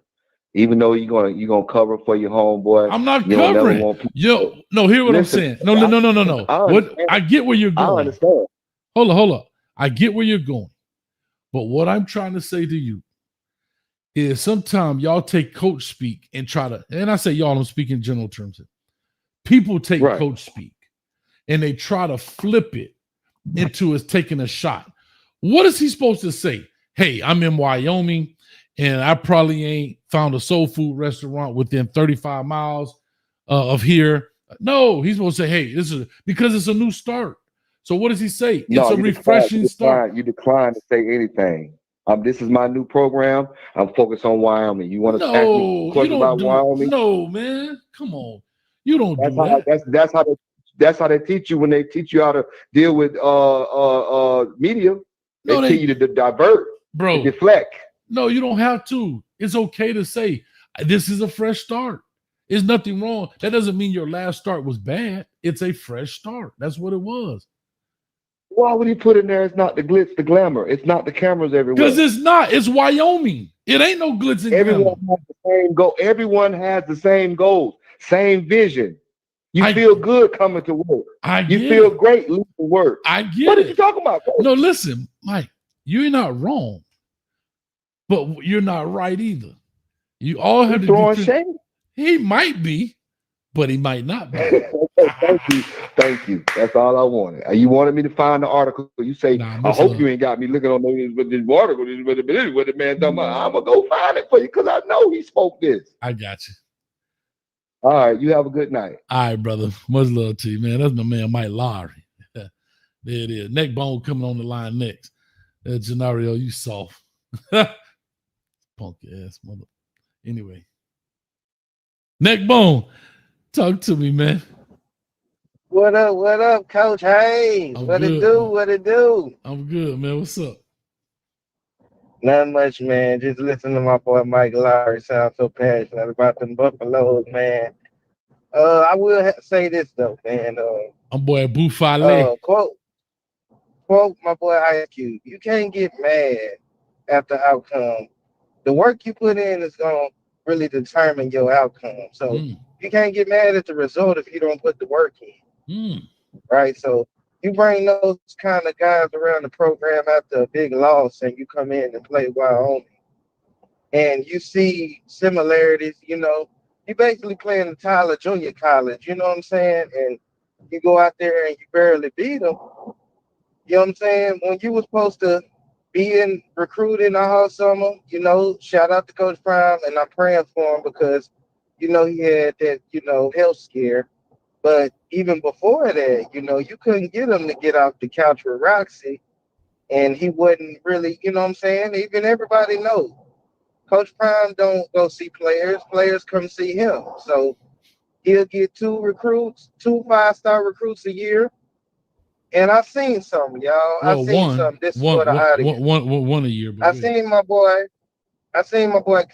Even though you're gonna cover for your homeboy. I'm not covering. Hear what I'm saying. No. I get where you're going. I understand. Hold up. I get where you're going. But what I'm trying to say to you is sometimes y'all take coach speak and try to, and I say y'all, I'm speaking in general terms. People take coach speak and they try to flip it into us taking a shot. What is he supposed to say? Hey, I'm in Wyoming and I probably ain't found a soul food restaurant within 35 miles of here. No, he's supposed to say, hey, this is because it's a new start. So what does he say? It's a refreshing start. You decline to say anything. This is my new program. I'm focused on Wyoming. You want to ask me a question about Wyoming? No, man. Come on. You don't do that. That's how they teach you when they teach you how to deal with media. They teach you to divert, to deflect. No, you don't have to. It's okay to say this is a fresh start. There's nothing wrong. That doesn't mean your last start was bad. It's a fresh start. That's what it was. Why would he put in there? It's not the glitz, the glamour. It's not the cameras everywhere. Because it's not. It's Wyoming. It ain't no glitz and Everyone glamour. has the same goal. Everyone has the same goals, same vision. You feel good coming to work. You feel great leaving work. I get What it. are you talking about, Coach? No, listen, Mike, you're not wrong, but you're not right either. You all have to throwing do. shade. He might be, but he might not be. Thank you. That's all I wanted. You wanted me to find the article. You say, I hope you ain't got me looking on this article. This what the man talking about. I'm gonna go find it for you because I know he spoke this. I got you. All right, you have a good night. All right, brother. Much love to you, man. That's my man, Mike Lowry. There it is. Neck Bone coming on the line next. Gennaro, you soft. Punk ass mother. Anyway. Neck Bone, talk to me, man. What up, Coach Hayes? What it do? I'm good, man. What's up? Not much, man. Just listen to my boy Mike Lowry sound so passionate about them Buffaloes, man. I will say this though, man. My boy Buffalo. Quote my boy IQ. You can't get mad at the outcome. The work you put in is gonna really determine your outcome. So you can't get mad at the result if you don't put the work in. Right? So you bring those kind of guys around the program after a big loss and you come in and play Wyoming. And you see similarities, you basically playing the Tyler Junior College, you know what I'm saying? And you go out there and you barely beat them. You know what I'm saying? When you were supposed to be recruiting all summer, shout out to Coach Prime, and I'm praying for him because, he had that, health scare. But even before that, you couldn't get him to get off the couch with Roxy, and he wasn't really, you know what I'm saying? Even everybody knows. Coach Prime don't go see players. Players come see him. So he'll get 2 5-star recruits a year. And I've seen some, y'all. Well, I've seen some. This is what I one a year. I seen my boy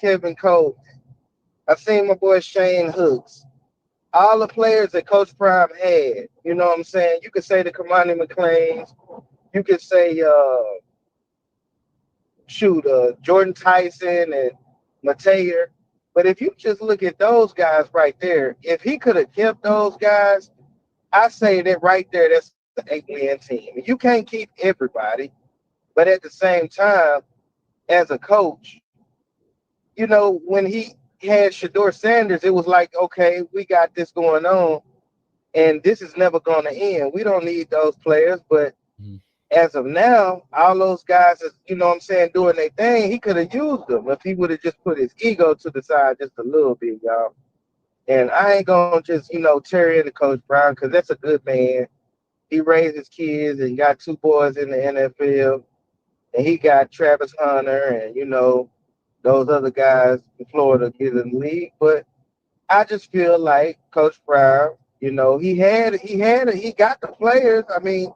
Kevin Cole. I seen my boy Shane Hooks. All the players that Coach Prime had, you know what I'm saying? You could say the Kamani McLeans. You could say, Jordan Tyson and Mateer. But if you just look at those guys right there, if he could have kept those guys, I say that right there, that's the 8-win team. You can't keep everybody, but at the same time, as a coach, when he had Shador Sanders, it was like, okay, we got this going on, and this is never going to end. We don't need those players, but as of now, all those guys is, doing their thing. He could have used them if he would have just put his ego to the side just a little bit, y'all. And I ain't going to just, tear into Coach Brown because that's a good man. He raised his kids and got 2 boys in the NFL. And he got Travis Hunter and, those other guys in Florida get in the league. But I just feel like Coach Brown, he got the players. I mean,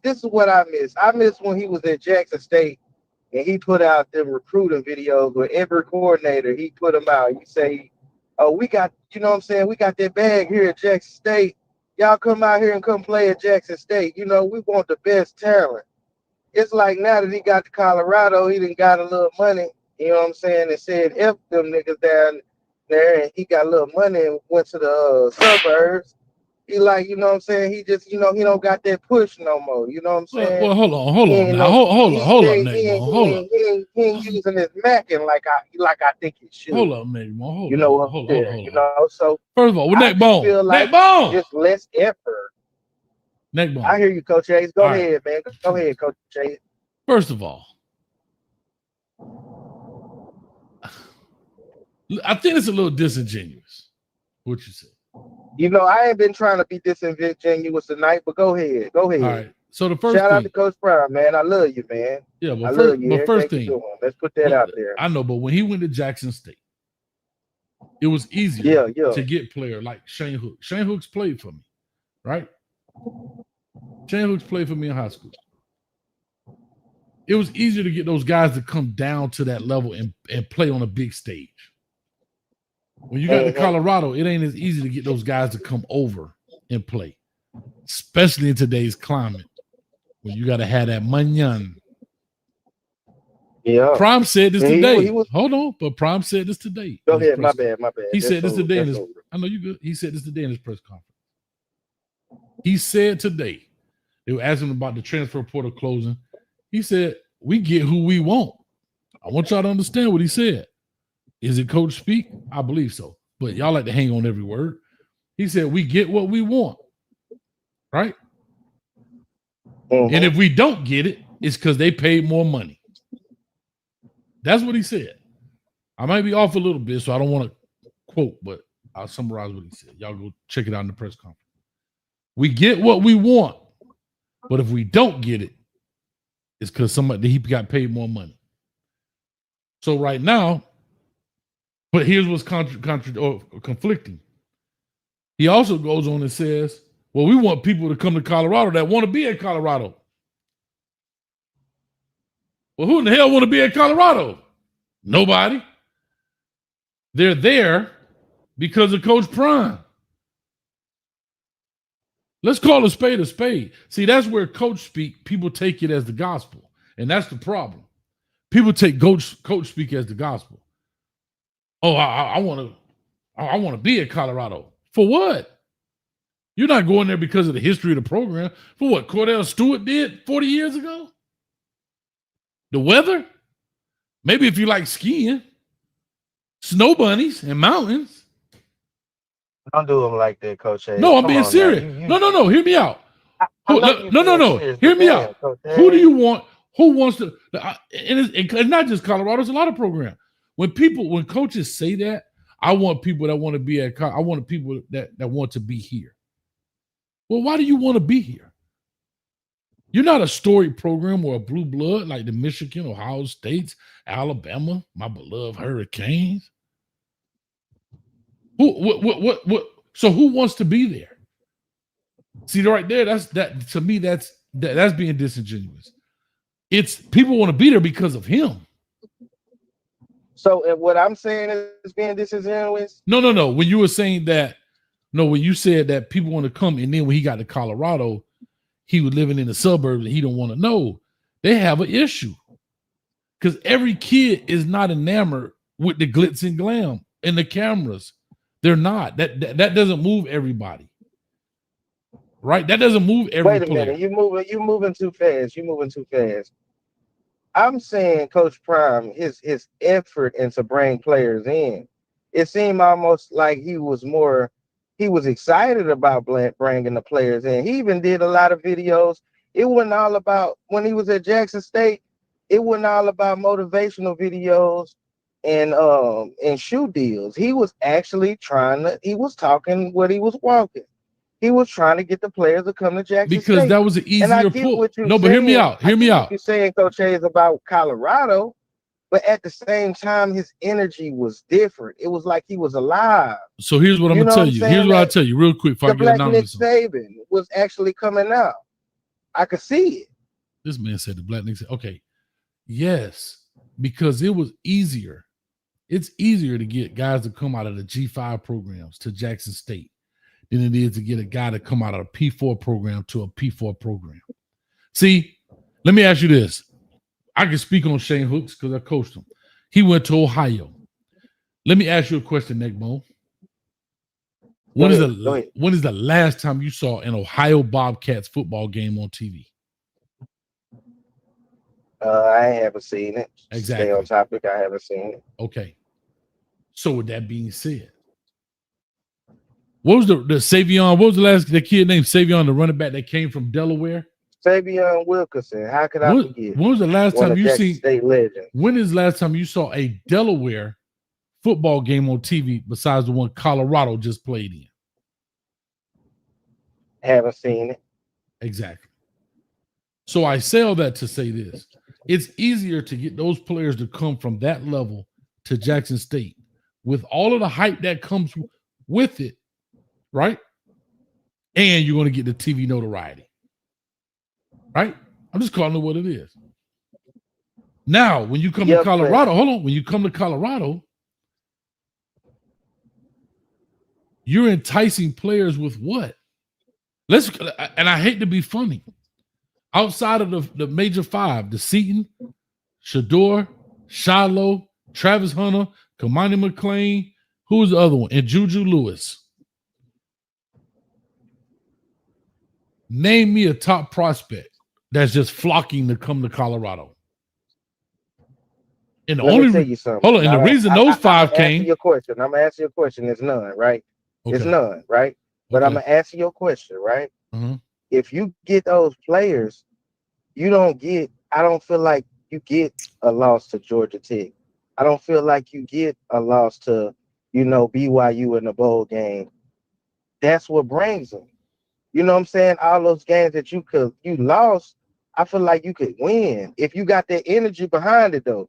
this is what I miss. I miss when he was at Jackson State and he put out them recruiting videos where every coordinator, he put them out. You say, oh, we got, we got that bag here at Jackson State. Y'all come out here and come play at Jackson State. We want the best talent. It's like now that he got to Colorado, he done got a little money, and said F them niggas down there, and he got a little money and went to the suburbs. He he just, he don't got that push no more, you know what I'm saying? Well, hold on now. Hold on, Nick. Hold up. He ain't using his macking like I think he should. Hold up, Nick. Hold on. So first of all, with Neck Bone. Feel like Neck Bone. Just less effort. Neck Bone. I hear you, Coach Hayes. Go ahead, man. Go ahead, Coach Hayes. First of all, I think it's a little disingenuous. What you said. I ain't been trying to be disingenuous tonight, but go ahead. Go ahead. All right. So the first shout out to Coach Brown, man. I love you, man. Yeah, but I love you. But first thing, let's put that out there. I know, but when he went to Jackson State, it was easier to get player like Shane Hooks. Shane Hooks played for me, right? Shane Hooks played for me in high school. It was easier to get those guys to come down to that level and play on a big stage. When you got to Colorado, it ain't as easy to get those guys to come over and play. especially in today's climate, where you got to have that manyan. Yeah. Prime said this today. He was, hold on, but Prime said this today. Go ahead, my bad. He said this today in his. I know you good. He said this today in his press conference. He said today, they were asking him about the transfer portal closing. He said, "We get who we want." I want y'all to understand what he said. Is it coach speak? I believe so, but y'all like to hang on every word. He said, "We get what we want," right? And if we don't get it, it's because they paid more money. That's what he said. I might be off a little bit, so I don't want to quote, but I'll summarize what he said. Y'all go check it out in the press conference. We get what we want, but if we don't get it, it's because he got paid more money. So right now, but here's what's conflicting. He also goes on and says, well, we want people to come to Colorado that want to be in Colorado. Well, who in the hell want to be in Colorado? Nobody. They're there because of Coach Prime. Let's call a spade a spade. See, that's where coach speak, people take it as the gospel. And that's the problem. People take coach speak as the gospel. Oh, I want to be in Colorado. For what? You're not going there because of the history of the program. For what Cordell Stewart did 40 years ago? The weather? Maybe if you like skiing, snow bunnies and mountains. Don't do them like that, Coach A. No, I'm being serious. No. Hear me out. No. Hear me out. Who do you want? Who wants to? And it's not just Colorado. It's a lot of programs. When coaches say that, I want people that want to be at. I want people that want to be here. Well, why do you want to be here? You're not a storied program or a blue blood like the Michigan, Ohio States, Alabama, my beloved Hurricanes. What? So who wants to be there? See, right there, to me, that's being disingenuous. It's people want to be there because of him. So what I'm saying is being disingenuous? No. When you were saying that, when you said that people want to come, and then when he got to Colorado, he was living in the suburbs and he don't want to know. They have an issue. Because every kid is not enamored with the glitz and glam and the cameras. They're not. That doesn't move everybody. Right? That doesn't move every Wait a minute. You're moving too fast. You're moving too fast. I'm saying Coach Prime, his effort into bring players in, it seemed almost like he was excited about bringing the players in. He even did a lot of videos. It wasn't all about, when he was at Jackson State, it wasn't all about motivational videos and shoe deals. He was actually he was talking what he was walking. He was trying to get the players to come to Jackson State. Because that was an easier pull. No, but hear me out. Hear me out. You're saying Coach A is about Colorado, but at the same time, his energy was different. It was like he was alive. So here's what I'm gonna tell you. Here's what I'll tell you real quick. The Black Nick Saban was actually coming out. I could see it. This man said the Black Nick Saban. Okay. Yes, because it was easier. It's easier to get guys to come out of the G5 programs to Jackson State than it is to get a guy to come out of a P4 program to a P4 program. See, let me ask you this. I can speak on Shane Hooks because I coached him. He went to Ohio. Let me ask you a question, Neckbone. When is the last time you saw an Ohio Bobcats football game on TV? I haven't seen it. Exactly. Stay on topic. I haven't seen it. Okay. So with that being said, what was the Savion? What was the kid named Savion, the running back that came from Delaware? Savion Wilkerson. How could I forget? When was the last time you seen State legend? When is the last time you saw a Delaware football game on TV besides the one Colorado just played in? Haven't seen it. Exactly. So I say all that to say this. It's easier to get those players to come from that level to Jackson State with all of the hype that comes with it, right? And you're going to get the TV notoriety, right? I'm just calling it what it is. Now, when you come to Colorado, hold on. When you come to Colorado, you're enticing players with what? And I hate to be funny. Outside of the major five, the Seton, Shador, Shiloh, Travis Hunter, Kamani McClain, who's the other one? And Juju Lewis. Name me a top prospect that's just flocking to come to Colorado. And the Let only me tell you something. hold on, and the reason those five came. Your question. I'm gonna answer your question. It's none, right? Okay. It's none, right? But I'm gonna answer your question, right? If you get those players, you don't get. I don't feel like you get a loss to Georgia Tech. I don't feel like you get a loss to, BYU in the bowl game. That's what brings them. You know what I'm saying? All those games that you lost, I feel like you could win if you got that energy behind it, though.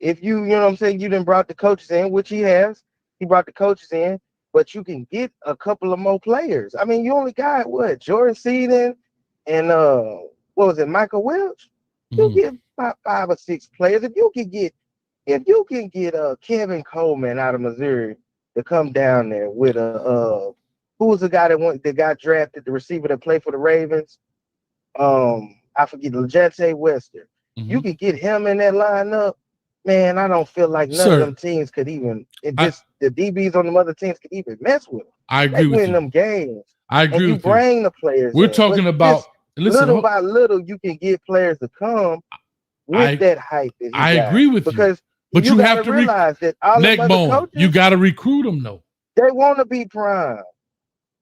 If you know what I'm saying, you done brought the coaches in, which he has. He brought the coaches in, but you can get a couple of more players. I mean, you only got Jordan Seaton and what was it, Michael Welch? You get about 5 or 6 players. If you can get Kevin Coleman out of Missouri to come down there with who was the guy that got drafted, the receiver that played for the Ravens? I forget, Lejante Wester. You can get him in that lineup. Man, I don't feel like none of them teams could even. The DBs on the other teams could even mess with them. I agree with you. Win them games. I agree and you with bring the players. We're talking about little by little. You can get players to come with that hype. I agree with you because you have to realize that all neck the bone. coaches, You got to recruit them though. They want to be prime.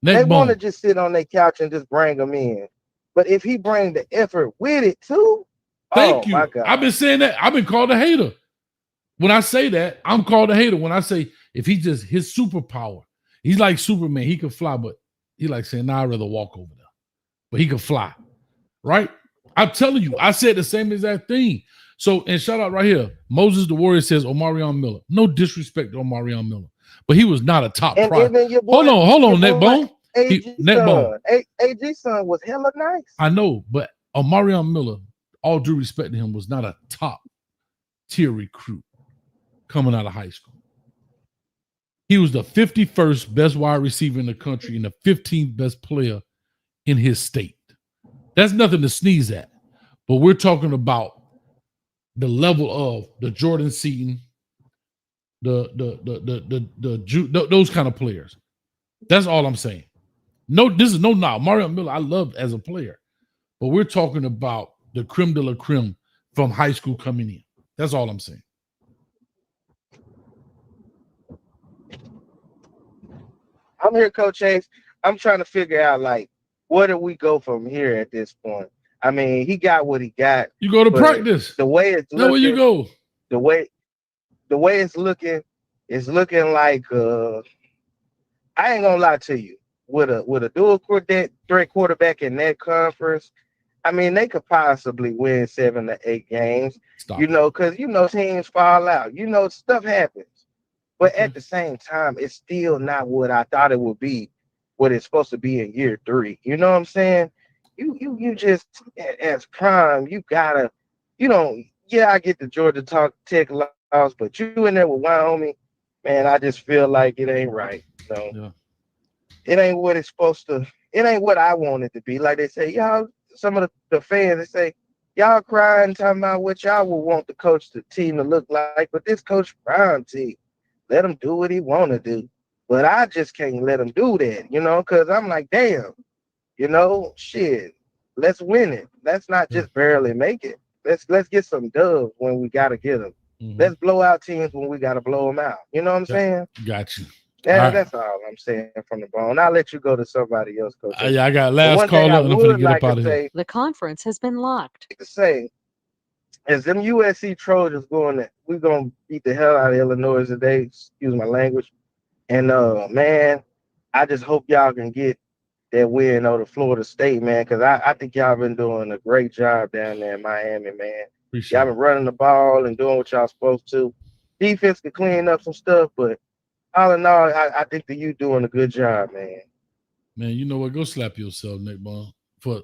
They want to just sit on their couch and just bring them in. But if he bring the effort with it too, thank you. My God. I've been saying that. I've been called a hater. When I say that, I'm called a hater. When I say if he just his superpower, he's like Superman. He can fly, but he like saying, "Nah, I'd rather walk over there." But he can fly, right? I'm telling you, I said the same exact thing. So, and shout out right here, Moses the Warrior says Omarion Miller. No disrespect to Omarion Miller, but he was not a top prospect. Hold on, Neckbone. Neckbone. AG son was hella nice. I know, but Omarion Miller, all due respect to him, was not a top tier recruit coming out of high school. He was the 51st best wide receiver in the country and the 15th best player in his state. That's nothing to sneeze at. But we're talking about the level of the Jordan Seaton, those kind of players. That's all I'm saying. No, this is no knock. Mario Miller, I love as a player. But we're talking about the creme de la creme from high school coming in. That's all I'm saying. I'm here, Coach Chase. I'm trying to figure out, where do we go from here at this point? I mean, he got what he got. You go to practice. The way it's looking, where you go. The way it's looking like I ain't gonna lie to you. With a dual threat quarterback in that conference, I mean, they could possibly win 7 to 8 games. Because teams fall out. Stuff happens. But at the same time, it's still not what I thought it would be, what it's supposed to be in year 3. You know what I'm saying? You just, as prime, you gotta, I get the Georgia Tech loss, but you in there with Wyoming, man, I just feel like it ain't right. It ain't what it's supposed to, it ain't what I want it to be. Like they say, y'all, some of the fans, they say, y'all crying, talking about what y'all would want the team to look like, but this Coach Brown team, let him do what he want to do. But I just can't let him do that, because I'm like, damn, shit, let's win it. Let's not just barely make it. Let's get some dubs when we got to get them. Let's blow out teams when we got to blow them out. You know what I'm saying? Got you. That's all I'm saying from the bone. I'll let you go to somebody else, Coach. Yeah, I got last call up and I'm going to get up out of here. The conference has been locked. To say, as them USC Trojans we're going to beat the hell out of Illinois today, excuse my language. And, man, I just hope y'all can get that win over Florida State, man, because I think y'all been doing a great job down there in Miami, man. Y'all been running the ball and doing what y'all supposed to. Defense can clean up some stuff, but all in all, I think that you doing a good job, man. Man, you know what? Go slap yourself, Nick Bond. Oh,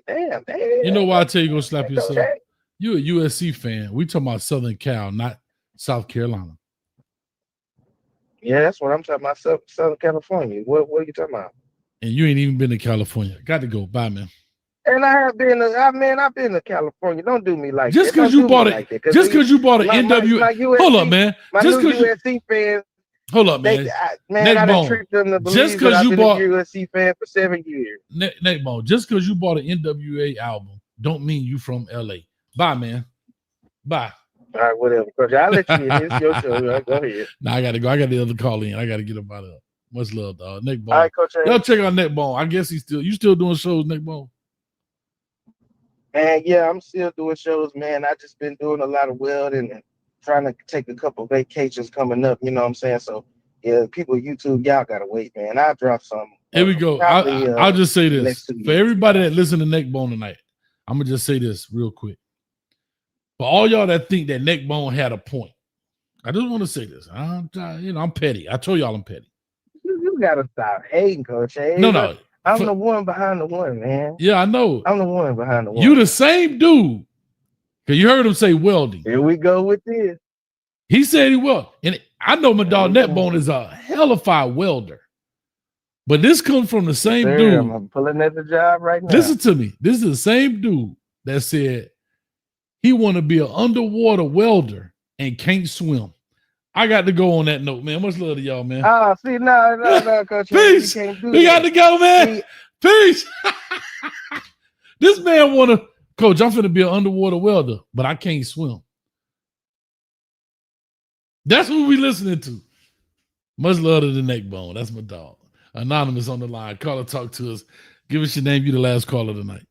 damn. You know why I tell you go slap yourself? Okay. You a USC fan. We talking about Southern Cal, not South Carolina. Yeah, that's what I'm talking about. Southern California. What are you talking about? And you ain't even been to California. Got to go. Bye, man. And I have been I've been to California. Don't do me like just that. Because you bought it. Just because you bought an NWA. Hold up, man. My just new USC fans. Hold up, man. I done tricked them to believe that I've been a USC fan for 7 years. Nate Bone, just because you bought an NWA album, don't mean you from LA. Bye, man. Bye. All right, whatever. Coach, I'll let you in. It's your show. Right, go ahead. Nah, I gotta go. I got the other call in. I gotta get him out of. Much love, dog. Nick Bone. All right, Coach. Y'all check out Nick Bone. I guess you still doing shows, Nick Bone. Man, yeah, I'm still doing shows, man. I just been doing a lot of welding and trying to take a couple vacations coming up. You know what I'm saying? So yeah, people YouTube, y'all gotta wait, man. I'll drop some. Here we go. I'll just say this for everybody that listen to Nick Bone tonight. I'm gonna just say this real quick. For all y'all that think that Nick Bone had a point, I just want to say this. I'm petty. I told y'all I'm petty. You gotta stop hating, Coach. No. I'm the one behind the one, man. Yeah, I know. I'm the one behind the one. You the same dude. Cause you heard him say welding. Here we go with this. He said he will. And I know my dog Netbone is a hellified welder. But this comes from the same dude. I'm pulling at the job right now. Listen to me. This is the same dude that said he want to be an underwater welder and can't swim. I got to go on that note, man. Much love to y'all, man. See, no, Coach. Peace. You can't do we got to go, man. Peace. This man want to, Coach, I'm finna be an underwater welder, but I can't swim. That's what we listening to. Much love to the Neck Bone. That's my dog. Anonymous on the line. Caller, talk to us. Give us your name. You the last caller tonight.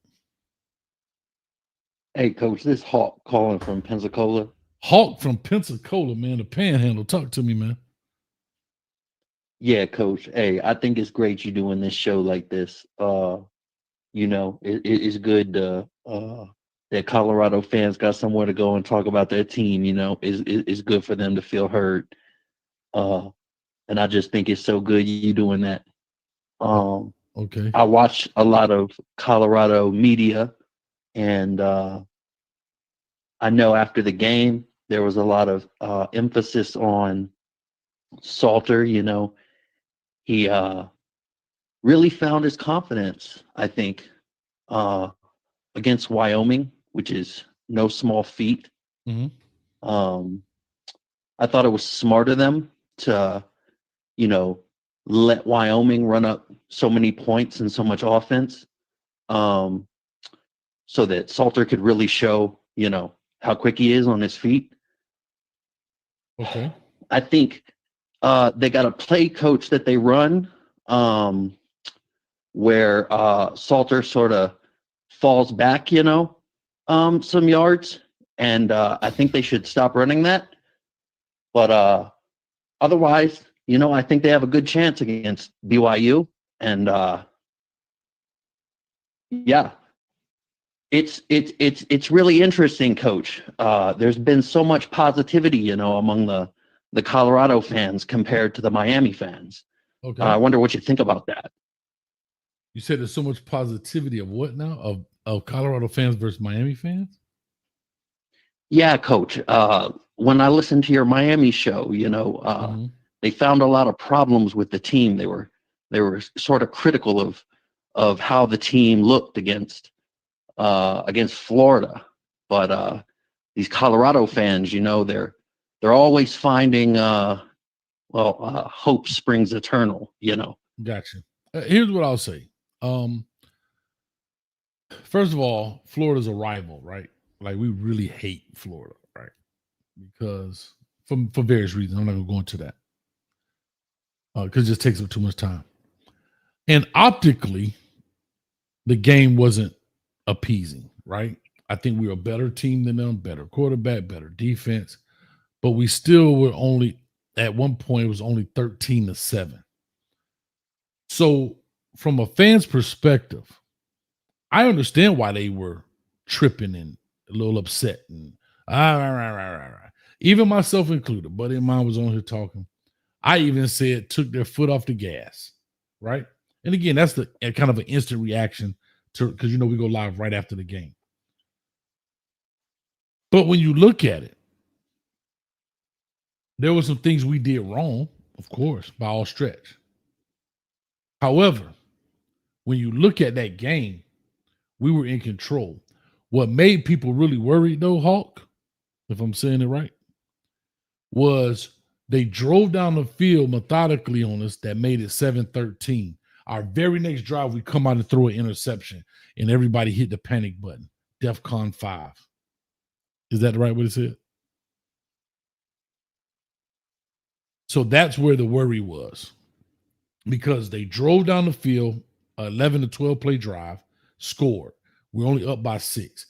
Hey, Coach, this Hawk calling from Pensacola. Hawk from Pensacola, man. The Panhandle. Talk to me, man. Yeah, Coach. Hey, I think it's great you doing this show like this. It's good that Colorado fans got somewhere to go and talk about their team. It's good for them to feel heard. And I just think it's so good you doing that. Okay. I watch a lot of Colorado media, and I know after the game there was a lot of emphasis on Salter. He really found his confidence, I think, against Wyoming, which is no small feat. Mm-hmm. I thought it was smart of them to, let Wyoming run up so many points and so much offense, so that Salter could really show, how quick he is on his feet. Okay. I think they got a play coach that they run where Salter sort of falls back, some yards. And I think they should stop running that. But otherwise, I think they have a good chance against BYU. And yeah, it's really interesting, Coach. There's been so much positivity, among the Colorado fans compared to the Miami fans. Okay. I wonder what you think about that. You said there's so much positivity of what now? Of Colorado fans versus Miami fans? Yeah, Coach. When I listened to your Miami show, they found a lot of problems with the team. They were sort of critical of how the team looked against Florida. But these Colorado fans, they're always finding hope springs eternal. Gotcha. Here's what I'll say. First of all, Florida's a rival, right? Like, we really hate Florida, right? Because for various reasons. I'm not gonna go into that. Because it just takes up too much time. And optically, the game wasn't appeasing, right? I think we were a better team than them, better quarterback, better defense, but we still were only, at one point, it was only 13-7. So from a fan's perspective, I understand why they were tripping and a little upset and even myself included. Buddy of mine was on here talking. I even said took their foot off the gas, right? And again, that's the kind of an instant reaction to, because we go live right after the game. But when you look at it, there were some things we did wrong, of course, by all stretch. However, when you look at that game, we were in control. What made people really worried, though, Hawk, if I'm saying it right, was they drove down the field methodically on us that made it 7-13. Our very next drive, we come out and throw an interception, and everybody hit the panic button. DEFCON 5. Is that the right way to say it? So that's where the worry was, because they drove down the field, 11 to 12 play drive, scored. We're only up by 6.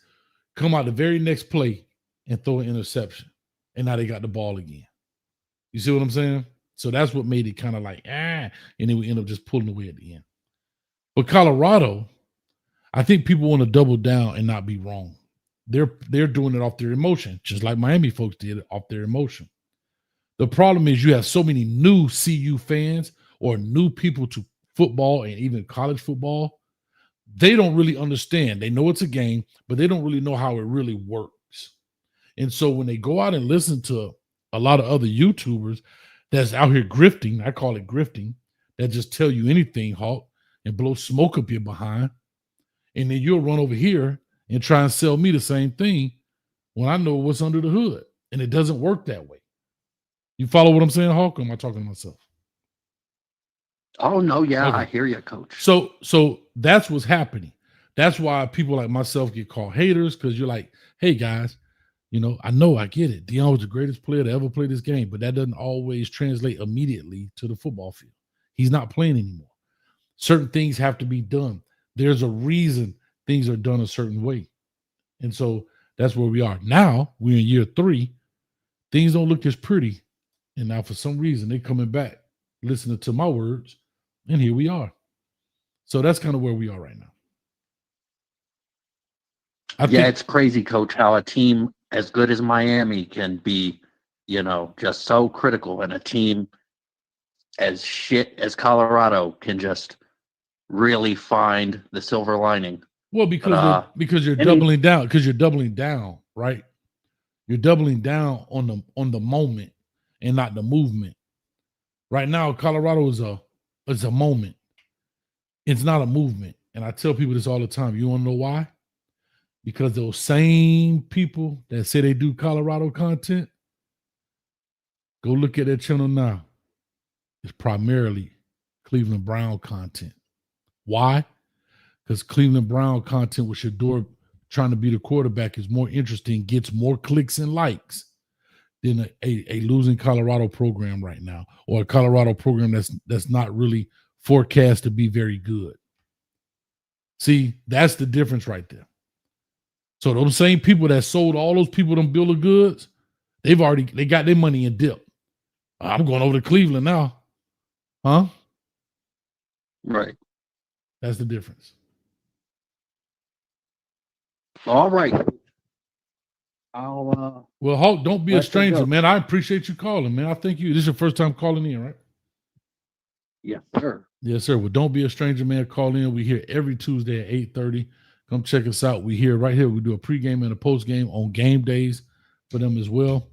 Come out the very next play and throw an interception, and now they got the ball again. You see what I'm saying? So that's what made it kind of like, and then we end up just pulling away at the end. But Colorado, I think people want to double down and not be wrong. They're doing it off their emotion, just like Miami folks did it off their emotion. The problem is you have so many new CU fans or new people to football and even college football. They don't really understand. They know it's a game, but they don't really know how it really works. And so when they go out and listen to a lot of other YouTubers that's out here grifting, I call it grifting, that just tell you anything, Hawk, and blow smoke up your behind, and then you'll run over here and try and sell me the same thing when I know what's under the hood. And it doesn't work that way. You follow what I'm saying, Hawk? Or am I talking to myself? Oh, no, yeah, Okay. I hear you, Coach. So that's what's happening. That's why people like myself get called haters, because you're like, hey, guys, I get it. Deion was the greatest player to ever play this game, but that doesn't always translate immediately to the football field. He's not playing anymore. Certain things have to be done. There's a reason things are done a certain way. And so that's where we are. Now we're in year 3. Things don't look as pretty. And now for some reason they're coming back, listening to my words, and here we are. So that's kind of where we are right now. It's crazy, Coach, how a team as good as Miami can be, just so critical, and a team as shit as Colorado can just really find the silver lining. Well, because you're doubling down, right? You're doubling down on the moment and not the movement. Right now, Colorado is a moment. It's not a movement. And I tell people this all the time. You want to know why? Because those same people that say they do Colorado content, go look at their channel now. It's primarily Cleveland Brown content. Why? Because Cleveland Brown content with Shador trying to be the quarterback is more interesting, gets more clicks and likes than a losing Colorado program right now, or a Colorado program that's not really forecast to be very good. See, that's the difference right there. So those same people that sold all those people them bill of goods, they got their money in dip. I'm going over to Cleveland now. Huh? Right. That's the difference. All right. I'll well, Hulk, don't be a stranger, go. man. I appreciate you calling, man. I thank you. This is your first time calling in, right? Yes, sir. Yes, sir. Well, don't be a stranger, man. Call in. We here every Tuesday at 8:30. Come check us out. We here right here. We do a pregame and a postgame on game days for them as well.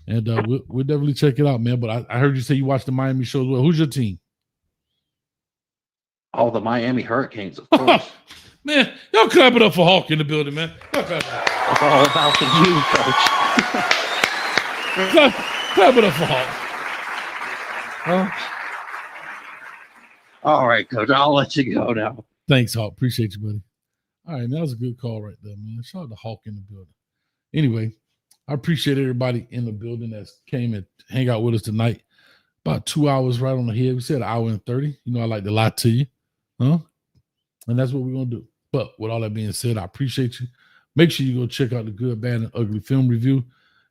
And we'll definitely check it out, man. But I heard you say you watch the Miami show as well. Who's your team? All the Miami Hurricanes, of course. Man, y'all clap it up for Hawk in the building, man. Clap it up. It's all about the you, Coach. clap it up for Hawk. Huh? All right, Coach. I'll let you go now. Thanks, Hawk. Appreciate you, buddy. All right, man. That was a good call right there, man. Shout out to Hawk in the building. Anyway, I appreciate everybody in the building that came and hang out with us tonight. About 2 hours right on the head. We said an hour and 30. I like to lie to you. Huh? And that's what we're going to do. But with all that being said, I appreciate you. Make sure you go check out the Good, Bad, and Ugly film review.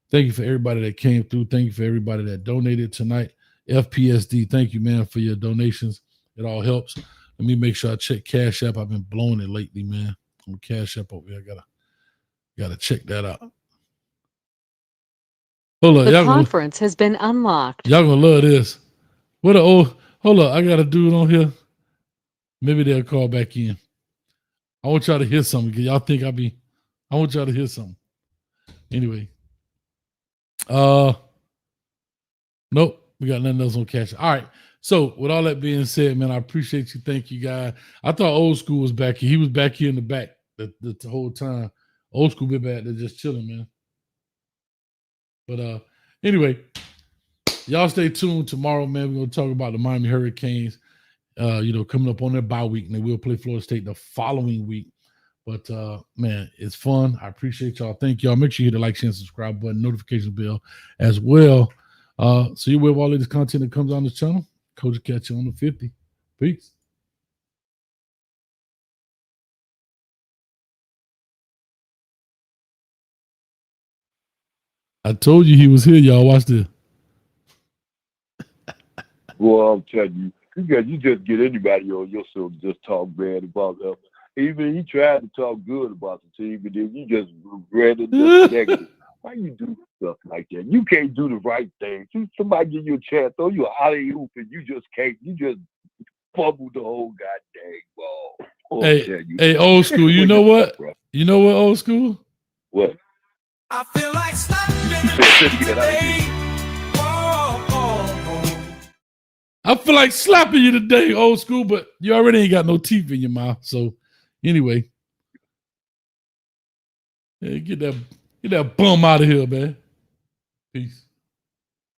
Thank you for everybody that came through. Thank you for everybody that donated tonight. FPSD, thank you, man, for your donations. It all helps. Let me make sure I check Cash App. I've been blowing it lately, man. On Cash App over here. I gotta check that out. Hold up, the conference has been unlocked. Y'all gonna love this. Hold up, I got a dude on here. Maybe they'll call back in. I want y'all to hear something because y'all think I want y'all to hear something. Anyway. Nope, we got nothing else on Cash. All right. So with all that being said, man, I appreciate you. Thank you, guys. I thought Old School was back here. He was back here in the back the whole time. Old School been back there just chilling, man. But anyway, y'all stay tuned. Tomorrow, man, we're gonna talk about the Miami Hurricanes. Coming up on their bye week, and they will play Florida State the following week. But man, it's fun. I appreciate y'all. Thank y'all. Make sure you hit the like, share, and subscribe button, notification bell as well. So you're aware of all of this content that comes on this channel. Coach will catch you on the 50. Peace. I told you he was here, y'all. Watch this. Well, I'm telling you, you just get anybody on your show to just talk bad about them. Even he tried to talk good about the team, but then you just read it just negative. Why you do stuff like that? You can't do the right thing. Somebody give you a chance, throw you an alley-oop, and you just can't. You just fumbled the whole goddamn ball. Oh, Hey, Old School, you know what? You know what, Old School? What? I feel like slapping today. I feel like slapping you today, Old School, but you already ain't got no teeth in your mouth. So anyway, get that bum out of here, man. Peace.